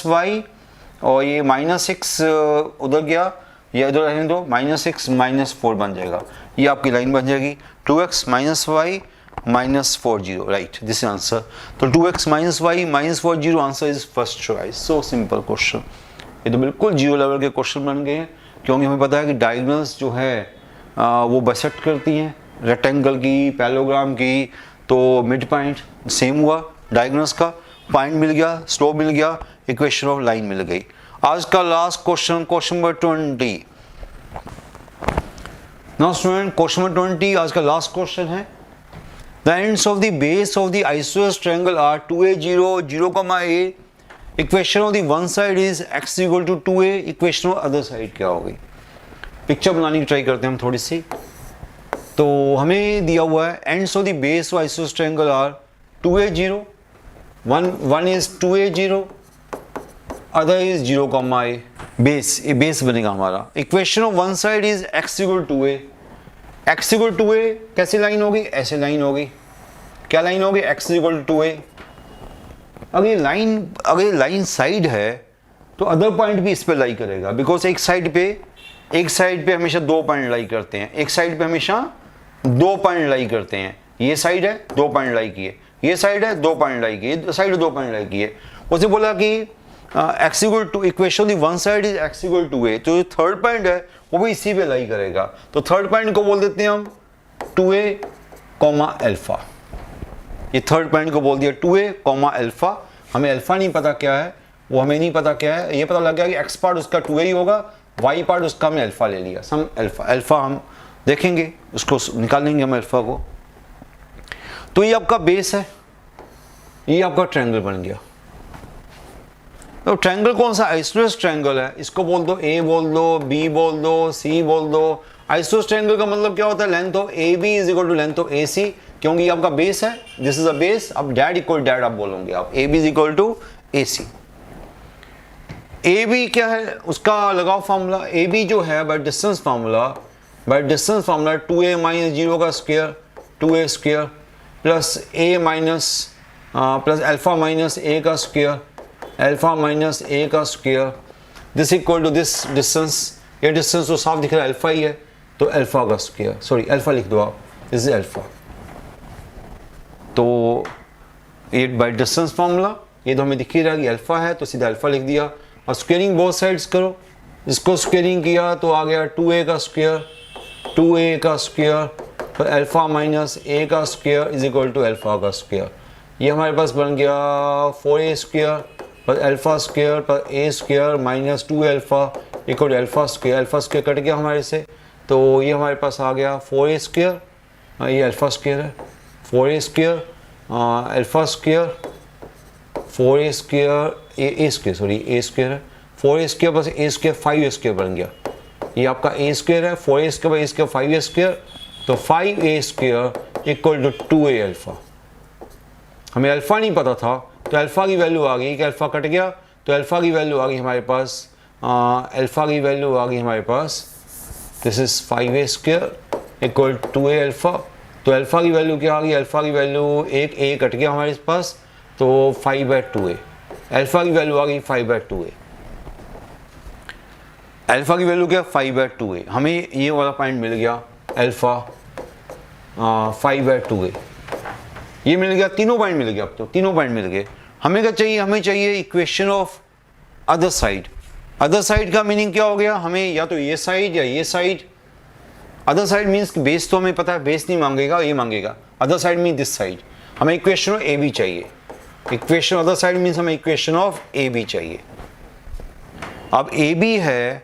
- y, और ये -6 उधर गया, ये उधर रहने दो, -6 - 4 बन जाएगा, ये आपकी लाइन बन जाएगी 2x - y -40, right, this answer. तो 2x - y -40 answer is first choice. So simple question, ये तो बिल्कुल जीरो लेवल के क्वेश्चन बन गए हैं, क्योंकि हमें पता है कि डायगोनल्स जो है वो बाइसेक्ट करती हैं रेक्टेंगल की, पैरेललोग्राम की। तो मिड पॉइंट सेम हुआ, डायगोनल्स का पॉइंट मिल गया, स्लोप मिल गया, इक्वेशन ऑफ लाइन मिल गई। आज का last question, question number 20। Now student, question number 20 आज का लास्ट क्वेश्चन है। The ends of the base of the isosceles triangle are 2a 0 0, a। Equation of the one side is x = 2a, equation of other side क्या होगी? पिक्चर बनाने की ट्राई करते हैं हम थोड़ी सी। तो हमें दिया हुआ है ends of the base of isosceles triangle are 2a 0, one is 2a 0, other is 0, a। Base, ये बेस बनेगा हमारा। Equation of one side is x = 2a, x = 2a कैसी लाइन होगी? ऐसे लाइन होगी। क्या लाइन होगी? x = 2a। अगर ये लाइन साइड है तो अदर पॉइंट भी इस पे लाई करेगा, बिकॉज एक साइड पे हमेशा 2 पॉइंट लाई करते हैं, एक साइड पे हमेशा 2 पॉइंट लाई करते हैं। ये साइड है 2 पॉइंट लाई किए, ये साइड है 2 पॉइंट लाई किए, साइड 2 पॉइंट लाई किए। उसे बोला कि x = 2, equation of one side is x = 2a, तो जो थर्ड पॉइंट है वो भी इसी पे लाई करेगा। तो थर्ड पॉइंट को बोल देते हैं हम 2a, अल्फा। ये थर्ड पॉइंट को बोल दिया 2a, अल्फा। हमें अल्फा नहीं पता क्या है, वो हमें नहीं पता क्या है, ये पता लग गया कि x पार्ट उसका 2a ही होगा, y पार्ट उसका हमने अल्फा ले लिया। सम अल्फा हम देखेंगे, उसको निकाल लेंगे हम अल्फा को। तो ये आपका बेस है, ये आपका ट्रायंगल बन गया। तो ट्रायंगल कौन सा? आइसोसेलेस ट्रायंगल है, इसको बोल दो a बोल दो, b बोल दो, c बोल दो। आइसोसेलेस ट्रायंगल का मतलब क्या होता है? Length of AB = length of AC, क्योंकि ये आपका बेस है, दिस इज अ बेस। अब डैड इक्वल डैड आप बोलोगे, आप AB = AC। AB क्या है? उसका लगाओ फार्मूला। AB जो है बाय डिस्टेंस फार्मूला 2a - 0 का square 2a² plus a plus alpha minus a का स्क्वायर अल्फा माइनस a का square, this equal to this distance. ये डिस्टेंस तो साफ दिख रहा है अल्फा ही है, तो अल्फा का स्क्वायर, सॉरी अल्फा लिख दो आप, दिस इज अल्फा। तो ये बाय डिस्टेंस फार्मूला, ये तो हमें दिख ही रहा है कि अल्फा है, तो सीधा अल्फा लिख दिया। और स्क्वेयरिंग बोथ साइड्स करो, इसको स्क्वेयरिंग किया तो आ गया 2a का स्क्वायर फिर अल्फा माइनस a का square is equal to alpha का स्क्वायर। ये हमारे पास बन गया 4a² plus alpha square plus a square minus 2 alpha equal alpha square cut गया हमारे से, तो ये हमारे पास आ गया 4a स्क्वायर, ये अल्फा स्क्वायर है 4a square alpha square 4a square a square sorry a square है 4a square plus a square 5a square बन गया। ये आपका ए स्क्वायर है 4a square a square 5a square, तो 5a square equal to 2a alpha. हमें अल्फा नहीं पता था तो अल्फा की वैल्यू आ गई कि अल्फा कट गया, तो अल्फा की वैल्यू आ गई हमारे पास this is 5a square equal 2a alpha. तो अल्फा की वैल्यू क्या आ गई, अल्फा की वैल्यू एक a कट गया हमारे पास, तो 5/2a अल्फा की वैल्यू आ गई 5/2a। अल्फा की वैल्यू क्या 5/2a, हमें ये वाला पॉइंट मिल गया अल्फा 5/2a, ये मिल गया, तीनों पॉइंट मिल गया। अब तो तीनों पॉइंट मिल गए। हमें क्या चाहिए, हमें चाहिए equation of other side. Other side का मीनिंग क्या हो गया, हमें या तो ये साइड या ये side. Other side means base तो हमें पता है, बेस नहीं मांगेगा, ये मांगेगा। Other side mean this side, हमें इक्वेशन ऑफ ए बी चाहिए। इक्वेशन अदर साइड मीन्स हमें इक्वेशन ऑफ ए बी चाहिए। अब ए बी है,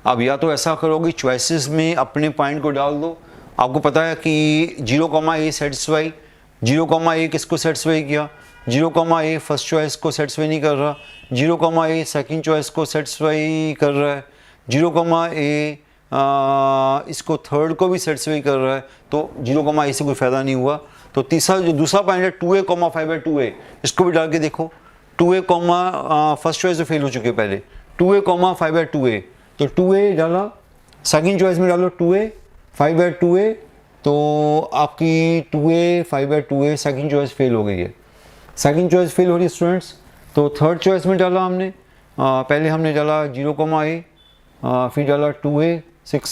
अब या तो ऐसा करोगे चॉइसेस में अपने पॉइंट को डाल दो। आपको पता है कि 0, सेटिस्फाई 0, किसको सेटिस्फाई किया, 0, फर्स्ट चॉइस को सेटिस्फाई नहीं कर रहा, 0, सेकंड चॉइस को सेटिस्फाई कर रहा है, 0, इसको थर्ड को भी सेटिस्फाई कर रहा है, तो 0, से कोई फ़ायदा नहीं हुआ। तो तीसरा जो दूसरा पॉइंट है 2a, 5/2a, इसको भी डाल के देखो। 2a, फर्स्ट चॉइस से फेल हो चुके पहले, 2a, 5/2a, तो 2a डाला, सेकंड चॉइस में डालो 2a 5/2a, तो आपकी 2a 5/2a second choice fail हो गई है। सेकंड चॉइस फेल हो रही है स्टूडेंट्स, तो थर्ड चॉइस में डाला हमने, पहले हमने डाला 0, फिर डाला 2a 6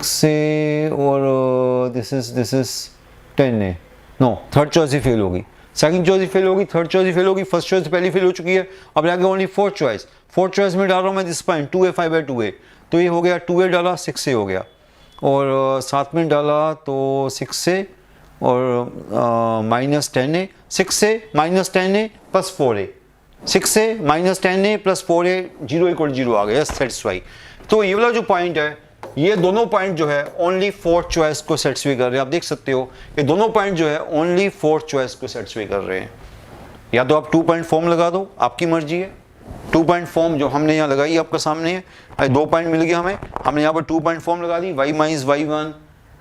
से और this is 10a। No, third choice ही फेल होगी, सेकंड चॉइस ही फेल होगी, थर्ड चॉइस ही फेल होगी, फर्स्ट चॉइस पहले फेल हो चुकी है। अब आगे only fourth choice. Fourth choice में डाल रहा हूँ मैं दिस पॉइंट 2a 5/2a, तो ये हो गया 2a डाला 6a हो गया, और साथ में डाला तो 6a और minus 10a, 6a minus 10a plus 4a, 6a minus 10a plus 4a 0 आ गया, सेटिस्फाई। तो ये वाला जो पॉइंट है, ये दोनों पॉइंट जो है ओनली फोर्थ चॉइस को सेटिस्फाई कर रहे हैं। आप देख सकते हो ये दोनों पॉइंट जो है ओनली फोर्थ चॉइस को सेटिस्फाई कर रहे हैं। या तो आप 2 पॉइंट फॉर्म लगा दो, आपकी मर्जी है। 2 पॉइंट फॉर्म जो हमने यहाँ लगाई आपके सामने है, 2 पॉइंट मिल गया हमें, हमने यहाँ पर 2 पॉइंट फॉर्म लगा दी, y minus y1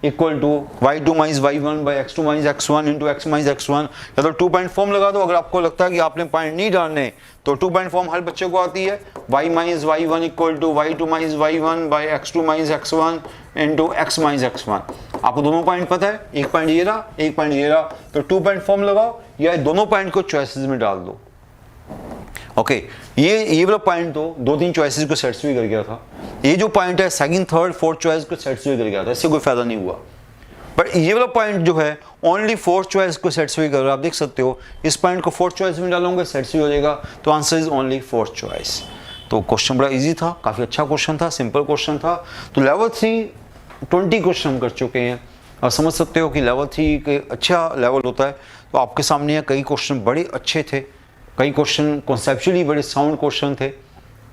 equal to y2 minus y1 by x2 minus x1 into x minus x1। या तो 2 पॉइंट फॉर्म लगा दो। अगर आपको लगता है कि आपने पॉइंट नहीं डालने, तो 2 पॉइंट फॉर्म हर बच्चे को आती है, y minus y1 equal to y2 minus y1 by x2 minus x1 into x minus x1। आपको दोनों पॉइंट पता है, एक पॉइंट ये रहा, एक पॉइंट ये रहा, तो 2 पॉइंट फॉर्म लगाओ या दोनों पॉइंट को चॉइसेस में डाल दो। ओके, ये वाला पॉइंट तो 2-3 चॉइसेस को सेटिस्फाई कर गया था। ये जो पॉइंट है सेकंड, थर्ड, फोर्थ चॉइस को सेटिस्फाई कर गया था, इससे कोई फायदा नहीं हुआ। बट ये वाला पॉइंट जो है ओनली फोर्थ चॉइस को सेटिस्फाई कर रहा है। आप देख सकते हो इस पॉइंट को फोर्थ चॉइस में डालोगे सेटिस्फाई हो जाएगा, तो answer is only fourth choice. तो क्वेश्चन बड़ा इजी था, काफ़ी अच्छा क्वेश्चन था, सिंपल क्वेश्चन था। तो लेवल 3 20 क्वेश्चन हम कर चुके हैं और समझ सकते हो कि लेवल 3 के अच्छा लेवल होता है। तो आपके सामने कई क्वेश्चन बड़े अच्छे थे, कई क्वेश्चन कॉन्सेप्चुअली बड़े साउंड क्वेश्चन थे,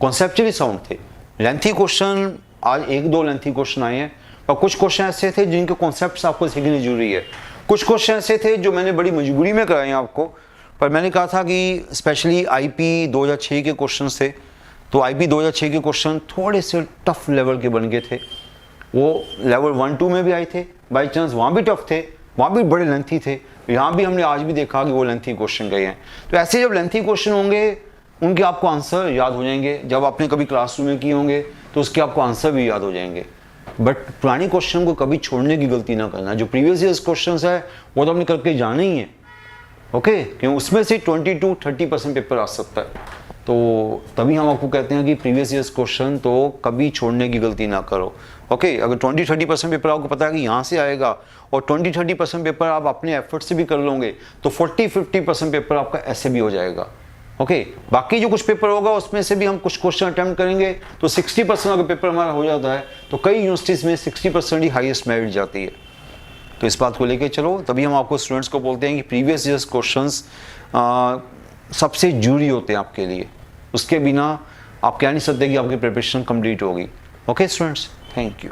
कॉन्सेप्चुअली साउंड थे। लेंथी क्वेश्चन आज 1-2 लेंथी क्वेश्चन आए हैं, और कुछ क्वेश्चन ऐसे थे जिनके कॉन्सेप्ट्स आपको सीखने जरूरी है। कुछ क्वेश्चन ऐसे थे जो मैंने बड़ी मजबूरी में कराए हैं आपको, पर मैंने कहा था कि स्पेशली आईपी 2006 के क्वेश्चन थे, तो आईपी 2006 के क्वेश्चन थोड़े से टफ लेवल के बन गए थे। वो लेवल 1-2 में भी आए थे, बाई चांस वहाँ भी टफ थे, वहाँ भी बड़े लेंथी थे। यहाँ भी हमने आज भी देखा कि वो लेंथी क्वेश्चन गए हैं। तो ऐसे जब लेंथी क्वेश्चन होंगे उनके आपको आंसर याद हो जाएंगे, जब आपने कभी क्लासरूम में किए होंगे तो उसके आपको आंसर भी याद हो जाएंगे। बट पुरानी क्वेश्चन को कभी छोड़ने की गलती ना करना। जो प्रीवियस ईयर्स क्वेश्चन है वो तो आपने करके जाना ही है, ओके, क्योंकि उसमें से 20-30% पेपर आ सकता है। तो तभी हम आपको कहते हैं कि प्रीवियस ईयर्स क्वेश्चन तो कभी छोड़ने की गलती ना करो, ओके। अगर 20-30% पेपर आपको पता है कि यहाँ से आएगा और 20-30% पेपर आप अपने एफर्ट से भी कर लोगे, तो 40-50% पेपर आपका ऐसे भी हो जाएगा, ओके। बाकी जो कुछ पेपर होगा उसमें से भी हम कुछ क्वेश्चन अटेम्प्ट करेंगे, तो 60% अगर पेपर हमारा हो जाता है तो कई यूनिवर्सिटीज़ में 60% ही हाईएस्ट मेरिट जाती है। तो इस बात को लेके चलो, तभी हम आपको स्टूडेंट्स को बोलते हैं कि प्रीवियस ईयर्स क्वेश्चंस सबसे जरूरी होते हैं आपके लिए, उसके बिना आप कह नहीं सकते कि आपकी प्रिपरेशन कंप्लीट होगी। Okay students, thank you.